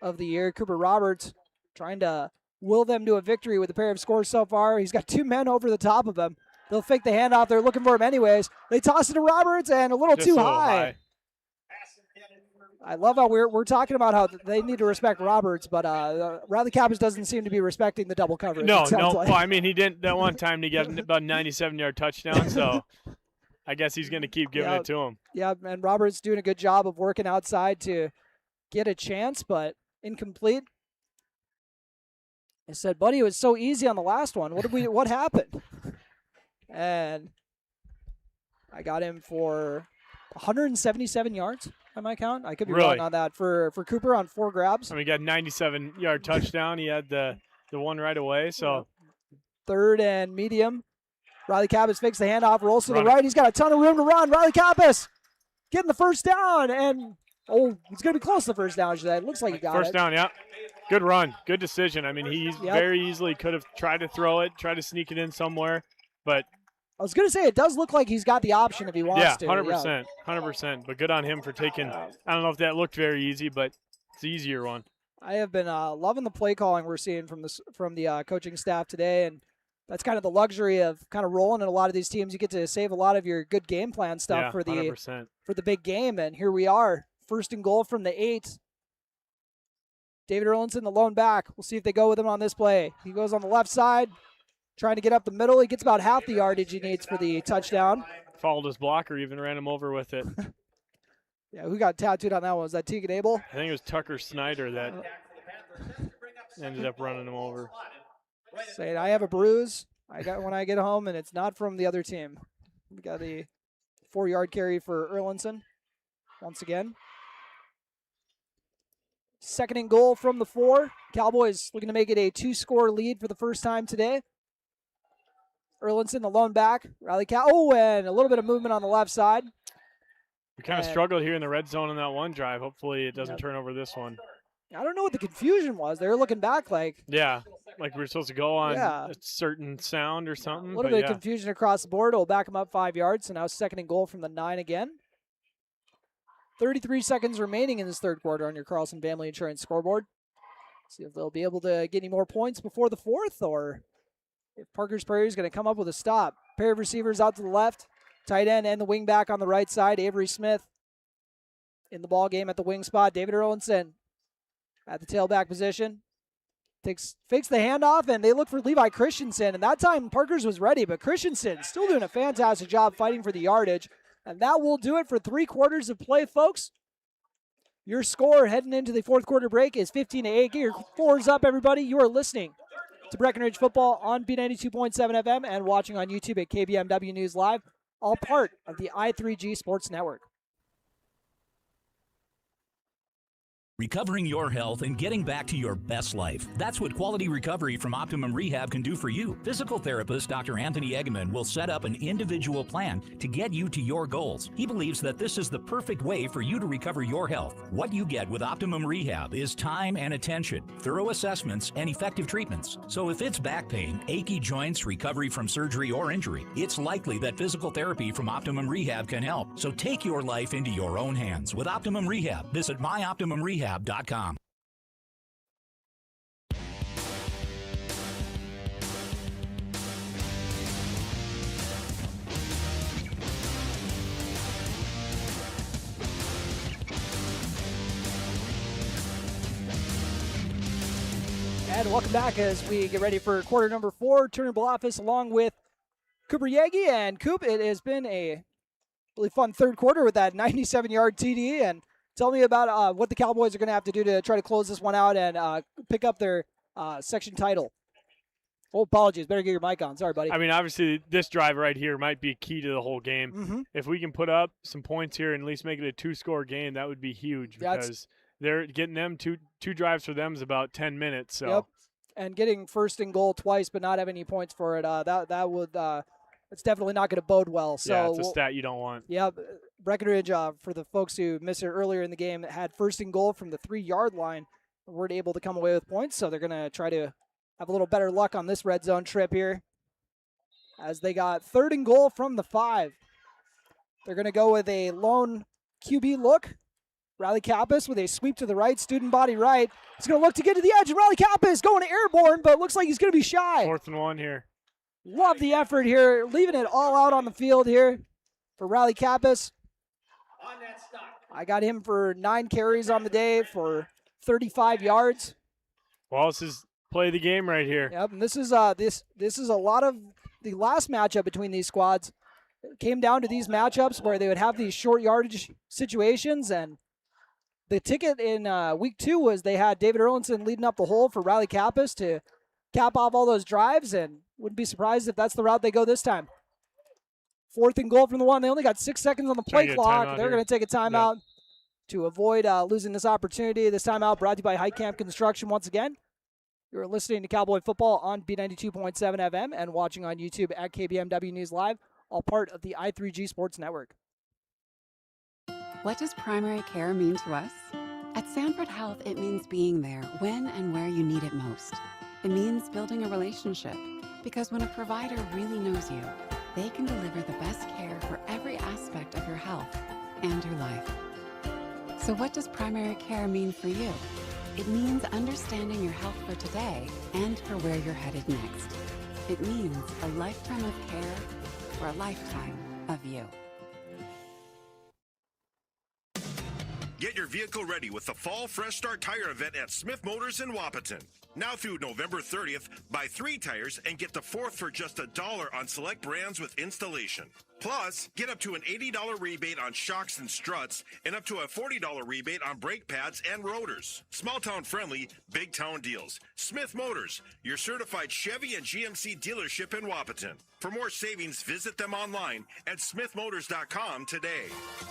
of the year. Cooper Roberts trying to will them to a victory with a pair of scores so far. He's got 2 men over the top of him. They'll fake the handoff. They're looking for him anyways. They toss it to Roberts and a little too high. I love how we're talking about how they need to respect Roberts, but Riley Kappas doesn't seem to be respecting the double coverage. No. Like. Well, I mean, he didn't that one time to get about a 97-yard touchdown, so I guess he's going to keep giving it to him. Yeah, and Roberts doing a good job of working outside to get a chance, but incomplete. I said, buddy, it was so easy on the last one. What happened? And I got him for 177 yards by my count. I could be wrong on that for Cooper on 4 grabs. I mean, he got a 97-yard touchdown. He had the one right away. So 3rd and medium. Riley Kappas fakes the handoff, rolls to the right. He's got a ton of room to run. Riley Kappas getting the first down, and he's going to be close to the first down. It looks like he got it. First down, yeah. Good run. Good decision. I mean, he very easily could have tried to throw it, tried to sneak it in somewhere, but I was going to say it does look like he's got the option if he wants to. 100%. 100%. But good on him for taking I don't know if that looked very easy, but it's the easier one. I have been loving the play calling we're seeing from the coaching staff today, and that's kind of the luxury of kind of rolling in a lot of these teams. You get to save a lot of your good game plan stuff for the 100%. For the big game, and here we are. 1st and goal from the 8. David Erlinson, the lone back. We'll see if they go with him on this play. He goes on the left side, trying to get up the middle. He gets about half the yardage he needs for the touchdown. Followed his blocker, even ran him over with it. Yeah, who got tattooed on that one? Was that Tegan Abel? I think it was Tucker Snyder that ended up running him over. Saying, I have a bruise I got when I get home, and it's not from the other team. We got a 4-yard carry for Erlinson once again. 2nd and goal from the 4. Cowboys looking to make it a 2-score lead for the first time today. Erlinson, the lone back. Riley and a little bit of movement on the left side. We kind of struggled here in the red zone in that one drive. Hopefully it doesn't turn over this one. I don't know what the confusion was. They were looking back like. Yeah, like we were supposed to go on a certain sound or something. A little bit of confusion across the board. It'll back them up 5 yards. So now 2nd and goal from the 9 again. 33 seconds remaining in this third quarter on your Carlson Family Insurance scoreboard. See if they'll be able to get any more points before the 4th, or if Parkers Prairie is going to come up with a stop. Pair of receivers out to the left. Tight end and the wing back on the right side. Avery Smith in the ball game at the wing spot. David Erlinson at the tailback position. Fakes the handoff, and they look for Levi Christensen. And that time, Parkers was ready, but Christensen still doing a fantastic job fighting for the yardage. And that will do it for 3 quarters of play, folks. Your score heading into the 4th quarter break is 15-8. Get your 4s up, everybody. You are listening to Breckenridge football on B92.7 FM and watching on YouTube at KBMW News Live, all part of the I3G Sports Network. Recovering your health and getting back to your best life. That's what Quality Recovery from Optimum Rehab can do for you. Physical therapist Dr. Anthony Egeman will set up an individual plan to get you to your goals. He believes that this is the perfect way for you to recover your health. What you get with Optimum Rehab is time and attention, thorough assessments, and effective treatments. So if it's back pain, achy joints, recovery from surgery or injury, it's likely that physical therapy from Optimum Rehab can help. So take your life into your own hands with Optimum Rehab. Visit myoptimumrehab.com. And welcome back as we get ready for quarter number 4. Turner Blofis along with Cooper Yagi. And Coop, it has been a really fun third quarter with that 97-yard TD. And tell me about what the Cowboys are going to have to do to try to close this one out and pick up their section title. Oh, apologies. Better get your mic on. Sorry, buddy. I mean, obviously, this drive right here might be key to the whole game. Mm-hmm. If we can put up some points here and at least make it a 2-score game, that would be huge because they're getting them two drives for them is about 10 minutes. So. Yep. And getting 1st and goal twice but not having any points for it, that would it's definitely not going to bode well. So yeah, it's a stat you don't want. Yeah, Breckenridge, for the folks who missed it earlier in the game, had 1st and goal from the 3-yard line. Weren't able to come away with points, so they're going to try to have a little better luck on this red zone trip here. As they got 3rd and goal from the 5. They're going to go with a lone QB look. Riley Kappas with a sweep to the right, student body right. He's going to look to get to the edge, and Riley Kappas going to airborne, but looks like he's going to be shy. 4th and 1 here. Love the effort here, leaving it all out on the field here for Riley Kappas. I got him for 9 carries on the day for 35 yards. Well, this is play the game right here. Yep, and this is a lot of the last matchup between these squads. It came down to these matchups where they would have these short yardage situations, and the ticket in week 2 was they had David Erlinson leading up the hole for Riley Kappas to cap off all those drives, and wouldn't be surprised if that's the route they go this time. 4th and goal from the 1. They only got 6 seconds on the play clock. They're going to take a timeout to avoid losing this opportunity. This timeout brought to you by Heitkamp Construction once again. You're listening to Cowboy Football on B92.7 FM and watching on YouTube at KBMW News Live, all part of the I3G Sports Network. What does primary care mean to us? At Sanford Health, it means being there when and where you need it most. It means building a relationship, because when a provider really knows you, they can deliver the best care for every aspect of your health and your life. So what does primary care mean for you? It means understanding your health for today and for where you're headed next. It means a lifetime of care for a lifetime of you. Get your vehicle ready with the Fall Fresh Start Tire event at Smith Motors in Wapaton. Now through November 30th, buy 3 tires and get the 4th for just $1 on select brands with installation. Plus, get up to an $80 rebate on shocks and struts and up to a $40 rebate on brake pads and rotors. Small town friendly, big town deals. Smith Motors, your certified Chevy and GMC dealership in Wapaton. For more savings, visit them online at smithmotors.com today.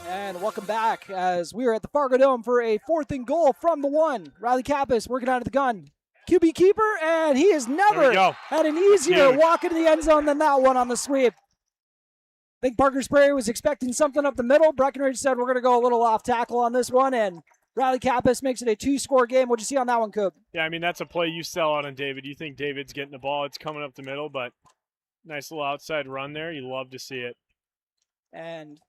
And welcome back as we are at the Fargo Dome for a 4th and goal from the 1. Riley Kappas working out of the gun. QB keeper, and he has never had an easier walk into the end zone than that one on the sweep. I think Parkers Prairie was expecting something up the middle. Breckenridge said we're going to go a little off tackle on this one, and Riley Kappas makes it a 2-score game. What'd you see on that one, Coop? Yeah, I mean, that's a play you sell out on David. You think David's getting the ball. It's coming up the middle, but nice little outside run there. You love to see it. And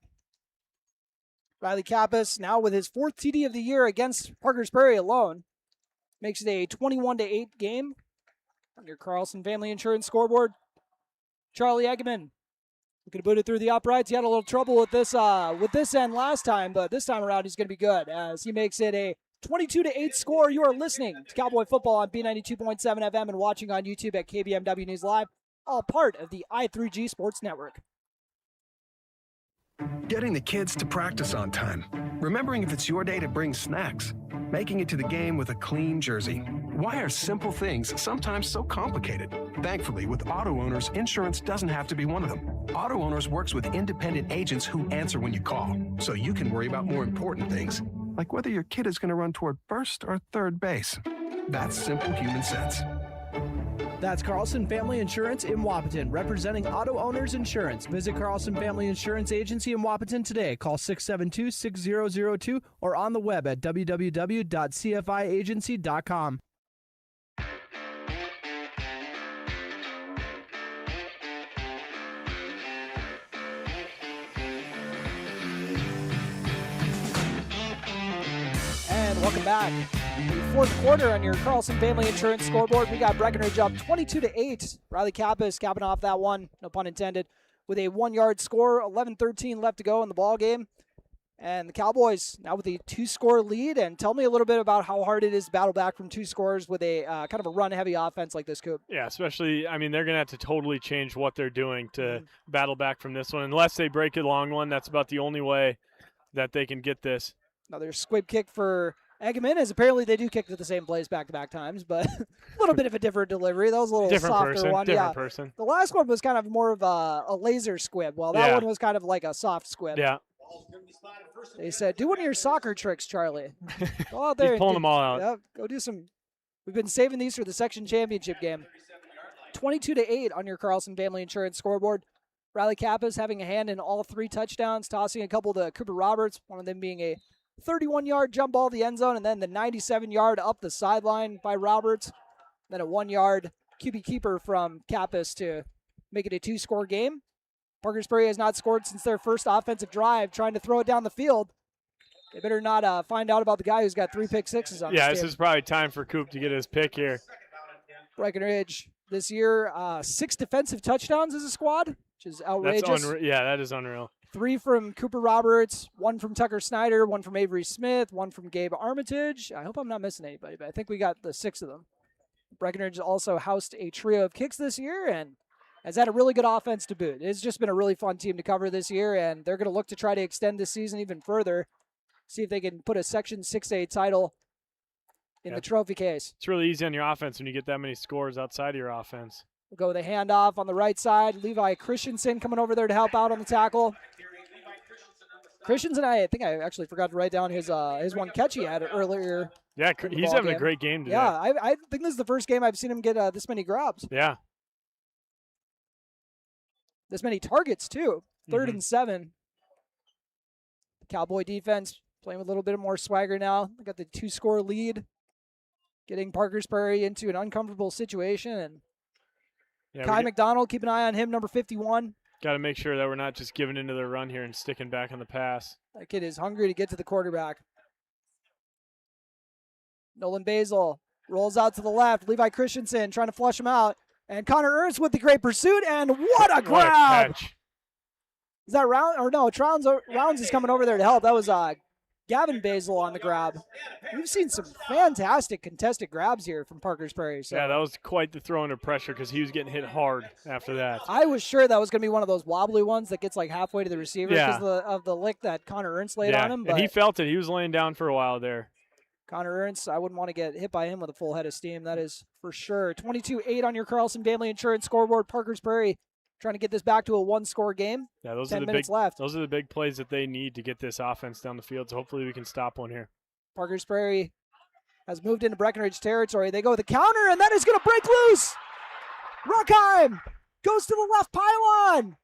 Riley Kappas now with his 4th TD of the year against Parkers Prairie alone. Makes it a 21-8 game on your Carlson Family Insurance scoreboard. Charlie Eggeman looking to boot it through the uprights. He had a little trouble with this end last time, but this time around he's going to be good as he makes it a 22-8 score. You are listening to Cowboy Football on B92.7 FM and watching on YouTube at KBMW News Live, all part of the I3G Sports Network. Getting the kids to practice on time. Remembering if it's your day to bring snacks. Making it to the game with a clean jersey. Why are simple things sometimes so complicated? Thankfully, with auto owners, insurance doesn't have to be one of them. Auto Owners works with independent agents who answer when you call, so you can worry about more important things, like whether your kid is going to run toward first or third base. That's simple human sense. That's Carlson Family Insurance in Wapaton, representing Auto Owners Insurance. Visit Carlson Family Insurance Agency in Wapaton today. Call 672-6002 or on the web at www.cfiagency.com. And welcome back. The 4th quarter on your Carlson Family Insurance scoreboard. We got Breckenridge up 22-8. Riley Kappas capping off that one, no pun intended, with a 1-yard score. 11-13 left to go in the ball game. And the Cowboys now with a 2-score lead. And tell me a little bit about how hard it is to battle back from 2 scores with a kind of a run-heavy offense like this, Coop. Yeah, especially, I mean, they're going to have to totally change what they're doing to battle back from this one. Unless they break a long one, that's about the only way that they can get this. Another squib kick for Eggeman, as apparently they do kick to the same plays back-to-back times, but a little bit of a different delivery. That was a little softer one. Different person. The last one was kind of more of a laser squib, while that one was kind of like a soft squib. Yeah. They said, do one of your soccer tricks, Charlie. Go out there. He's pulling them all out. Yeah, go do some. We've been saving these for the section championship game. 22-8 on your Carlson Family Insurance scoreboard. Riley Kappas having a hand in all 3 touchdowns, tossing a couple to Cooper Roberts, one of them being a 31-yard jump ball to the end zone, and then the 97-yard up the sideline by Roberts. Then a 1-yard QB keeper from Kappas to make it a 2-score game. Parkers Prairie has not scored since their first offensive drive, trying to throw it down the field. They better not find out about the guy who's got 3 pick sixes on Yeah, this this is probably time for Coop to get his pick here. Breckenridge this year, 6 defensive touchdowns as a squad, which is outrageous. That is unreal. 3 from Cooper Roberts, 1 from Tucker Snyder, 1 from Avery Smith, 1 from Gabe Armitage. I hope I'm not missing anybody, but I think we got the 6 of them. Breckenridge also housed a trio of kicks this year and has had a really good offense to boot. It's just been a really fun team to cover this year, and they're going to look to try to extend this season even further, see if they can put a Section 6A title in the trophy case. It's really easy on your offense when you get that many scores outside of your offense. We'll go with a handoff on the right side. Levi Christensen coming over there to help out on the tackle. Christensen, I think I actually forgot to write down his one catch he had earlier. Yeah, he's having a great game today. Yeah, I think this is the first game I've seen him get this many grabs. Yeah. This many targets, too. 3rd and 7. The Cowboy defense playing with a little bit more swagger now. They got the 2-score lead, getting Parkers Prairie into an uncomfortable situation. And Kai McDonald, keep an eye on him, number 51. Got to make sure that we're not just giving into their run here and sticking back on the pass. That kid is hungry to get to the quarterback. Nolan Basil rolls out to the left. Levi Christensen trying to flush him out. And Connor Ernst with the great pursuit. And what a grab! What a catch. Is that Rounds? Or no, Rounds is coming over there to help. That was Gavin Basil on the grab. We've seen some fantastic contested grabs here from Parkers Prairie. So Yeah, that was quite the throw under pressure because he was getting hit hard after that. I was sure that was going to be one of those wobbly ones that gets like halfway to the receiver because Yeah. of the lick that Connor Ernst laid on him. But and he felt it. He was laying down for a while there. Connor Ernst, I wouldn't want to get hit by him with a full head of steam. That is for sure. 22-8 on your Carlson Family Insurance scoreboard. Parkers Prairie trying to get this back to a one-score game. Yeah, those 10 are the minutes big left. Those are the big plays that they need to get this offense down the field. So hopefully we can stop one here. Parkers Prairie has moved into Breckenridge territory. They go with the counter, and that is going to break loose. Ruckheim goes to the left pylon.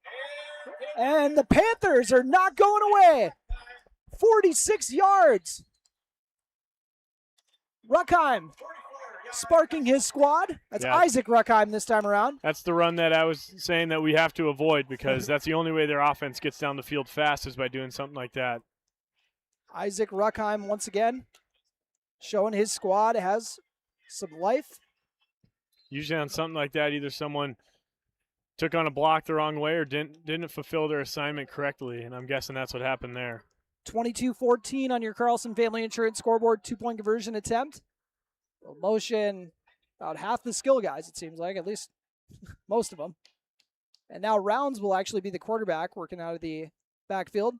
And the Panthers are not going away. 46 yards. Ruckheim sparking his squad. That's Isaac Ruckheim this time around. That's the run that I was saying that we have to avoid because that's the only way their offense gets down the field fast is by doing something like that. Isaac Ruckheim once again showing his squad has some life. Usually on something like that, either someone took on a block the wrong way or didn't fulfill their assignment correctly, and I'm guessing that's what happened there. 22-14 on your Carlson Family Insurance scoreboard, 2-point conversion attempt. Motion, about half the skill guys, it seems like, at least most of them. And now Rounds will actually be the quarterback working out of the backfield.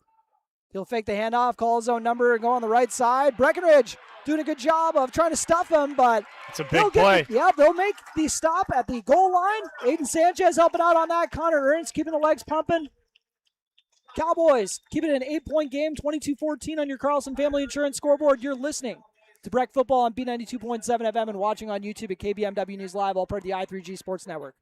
He'll fake the handoff, call his own number, and go on the right side. Breckenridge doing a good job of trying to stuff him, but it's a big play. They'll make the stop at the goal line. Aiden Sanchez helping out on that. Connor Ernst keeping the legs pumping. Cowboys keep it an 8-point game, 22-14 on your Carlson Family Insurance scoreboard. You're listening to Breck Football on B92.7 FM and watching on YouTube at KBMW News Live, all part of the I3G Sports Network.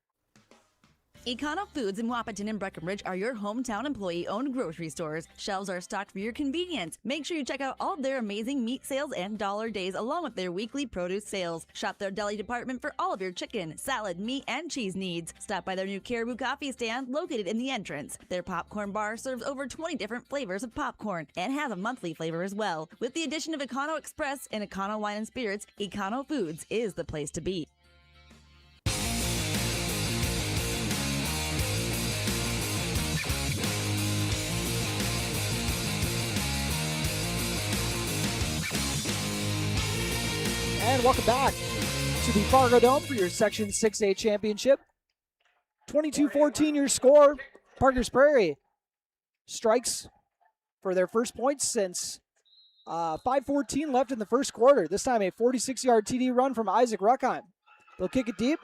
Econo Foods in Wapaton and Breckenridge are your hometown employee-owned grocery stores. Shelves are stocked for your convenience. Make sure you check out all of their amazing meat sales and dollar days along with their weekly produce sales. Shop their deli department for all of your chicken, salad, meat, and cheese needs. Stop by their new Caribou Coffee stand located in the entrance. Their popcorn bar serves over 20 different flavors of popcorn and has a monthly flavor as well. With the addition of Econo Express and Econo Wine and Spirits, Econo Foods is the place to be. And welcome back to the Fargo Dome for your Section 6A championship. 22-14 your score. Parkers Prairie strikes for their first points since 5:14 left in the first quarter. This time a 46-yard TD run from Isaac Ruckheim. They'll kick it deep,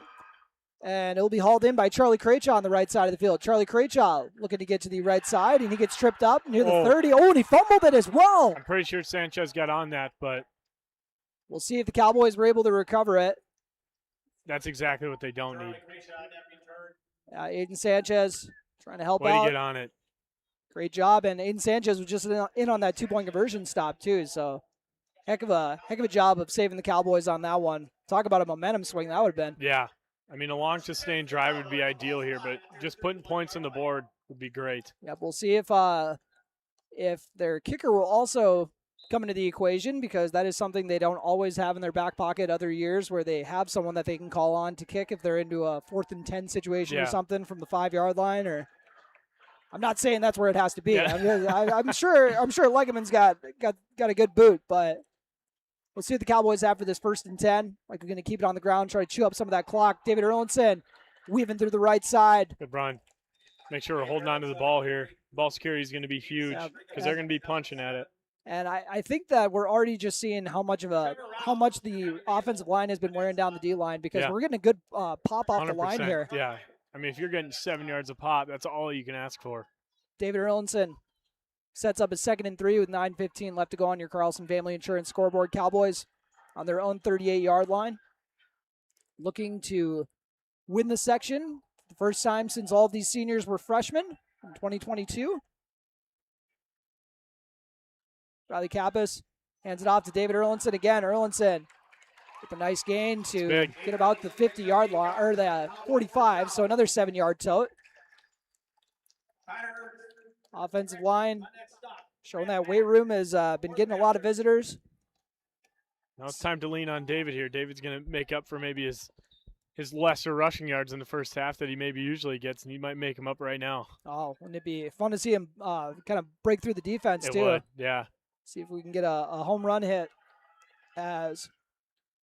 and it'll be hauled in by Charlie Craychaw on the right side of the field. Charlie Craychaw looking to get to the right side, and he gets tripped up near the 30. Oh, and he fumbled it as well. I'm pretty sure Sanchez got on that, but we'll see if the Cowboys were able to recover it. that's exactly what they don't need. Aiden Sanchez trying to help Way out. to get on it. Great job, and Aiden Sanchez was just in on that 2-point conversion stop too. So, heck of a job of saving the Cowboys on that one. Talk about a momentum swing that would have been. Yeah, I mean a long sustained drive would be ideal here, but just putting points on the board would be great. Yep, we'll see if their kicker will also come into the equation, because that is something they don't always have in their back pocket other years, where they have someone that they can call on to kick if they're into a 4th and 10 situation or something from the 5-yard line. Or I'm not saying that's where it has to be. Yeah. I'm sure Legeman's got a good boot, but we'll see what the Cowboys have for this 1st and 10. Like, we're going to keep it on the ground, try to chew up some of that clock. David Erlinson weaving through the right side. Good run. Make sure we're holding on to the ball here. Ball security is going to be huge because they're going to be punching at it. And I think that we're already just seeing how much the offensive line has been wearing down the D line, because we're getting a good pop off the line here. Yeah. I mean, if you're getting 7 yards of pop, that's all you can ask for. David Erlinson sets up a 2nd and 3 with 9:15 left to go on your Carlson Family Insurance scoreboard. Cowboys on their own 38-yard line, looking to win the section. The first time since all of these seniors were freshmen in 2022. Riley Kappas hands it off to David Erlinson again. Erlinson with a nice gain to get about the 50-yard line, or the 45, so another 7-yard tote. Offensive line showing that weight room has been getting a lot of visitors. Now it's time to lean on David here. David's going to make up for maybe his lesser rushing yards in the first half that he maybe usually gets, and he might make them up right now. Oh, wouldn't it be fun to see him kind of break through the defense, too? It would, yeah. See if we can get a home run hit as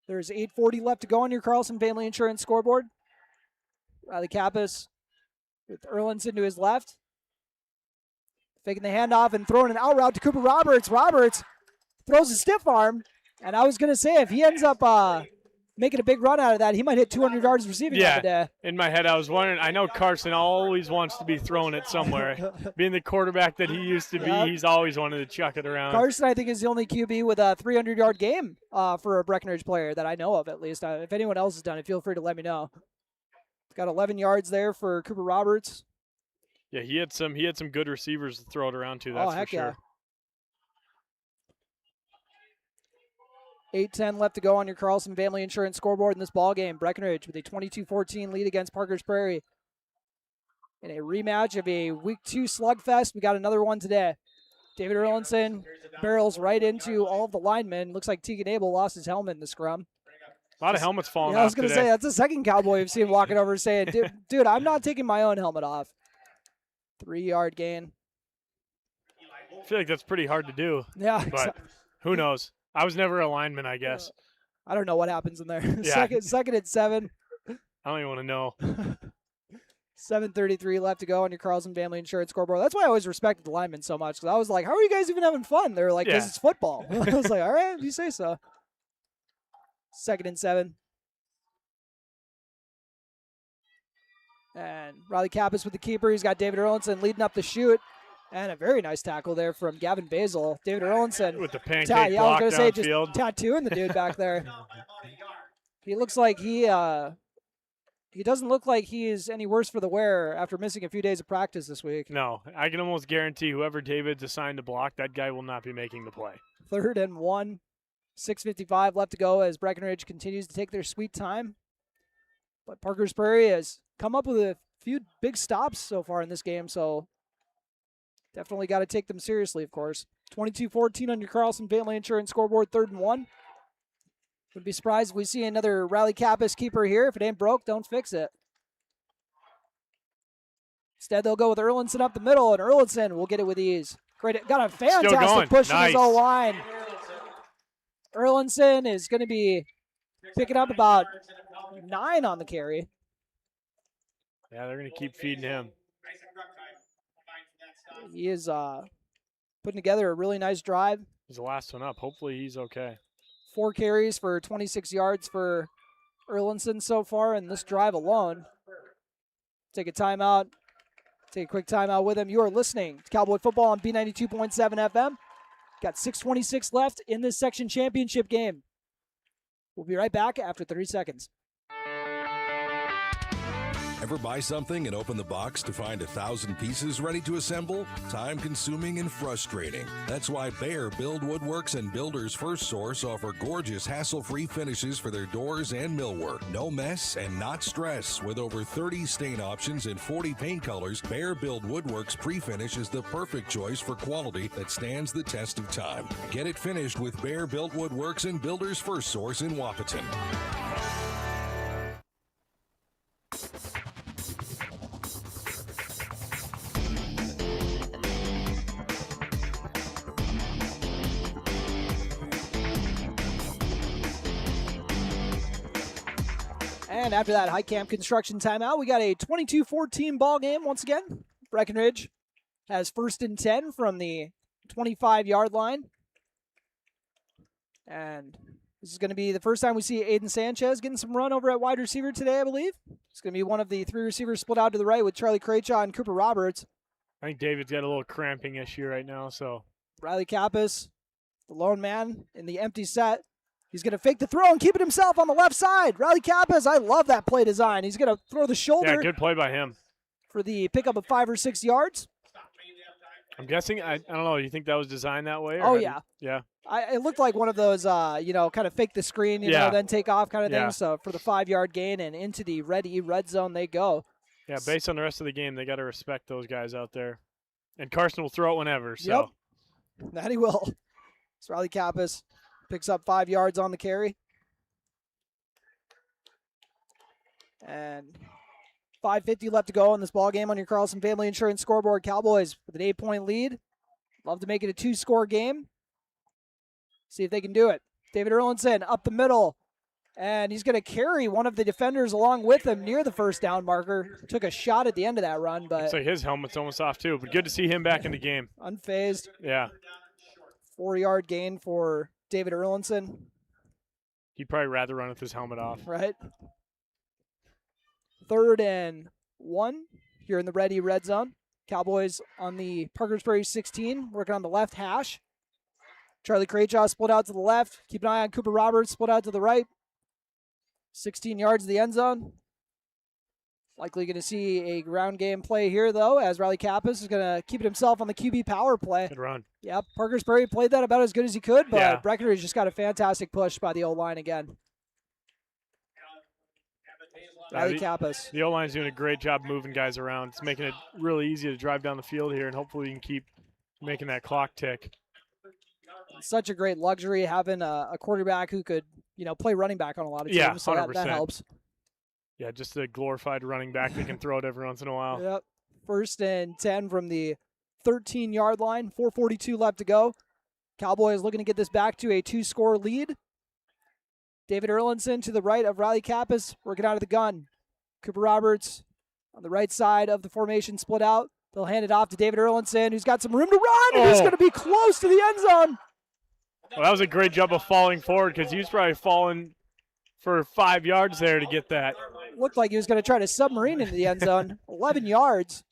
there's 8:40 left to go on your Carlson Family Insurance scoreboard. Riley Kappas with Erlinson to his left. Faking the handoff and throwing an out route to Cooper Roberts. Roberts throws a stiff arm. And I was going to say, if he ends up making a big run out of that, he might hit 200 yards receiving on the day. In my head, I was wondering, I know Carson always wants to be throwing it somewhere. Being the quarterback that he used to be, he's always wanted to chuck it around. Carson, I think, is the only QB with a 300-yard game for a Breckenridge player that I know of, at least. If anyone else has done it, feel free to let me know. Got 11 yards there for Cooper Roberts. Yeah, he had some good receivers to throw it around to, that's for sure. Yeah. 8:10 left to go on your Carlson Family Insurance scoreboard in this ball game. Breckenridge with a 22-14 lead against Parkers Prairie. In a rematch of a Week 2 slugfest, we got another one today. David Erlinson barrels right into all of the linemen. Looks like Tegan Abel lost his helmet in the scrum. A lot of helmets falling off. I was going to say, that's the second Cowboy we've seen walking over saying, dude, I'm not taking my own helmet off. 3-yard gain. I feel like that's pretty hard to do. Yeah. But who knows? I was never a lineman, I guess. I don't know what happens in there. Yeah. Second and 7. I don't even want to know. 7:33 left to go on your Carlson Family Insurance scoreboard. That's why I always respected the linemen so much, because I was like, how are you guys even having fun? They were like, because it's football. I was like, all right, you say so. 2nd and 7. And Riley Kappas with the keeper. He's got David Erlinson leading up the shoot. And a very nice tackle there from Gavin Basil. David Erlinson. With the pancake block downfield. Just tattooing the dude back there. He looks like he doesn't look like he is any worse for the wear after missing a few days of practice this week. No, I can almost guarantee whoever David's assigned to block, that guy will not be making the play. 3rd and 1. 6:55 left to go as Breckenridge continues to take their sweet time. But Parkers Prairie has come up with a few big stops so far in this game, so definitely got to take them seriously, of course. 22-14 on your Carlson Family Insurance scoreboard, 3rd and 1. Wouldn't be surprised if we see another Riley Kappas keeper here. If it ain't broke, don't fix it. Instead, they'll go with Erlinson up the middle, and Erlinson will get it with ease. Great, got a fantastic push in his O-line. Erlinson is going to be picking up about 9 on the carry. Yeah, they're going to keep feeding him. He is putting together a really nice drive. He's the last one up. Hopefully he's okay. 4 carries for 26 yards for Erlinson so far in this drive alone. Take a timeout. Take a quick timeout with him. You are listening to Cowboy Football on B92.7 FM. Got 6:26 left in this section championship game. We'll be right back after 30 seconds. Ever buy something and open the box to find 1,000 pieces ready to assemble? Time-consuming and frustrating. That's why Bear Build Woodworks and Builders First Source offer gorgeous, hassle-free finishes for their doors and millwork. No mess and not stress. With over 30 stain options and 40 paint colors, Bear Build Woodworks pre-finish is the perfect choice for quality that stands the test of time. Get it finished with Bear Build Woodworks and Builders First Source in Wapaton. And after that high camp construction timeout, we got a 22-14 ball game once again. Breckenridge has 1st and 10 from the 25-yard line. And this is going to be the first time we see Aiden Sanchez getting some run over at wide receiver today, I believe. It's going to be one of the 3 receivers split out to the right with Charlie Craychaw and Cooper Roberts. I think David's got a little cramping issue right now, so. Riley Kappas, the lone man in the empty set. He's going to fake the throw and keep it himself on the left side. Riley Kappas, I love that play design. He's going to throw the shoulder. Yeah, good play by him. For the pickup of 5 or 6 yards. I'm guessing, I don't know, you think that was designed that way? Oh, yeah. Yeah. It looked like one of those, kind of fake the screen, you know, then take off kind of thing. So for the 5-yard gain and into the red zone they go. Yeah, based on the rest of the game, they got to respect those guys out there. And Carson will throw it whenever, so. Yep, that he will. It's Riley Kappas. Picks up 5 yards on the carry. And 5:50 left to go in this ball game on your Carlson Family Insurance scoreboard. Cowboys with an 8-point lead. Love to make it a 2-score game. See if they can do it. David Erlinson up the middle. And he's going to carry one of the defenders along with him near the first down marker. Took a shot at the end of that run, but Looks like his helmet's almost off too, but good to see him back in the game. Unfazed. Yeah. 4-yard gain for David Erlinson. He'd probably rather run with his helmet off. Right. 3rd and 1 here in the Ready red zone. Cowboys on the Parkers Prairie 16, working on the left hash. Charlie Crayjaw split out to the left. Keep an eye on Cooper Roberts, split out to the right. 16 yards to the end zone. Likely going to see a ground game play here, though, as Riley Kappas is going to keep it himself on the QB power play. Good run. Yep, Parkers Prairie played that about as good as he could, but Yeah. Breckenridge just got a fantastic push by the O-line again. Riley Kappas. The O-line's doing a great job moving guys around. It's making it really easy to drive down the field here, and hopefully we can keep making that clock tick. Such a great luxury having a quarterback who could, play running back on a lot of teams. Yeah, so 100%. that helps. Yeah, just a glorified running back that can throw it every once in a while. Yep. 1st and 10 from the 13-yard line. 4:42 left to go. Cowboys looking to get this back to a 2-score lead. David Erlinson to the right of Riley Kappas, working out of the gun. Cooper Roberts on the right side of the formation, split out. They'll hand it off to David Erlinson, who's got some room to run, and he's going to be close to the end zone. Well, that was a great job of falling forward because he was probably falling for 5 yards there to get that. Looked like he was going to try to submarine into the end zone. 11 yards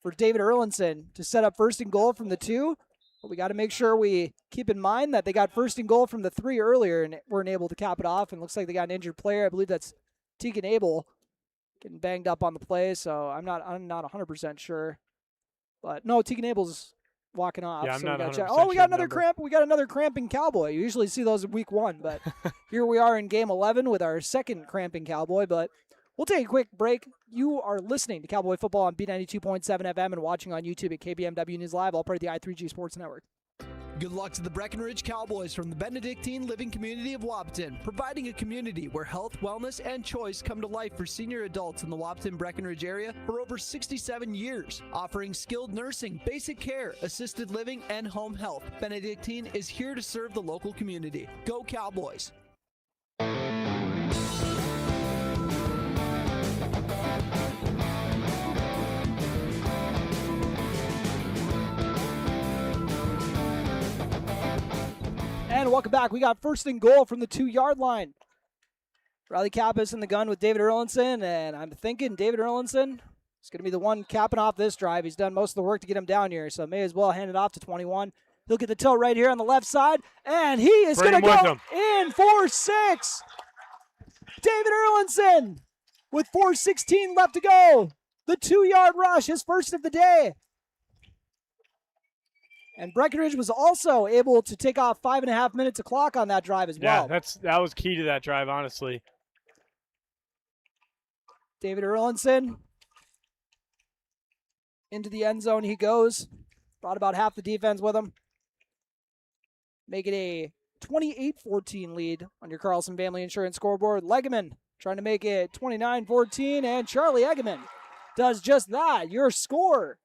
for David Erlinson to set up 1st and goal from the 2. But we got to make sure we keep in mind that they got 1st and goal from the 3 earlier and weren't able to cap it off. And looks like they got an injured player. I believe that's Tegan Abel getting banged up on the play. So I'm not 100% sure. But no, Tegan Abel's walking off. Yeah, I'm so not we 100% check. We got another number. cramp. We got another cramping Cowboy. You usually see those in week 1, but here we are in game 11 with our 2nd cramping Cowboy. But we'll take a quick break. You are listening to Cowboy Football on B92.7 FM and watching on YouTube at KBMW News Live, all part of the I3G Sports Network. Good luck to the Breckenridge Cowboys from the Benedictine Living Community of Wapaton, providing a community where health, wellness, and choice come to life for senior adults in the Wapaton-Breckenridge area for over 67 years, offering skilled nursing, basic care, assisted living, and home health. Benedictine is here to serve the local community. Go Cowboys! And welcome back. We got 1st and goal from the 2-yard line. Riley Kappas in the gun with David Erlinson, and I'm thinking David Erlinson is going to be the one capping off this drive. He's done most of the work to get him down here, so may as well hand it off to 21. He'll get the tilt right here on the left side, and he is going to go in for 6. David Erlinson with 4:16 left to go. The 2-yard rush, his first of the day. And Breckenridge was also able to take off 5.5 minutes of clock on that drive as well. Yeah, that was key to that drive, honestly. David Erlinson into the end zone he goes. Brought about half the defense with him. Make it a 28-14 lead on your Carlson Family Insurance scoreboard. Legeman trying to make it 29-14, and Charlie Eggeman does just that. Your score,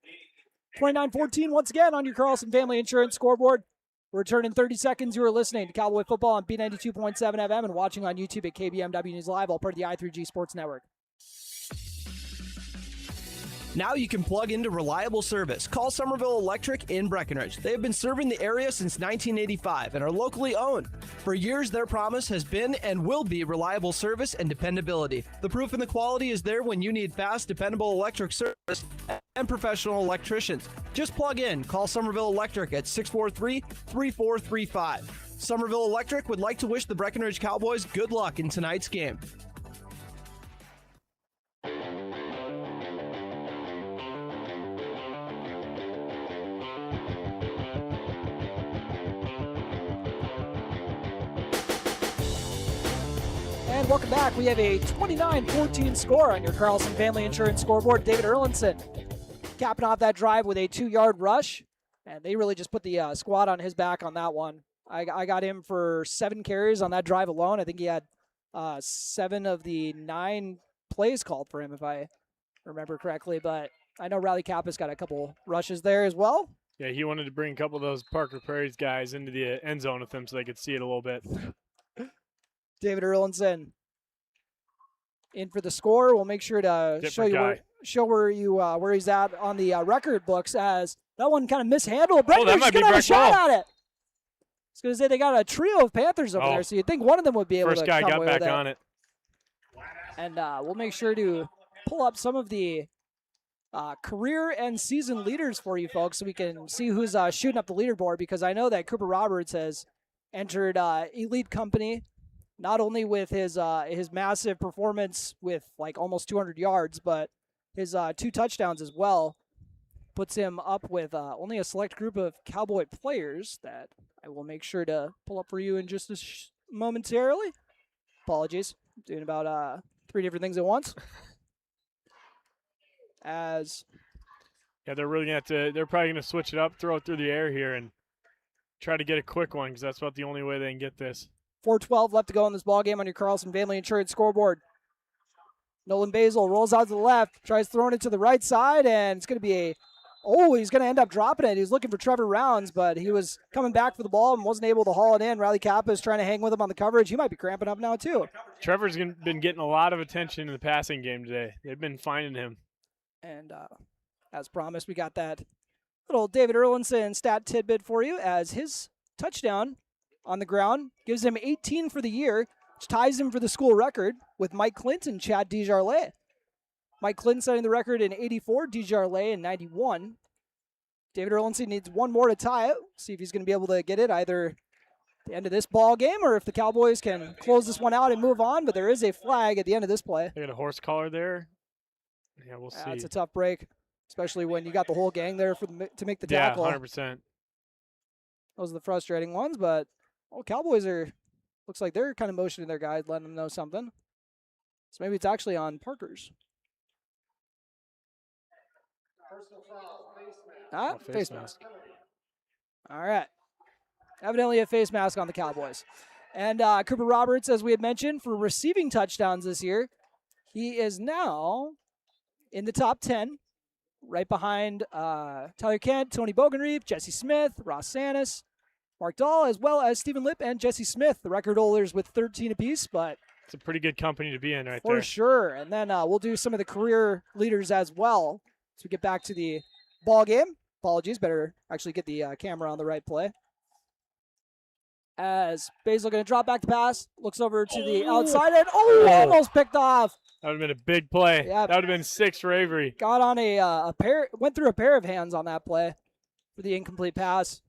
29-14 once again on your Carlson Family Insurance scoreboard. We're returning 30 seconds. You are listening to Cowboy Football on B92.7 FM and watching on YouTube at KBMW News Live, all part of the I3G Sports Network. Now you can plug into reliable service. Call Somerville Electric in Breckenridge. They have been serving the area since 1985 and are locally owned. For years, their promise has been and will be reliable service and dependability. The proof in the quality is there when you need fast, dependable electric service and professional electricians. Just plug in. Call Somerville Electric at 643-3435. Somerville Electric would like to wish the Breckenridge Cowboys good luck in tonight's game. And welcome back. We have a 29-14 score on your Carlson Family Insurance scoreboard. David Erlinson capping off that drive with a 2-yard rush. And they really just put the squad on his back on that one. I got him for 7 carries on that drive alone. I think he had 7 of the 9 plays called for him, if I remember correctly. But I know Riley Kappas got a couple rushes there as well. Yeah, he wanted to bring a couple of those Parker Prairie's guys into the end zone with him so they could see it a little bit. David Erlinson in for the score. We'll make sure to show where he's at on the record books, as that one kind of mishandled. Breckenridge's going to have a shot at it. I was going to say they got a trio of Panthers over there, so you'd think one of them would be able to come away with it. First guy got back on it. And we'll make sure to pull up some of the career and season leaders for you folks so we can see who's shooting up the leaderboard, because I know that Cooper Roberts has entered elite company, not only with his massive performance with like almost 200 yards, but his 2 touchdowns as well puts him up with only a select group of Cowboy players that I will make sure to pull up for you in just momentarily. Apologies. I'm doing about 3 different things at once. Yeah, they're really they're probably gonna switch it up, throw it through the air here, and try to get a quick one, because that's about the only way they can get this. 4:12 left to go in this ball game on your Carlson Family Insurance scoreboard. Nolan Basil rolls out to the left, tries throwing it to the right side, and it's going to be he's going to end up dropping it. He was looking for Trevor Rounds, but he was coming back for the ball and wasn't able to haul it in. Riley Kappa is trying to hang with him on the coverage. He might be cramping up now, too. Trevor's been getting a lot of attention in the passing game today. They've been finding him. And as promised, we got that little David Erlinson stat tidbit for you, as his touchdown on the ground gives him 18 for the year, which ties him for the school record with Mike Clint and Chad Desjardins. Mike Clint setting the record in 84, Desjardins in 91. David Erlinson needs one more to tie it. See if he's going to be able to get it either at the end of this ball game or if the Cowboys can close this one out and move on, but there is a flag at the end of this play. They got a horse collar there. Yeah, we'll see. It's a tough break, especially when you got the whole gang there to make the tackle. Yeah, 100%. Those are the frustrating ones, but Cowboys looks like they're kind of motioning their guys, letting them know something. So maybe it's actually on Parkers. Face mask. All right. Evidently a face mask on the Cowboys. And Cooper Roberts, as we had mentioned, for receiving touchdowns this year, he is now in the top 10, right behind Tyler Kent, Tony Bogenreef, Jesse Smith, Ross Sanis, Mark Dahl, as well as Stephen Lipp and Jesse Smith, the record holders with 13 apiece. But it's a pretty good company to be in right there. For sure. And then we'll do some of the career leaders as well. So we get back to the ball game. Apologies, better actually get the camera on the right play. As Basil going to drop back the pass, looks over to the outside, and almost picked off. That would have been a big play. Yep. That would have been 6 for Avery. Got on went through a pair of hands on that play for the incomplete pass.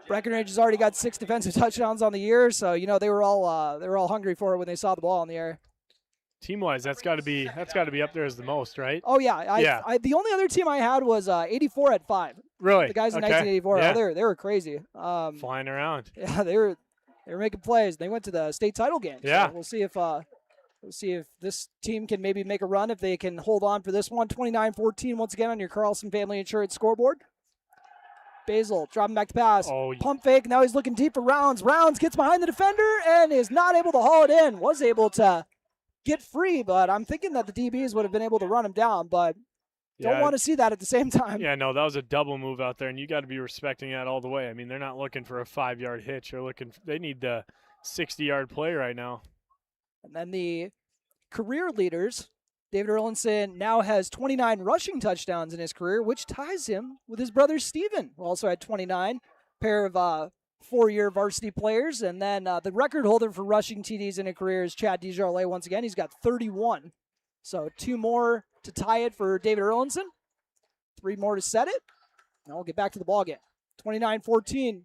Breckenridge has already got 6 defensive touchdowns on the year, so they were all hungry for it when they saw the ball in the air. Team-wise, that's got to be up there as the most, right? Oh yeah, the only other team I had was 84 at 5. Really? The guys in 1984. Yeah. Oh, they were crazy. Flying around. Yeah, they were making plays. They went to the state title game. Yeah. So we'll see if this team can maybe make a run, if they can hold on for this one. 29-14 once again on your Carlson Family Insurance scoreboard. Basil dropping back to pass. Pump fake. Now he's looking deep for Rounds. Rounds gets behind the defender and is not able to haul it in. Was able to get free, but I'm thinking that the DBs would have been able to run him down, but don't want to see that at the same time. Yeah, no, that was a double move out there, and you got to be respecting that all the way. I mean, they're not looking for a 5-yard hitch. They need the 60-yard play right now. And then the career leaders, David Erlinson now has 29 rushing touchdowns in his career, which ties him with his brother Steven, who also had 29, pair of 4-year varsity players. And then the record holder for rushing TDs in a career is Chad Desjardins once again. He's got 31. So 2 more to tie it for David Erlinson. 3 more to set it. Now we'll get back to the ballgame. 29-14.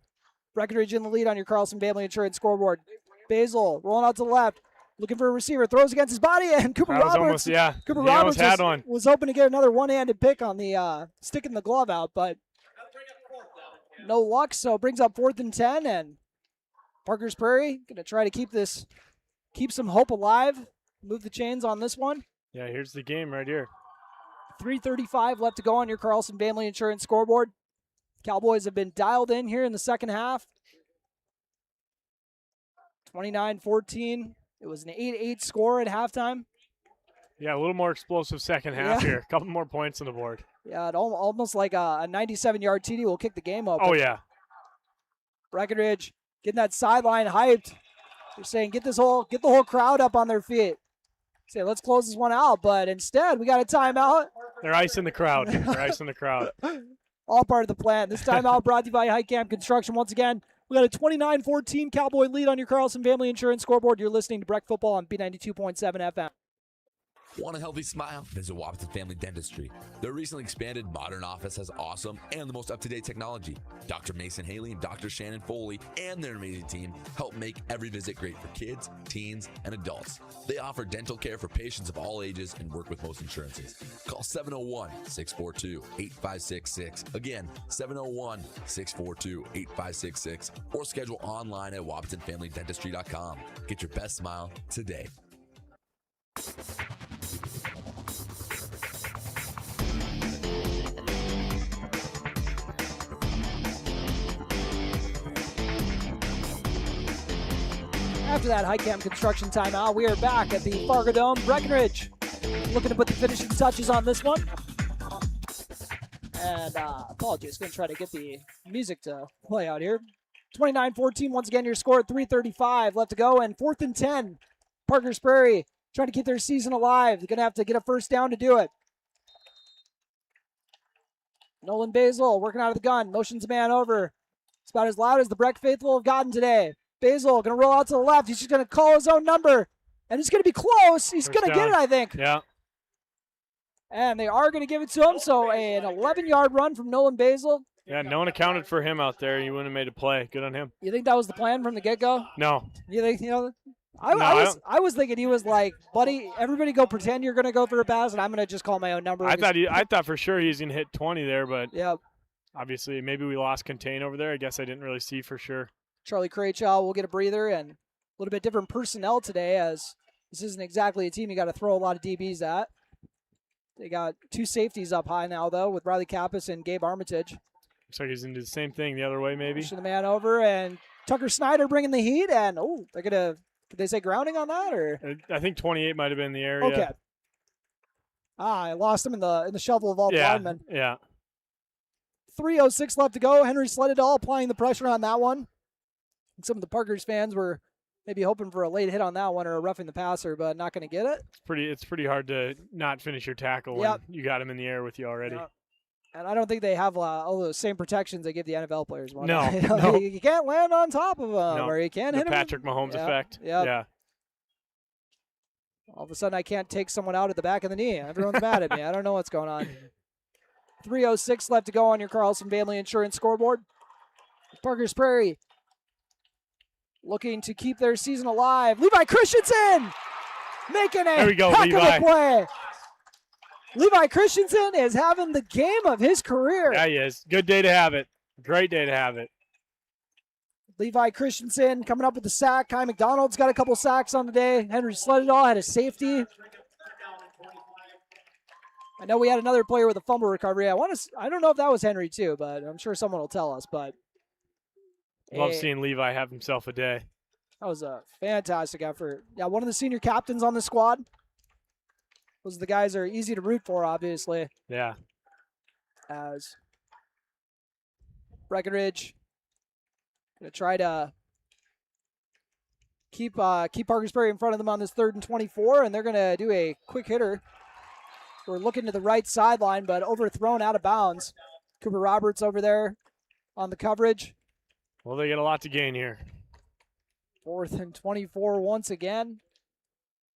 Breckenridge in the lead on your Carlson Family Insurance scoreboard. Basil rolling out to the left. Looking for a receiver. Throws against his body, and Cooper Roberts. Cooper Roberts was hoping to get another one-handed pick on the sticking the glove out, but no luck. So brings up 4th and 10, and Parkers Prairie going to try to keep some hope alive. Move the chains on this one. Yeah, here's the game right here. 3:35 left to go on your Carlson Family Insurance scoreboard. Cowboys have been dialed in here in the second half. 29-14. It was an 8-8 score at halftime. Yeah, a little more explosive second half here. A couple more points on the board. Yeah, almost like a 97-yard TD will kick the game open. Oh, yeah. Breckenridge getting that sideline hyped. They're saying get the whole crowd up on their feet. Say, let's close this one out, but instead we got a timeout. They're icing the crowd. All part of the plan. This timeout brought to you by Highcamp Construction. Once again, we got a 29-14 Cowboy lead on your Carlson Family Insurance scoreboard. You're listening to Breck Football on B92.7 FM. Want a healthy smile? Visit Wapaton Family Dentistry. Their recently expanded modern office has awesome and the most up-to-date technology. Dr. Mason Haley and Dr. Shannon Foley and their amazing team help make every visit great for kids, teens, and adults. They offer dental care for patients of all ages and work with most insurances. Call 701-642-8566. Again, 701-642-8566 or schedule online at WapatonFamilyDentistry.com. Get your best smile today. After that Highcamp Construction timeout, we are back at the Fargo Dome. Breckenridge looking to put the finishing touches on this one. And apologies, going to try to get the music to play out here. 29-14, once again, your score at 3:35 left to go, and 4th and 10. Parkers Prairie trying to keep their season alive. They're going to have to get a first down to do it. Nolan Basil working out of the gun, motions a man over. It's about as loud as the Breck faithful have gotten today. Basil going to roll out to the left. He's just going to call his own number, and it's going to be close. He's going to get it, I think. Yeah. And they are going to give it to him, so an 11-yard run from Nolan Basil. Yeah, no one accounted for him out there. He wouldn't have made a play. Good on him. You think that was the plan from the get-go? No. You think, I was thinking he was like, buddy, everybody go pretend you're going to go for a pass, and I'm going to just call my own number. I thought for sure he was going to hit 20 there, but obviously maybe we lost contain over there. I guess I didn't really see for sure. Charlie Craychaw will get a breather, and a little bit different personnel today, as this isn't exactly a team you got to throw a lot of DBs at. They got 2 safeties up high now, though, with Riley Kappas and Gabe Armitage. Looks like he's going to do the same thing the other way, maybe. Pushing the man over, and Tucker Snyder bringing the heat, and they're going to, did they say grounding on that? Or I think 28 might have been in the area. Okay. I lost him in the shovel of all linemen. Yeah. 3:06 left to go. Henry Sleddahl applying the pressure on that one. And some of the Parkers fans were maybe hoping for a late hit on that one or a roughing the passer, but not going to get it. It's pretty hard to not finish your tackle when you got him in the air with you already. Yep. And I don't think they have all those same protections they give the NFL players. No, You can't land on top of them, or you can't hit them. The Patrick Mahomes effect. Yep. Yeah. All of a sudden, I can't take someone out at the back of the knee. Everyone's mad at me. I don't know what's going on. 3:06 left to go on your Carlson Family Insurance scoreboard. Parkers Prairie looking to keep their season alive. Levi Christensen making a heck of a play. Levi Christensen is having the game of his career. Yeah, he is. Good day to have it. Great day to have it. Levi Christensen coming up with the sack. Kai McDonald's got a couple sacks on the day. Henry Sleddahl had a safety. I know we had another player with a fumble recovery. I don't know if that was Henry too, but I'm sure someone will tell us. But love seeing Levi have himself a day. That was a fantastic effort. Yeah, one of the senior captains on the squad. Those are the guys that are easy to root for, obviously. Yeah. As Breckenridge going to try to keep Parkers Prairie in front of them on this 3rd and 24, and they're going to do a quick hitter. We're looking to the right sideline, but overthrown out of bounds. Cooper Roberts over there on the coverage. Well, they get a lot to gain here. 4th and 24 once again.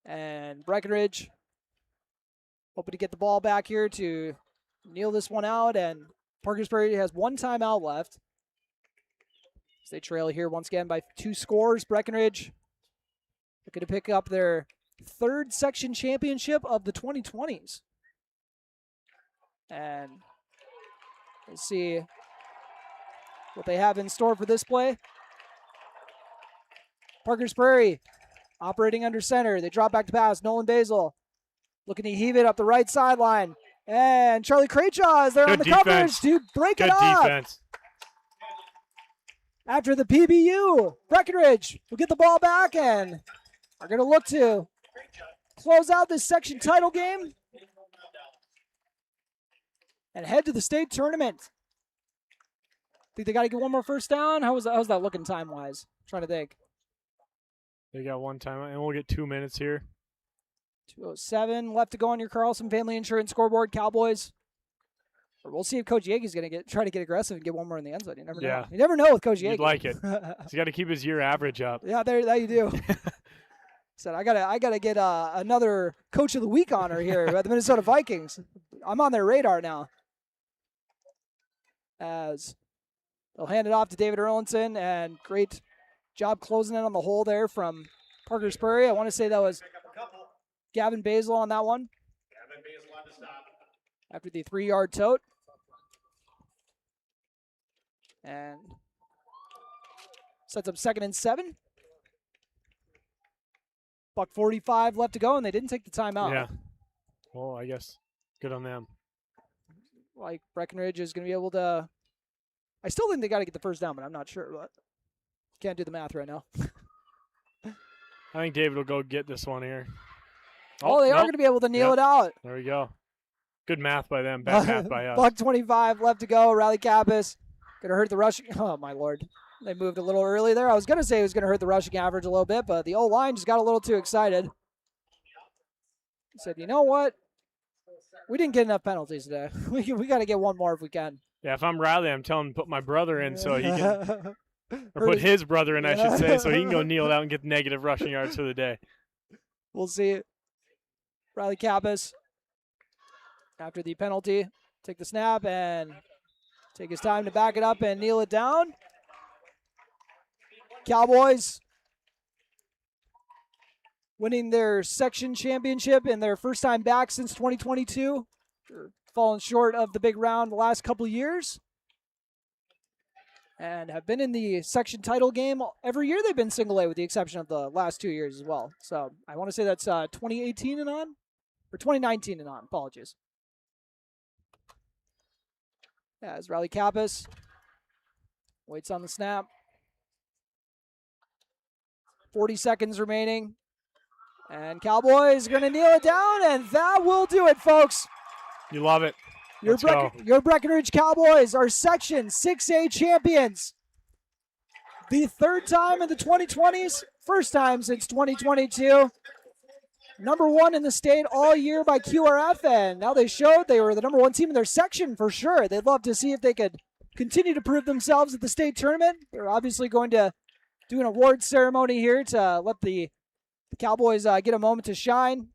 And Breckenridge hoping to get the ball back here to kneel this one out. And Parkers Prairie has 1 timeout left. As they trail here once again by 2 scores. Breckenridge looking to pick up their 3rd section championship of the 2020s. And we'll see what they have in store for this play. Parkers Prairie operating under center. They drop back to pass. Nolan Basil looking to heave it up the right sideline. And Charlie Craychaw is there on the coverage to break it up. Defense. After the PBU, Breckenridge will get the ball back and are going to look to close out this section title game. and head to the state tournament. Think they got to get one more first down? How's that looking time-wise? Trying to think. They got one time, and we'll get 2 minutes here. 2:07 left to go on your Carlson Family Insurance scoreboard, Cowboys. Or we'll see if Coach Yagi's going to try to get aggressive and get one more in the end zone. You never know. You never know with Coach Yagi. You'd like it. He's got to keep his year average up. Yeah, that you do. Said I gotta get another Coach of the Week honor here at the Minnesota Vikings. I'm on their radar now. As they'll hand it off to David Erlinson, and great job closing in on the hole there from Parkers Prairie. I want to say that was Gavin Basil on that one. After the 3-yard tote. And sets up 2nd and 7. $1:45 left to go, and they didn't take the timeout. Yeah. Well, I guess good on them. Like Breckenridge is going to be able to. I still think they got to get the first down, but I'm not sure. But can't do the math right now. I think David will go get this one here. Oh, they are going to be able to kneel it out. There we go. Good math by them. Bad math by us. $1:25 left to go. Riley Kappas going to hurt the rushing. Oh, my Lord. They moved a little early there. I was going to say it was going to hurt the rushing average a little bit, but the O-line just got a little too excited. He said, you know what? We didn't get enough penalties today. We got to get one more if we can. Yeah, if I'm Riley, I'm telling him to put my brother in so he can – or put his brother in, I should say, so he can go kneel out and get negative rushing yards for the day. We'll see. Riley Kappas, after the penalty, take the snap and take his time to back it up and kneel it down. Cowboys winning their section championship and their first time back since 2022. They're falling short of the big round the last couple of years. And have been in the section title game every year. They've been single A with the exception of the last 2 years as well. So I want to say that's 2018 and on, or 2019 and on. Apologies. As Riley Kappas waits on the snap. 40 seconds remaining. And Cowboys going to kneel it down, and that will do it, folks. You love it. Your Breckenridge Cowboys are Section 6A champions. The third time in the 2020s, first time since 2022. Number 1 in the state all year by QRF, and now they showed they were the number 1 team in their section for sure. They'd love to see if they could continue to prove themselves at the state tournament. They're obviously going to do an award ceremony here to let the Cowboys get a moment to shine.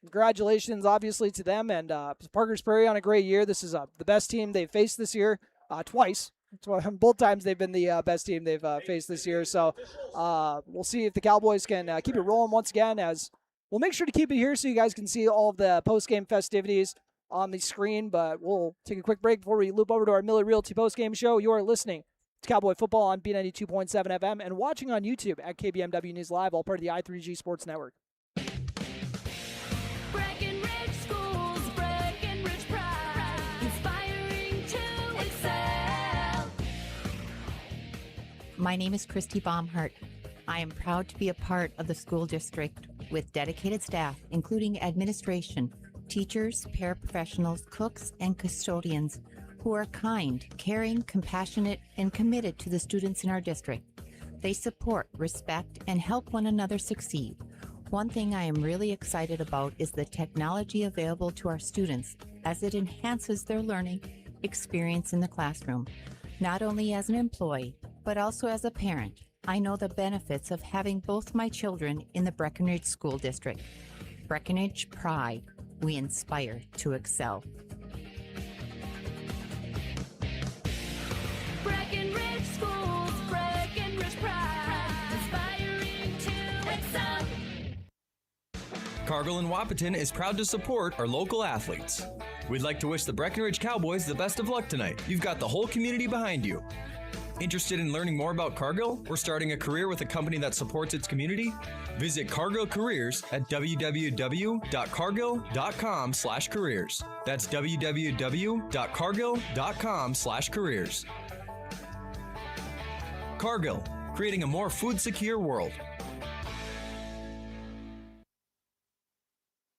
Congratulations, obviously, to them and Parkers Prairie on a great year. This is the best team they've faced this year twice. Both times they've been the best team they've faced this year. So we'll see if the Cowboys can keep it rolling once again. As we'll make sure to keep it here so you guys can see all of the post-game festivities on the screen. But we'll take a quick break before we loop over to our Miller Realty post-game show. You are listening to Cowboy Football on B92.7 FM and watching on YouTube at KBMW News Live, all part of the i3G Sports Network. Breckenridge Schools, Breckenridge Pride, inspiring to excel. My name is Christy Baumhart. I am proud to be a part of the school district with dedicated staff, including administration, teachers, paraprofessionals, cooks, and custodians who are kind, caring, compassionate, and committed to the students in our district. They support, respect, and help one another succeed. One thing I am really excited about is the technology available to our students as it enhances their learning experience in the classroom. Not only as an employee, but also as a parent, I know the benefits of having both my children in the Breckenridge School District. Breckenridge Pride, we inspire to excel. Breckenridge Schools, Breckenridge Pride, inspiring to excel. Cargill and Wahpeton is proud to support our local athletes. We'd like to wish the Breckenridge Cowboys the best of luck tonight. You've got the whole community behind you. Interested in learning more about Cargill or starting a career with a company that supports its community? Visit Cargill Careers at www.cargill.com/careers. That's www.cargill.com/careers. Cargill, creating a more food-secure world.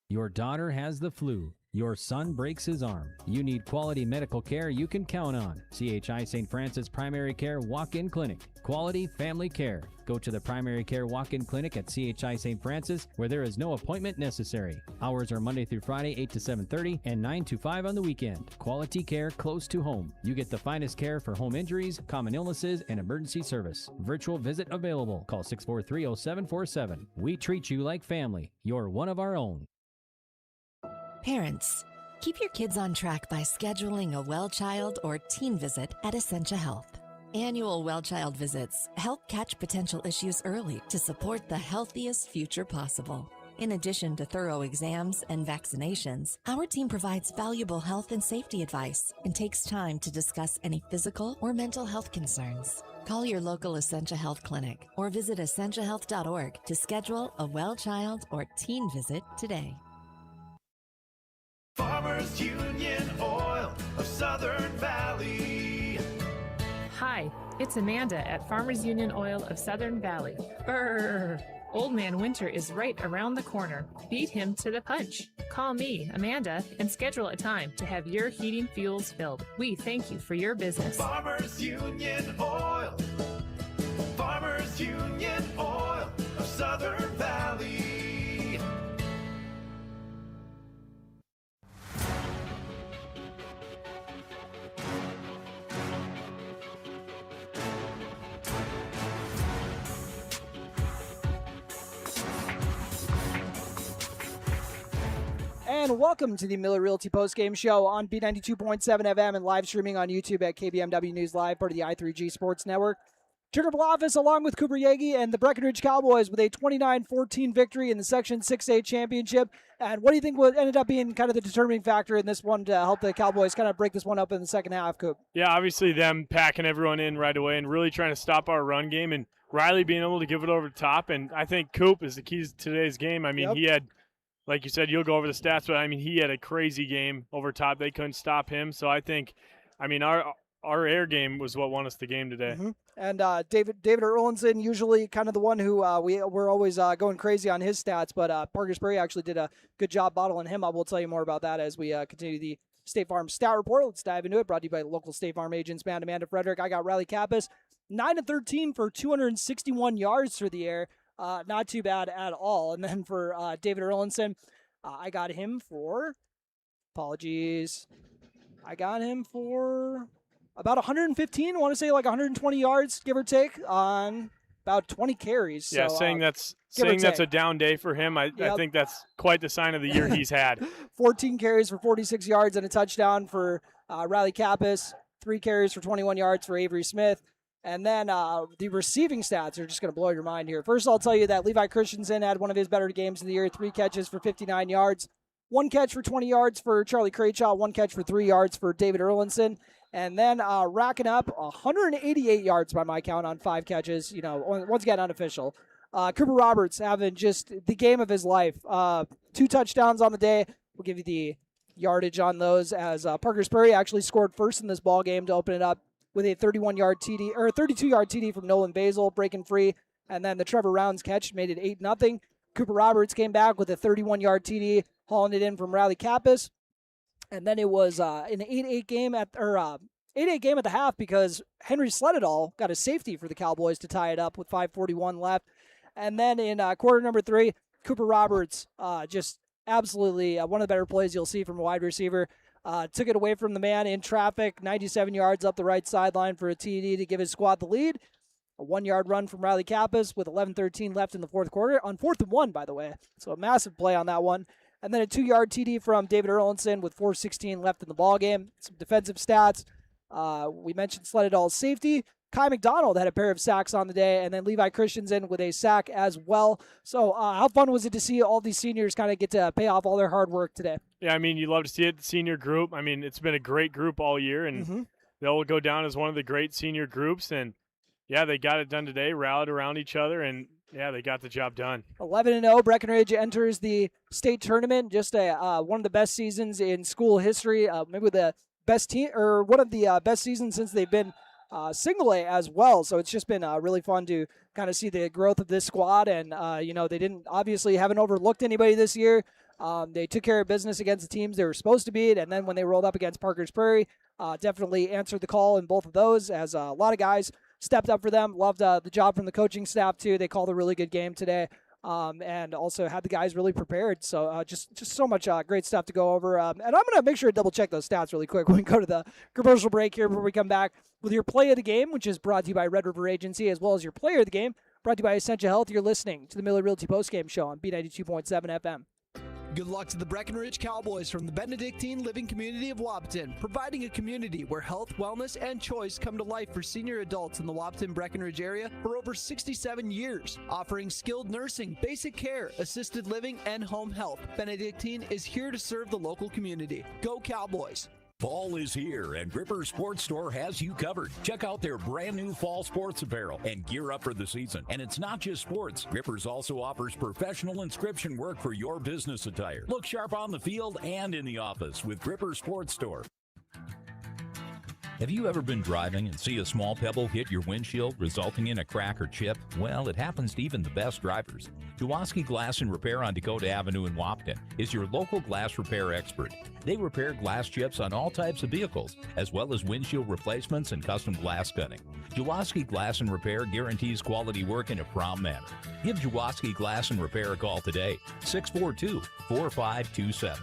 Your daughter has the flu. Your son breaks his arm. You need quality medical care you can count on. CHI St. Francis Primary Care Walk-In Clinic. Quality family care. Go to the Primary Care Walk-In Clinic at CHI St. Francis, where there is no appointment necessary. Hours are Monday through Friday, 8 to 7:30 and 9 to 5 on the weekend. Quality care close to home. You get the finest care for home injuries, common illnesses, and emergency service. Virtual visit available. Call 643-0747. We treat you like family. You're one of our own. Parents, keep your kids on track by scheduling a well child or teen visit at Essentia Health. Annual well child visits help catch potential issues early to support the healthiest future possible. In addition to thorough exams and vaccinations, our team provides valuable health and safety advice and takes time to discuss any physical or mental health concerns. Call your local Essentia Health clinic or visit essentiahealth.org to schedule a well child or teen visit today. Farmers Union Oil of Southern Valley. Hi, it's Amanda at Farmers Union Oil of Southern Valley. Brrr. Old Man Winter is right around the corner. Beat him to the punch. Call me, Amanda, and schedule a time to have your heating fuels filled. We thank you for your business. Farmers Union Oil. Farmers Union Oil of Southern Valley. And welcome to the Miller Realty Postgame Show on B92.7 FM and live streaming on YouTube at KBMW News Live, part of the I3G Sports Network. Trigger Bluffus along with Cooper Yagi and the Breckenridge Cowboys with a 29-14 victory in the Section 6A Championship. And what do you think ended up being kind of the determining factor in this one to help the Cowboys kind of break this one up in the second half, Coop? Yeah, obviously them packing everyone in right away and really trying to stop our run game, and Riley being able to give it over the top. And I think Coop is the key to today's game. I mean, he had, like you said, you'll go over the stats, but I mean, he had a crazy game over top. They couldn't stop him. So I think, I mean, our air game was what won us the game today. Mm-hmm. And David Erlinson, usually kind of the one who we're always going crazy on his stats, but Parkers Prairie actually did a good job bottling him up. We'll tell you more about that as we continue the State Farm Stat Report. Let's dive into it. Brought to you by local State Farm agents, Amanda Frederick. I got Riley Kappas, 9-13 for 261 yards through the air. Not too bad at all. And then for David Erlinson, I got him for, I got him for about 115. I want to say like 120 yards, give or take, on about 20 carries. Yeah, so, saying that's a down day for him. I think that's quite the sign of the year he's had. 14 carries for 46 yards and a touchdown for Riley Kappas. 3 carries for 21 yards for Avery Smith. And then the receiving stats are just going to blow your mind here. First, I'll tell you that Levi Christensen had one of his better games of the year. 3 catches for 59 yards. 1 catch for 20 yards for Charlie Craychaw. 1 catch for 3 yards for David Erlinson. And then racking up 188 yards by my count on 5 catches. You know, once again, unofficial. Cooper Roberts having just the game of his life. 2 touchdowns on the day. We'll give you the yardage on those as Parkers Prairie actually scored first in this ball game to open it up with a 32-yard TD from Nolan Basil breaking free. And then the Trevor Rounds catch made it 8-0. Cooper Roberts came back with a 31-yard TD, hauling it in from Riley Kappas. And then it was an 8-8 game at the half because Henry Sledadall got a safety for the Cowboys to tie it up with 5:41 left. And then in quarter number 3, Cooper Roberts just absolutely one of the better plays you'll see from a wide receiver. Took it away from the man in traffic, 97 yards up the right sideline for a TD to give his squad the lead. A 1-yard run from Riley Kappas with 11:13 left in the fourth quarter, on 4th and 1, by the way. So a massive play on that one. And then a 2-yard TD from David Erlinson with 4:16 left in the ballgame. Some defensive stats. We mentioned Sledadall's safety. Kai McDonald had a pair of sacks on the day, and then Levi Christensen with a sack as well. So how fun was it to see all these seniors kind of get to pay off all their hard work today? Yeah, I mean, you love to see it, the senior group. I mean, it's been a great group all year, and they'll go down as one of the great senior groups. And, yeah, they got it done today, rallied around each other, and, yeah, they got the job done. 11-0, Breckenridge enters the state tournament. Just one of the best seasons in school history, maybe the best team, or one of the best seasons since they've been single A as well. So it's just been really fun to kind of see the growth of this squad. And, they haven't overlooked anybody this year. They took care of business against the teams they were supposed to beat, and then when they rolled up against Parkers Prairie, definitely answered the call in both of those, as a lot of guys stepped up for them. Loved the job from the coaching staff, too. They called a really good game today. And also had the guys really prepared. So just so much great stuff to go over. And I'm going to make sure to double-check those stats really quick when we go to the commercial break here before we come back with your play of the game, which is brought to you by Red River Agency, as well as your player of the game, brought to you by Essentia Health. You're listening to the Miller Realty Postgame Show on B92.7 FM. Good luck to the Breckenridge Cowboys from the Benedictine Living Community of Wapaton, providing a community where health, wellness, and choice come to life for senior adults in the Wapaton-Breckenridge area for over 67 years. Offering skilled nursing, basic care, assisted living, and home health, Benedictine is here to serve the local community. Go Cowboys! Fall is here, and Gripper Sports Store has you covered. Check out their brand new fall sports apparel and gear up for the season. And it's not just sports. Grippers also offers professional inscription work for your business attire. Look sharp on the field and in the office with Gripper Sports Store. Have you ever been driving and see a small pebble hit your windshield, resulting in a crack or chip? Well, it happens to even the best drivers. Jaworski Glass and Repair on Dakota Avenue in Wapaton is your local glass repair expert. They repair glass chips on all types of vehicles, as well as windshield replacements and custom glass cutting. Jaworski Glass and Repair guarantees quality work in a prompt manner. Give Jaworski Glass and Repair a call today, 642-4527.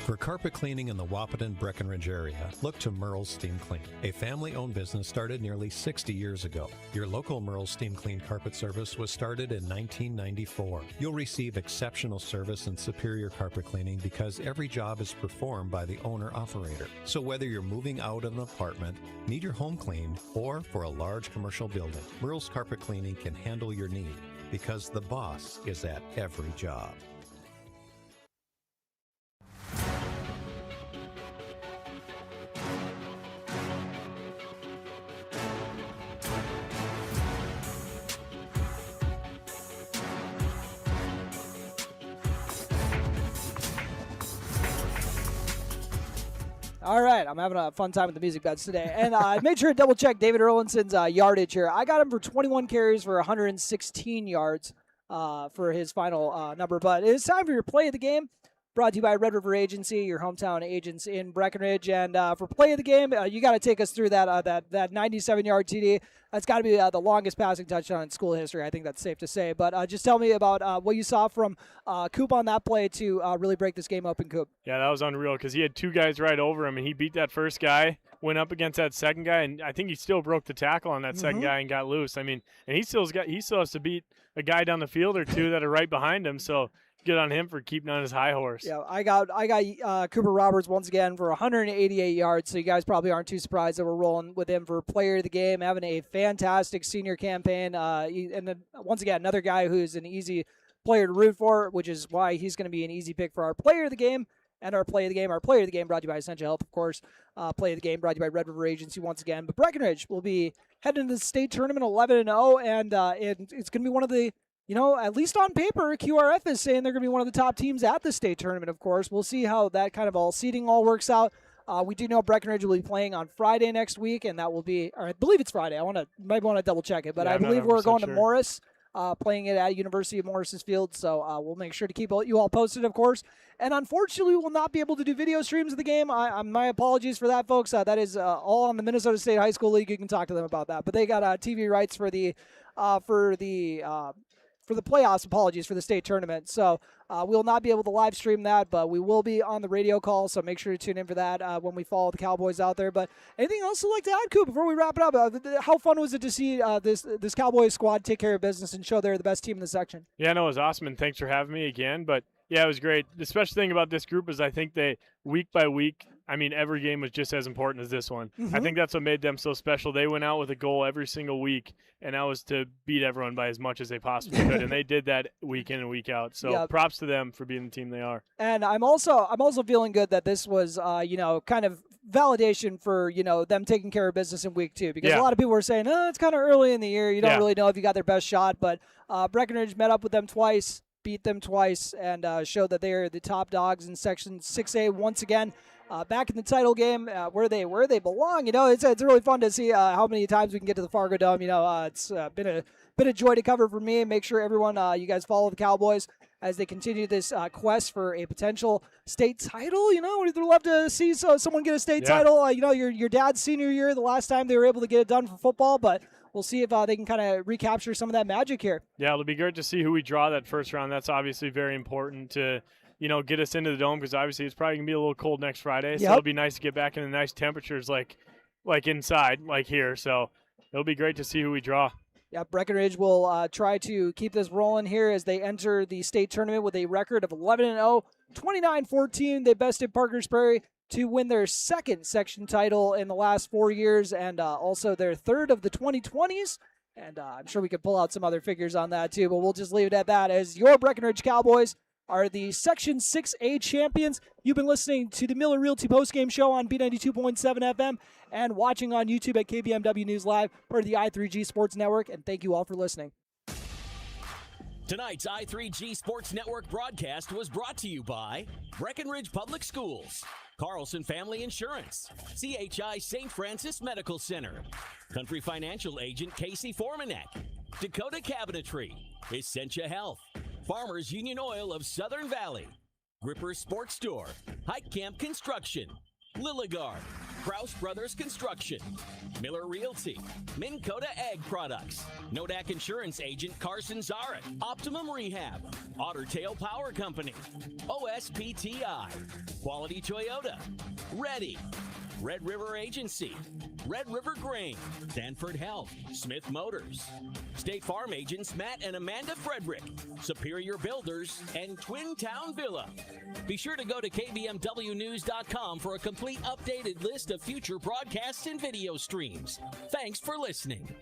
For carpet cleaning in the Wapaton-Breckenridge area, look to Merle's Steam Clean, a family-owned business started nearly 60 years ago. Your local Merle's Steam Clean carpet service was started in 1994. You'll receive exceptional service and superior carpet cleaning because every job is performed by the owner-operator. So whether you're moving out of an apartment, need your home cleaned, or for a large commercial building, Merle's Carpet Cleaning can handle your need because the boss is at every job. All right, I'm having a fun time with the music beds today. And I made sure to double-check David Erlinson's yardage here. I got him for 21 carries for 116 yards for his final number. But it's time for your play of the game, brought to you by Red River Agency, your hometown agents in Breckenridge. And for play of the game, you got to take us through that 97-yard TD. That's got to be the longest passing touchdown in school history. I think that's safe to say. But just tell me about what you saw from Coop on that play to really break this game open, Coop. Yeah, that was unreal because he had two guys right over him, and he beat that first guy, went up against that second guy, and I think he still broke the tackle on that second guy and got loose. I mean, and he still has to beat a guy down the field or two that are right behind him. So good on him for keeping on his high horse. Yeah, I got Cooper Roberts once again for 188 yards, so you guys probably aren't too surprised that we're rolling with him for player of the game, having a fantastic senior campaign. And then, once again, another guy who's an easy player to root for, which is why he's going to be an easy pick for our player of the game and our play of the game. Our player of the game brought to you by Essentia Health, of course. Play of the game brought to you by Red River Agency once again. But Breckenridge will be heading into the state tournament 11-0, and it's going to be one of the, at least on paper, QRF is saying they're going to be one of the top teams at the state tournament, of course. We'll see how that kind of seeding all works out. We do know Breckenridge will be playing on Friday next week, and that will be, or I believe it's Friday. Might want to double check it, but yeah, I believe we're going to sure. Morris, playing it at University of Morris's Field. So we'll make sure to keep you all posted, of course. And unfortunately, we will not be able to do video streams of the game. My apologies for that, folks. That is all on the Minnesota State High School League. You can talk to them about that. But they got TV rights for the playoffs, apologies, for the state tournament. So we will not be able to live stream that, but we will be on the radio call, so make sure to tune in for that when we follow the Cowboys out there. But anything else you'd like to add, Coop, before we wrap it up? How fun was it to see this Cowboys squad take care of business and show they're the best team in the section? Yeah, no, it was awesome, and thanks for having me again. But, yeah, it was great. The special thing about this group is I think they, week by week, every game was just as important as this one. I think that's what made them so special. They went out with a goal every single week, and that was to beat everyone by as much as they possibly could, and they did that week in and week out. So props to them for being the team they are. And I'm also feeling good that this was, kind of validation for, them taking care of business in week 2, because a lot of people were saying, it's kind of early in the year. You don't really know if you got their best shot, but Breckenridge met up with them twice, beat them twice, and showed that they are the top dogs in Section 6A once again. back in the title game, where they belong. It's really fun to see how many times we can get to the Fargo Dome. It's been a joy to cover for me. Make sure everyone, you guys follow the Cowboys as they continue this quest for a potential state title. We'd love to see someone get a state title. Your dad's senior year, the last time they were able to get it done for football, but we'll see if they can kind of recapture some of that magic here. Yeah, it'll be great to see who we draw that first round. That's obviously very important to get us into the Dome, because obviously it's probably going to be a little cold next Friday. So it'll be nice to get back in the nice temperatures like inside, like here. So it'll be great to see who we draw. Yeah, Breckenridge will try to keep this rolling here as they enter the state tournament with a record of 11-0, 29-14. They bested Parkers Prairie to win their second section title in the last 4 years, and also their third of the 2020s. And I'm sure we could pull out some other figures on that too, but we'll just leave it at that, as your Breckenridge Cowboys are the Section 6A champions. You've been listening to the Miller Realty Postgame Show on B92.7 FM and watching on YouTube at KBMW News Live, part of the I3G Sports Network, and thank you all for listening. Tonight's I3G Sports Network broadcast was brought to you by Breckenridge Public Schools, Carlson Family Insurance, CHI St. Francis Medical Center, Country Financial Agent Casey Formanek, Dakota Cabinetry, Essentia Health, Farmers Union Oil of Southern Valley, Gripper Sports Store, Hike Camp Construction, Lilligard, Kraus Brothers Construction, Miller Realty, Minn Kota Ag Products, Nodak Insurance Agent Carson Zaret, Optimum Rehab, Otter Tail Power Company, OSPTI, Quality Toyota, Ready, Red River Agency, Red River Grain, Sanford Health, Smith Motors, State Farm agents Matt and Amanda Frederick, Superior Builders, and Twin Town Villa. Be sure to go to KBMWnews.com for a complete updated list of future broadcasts and video streams. Thanks for listening.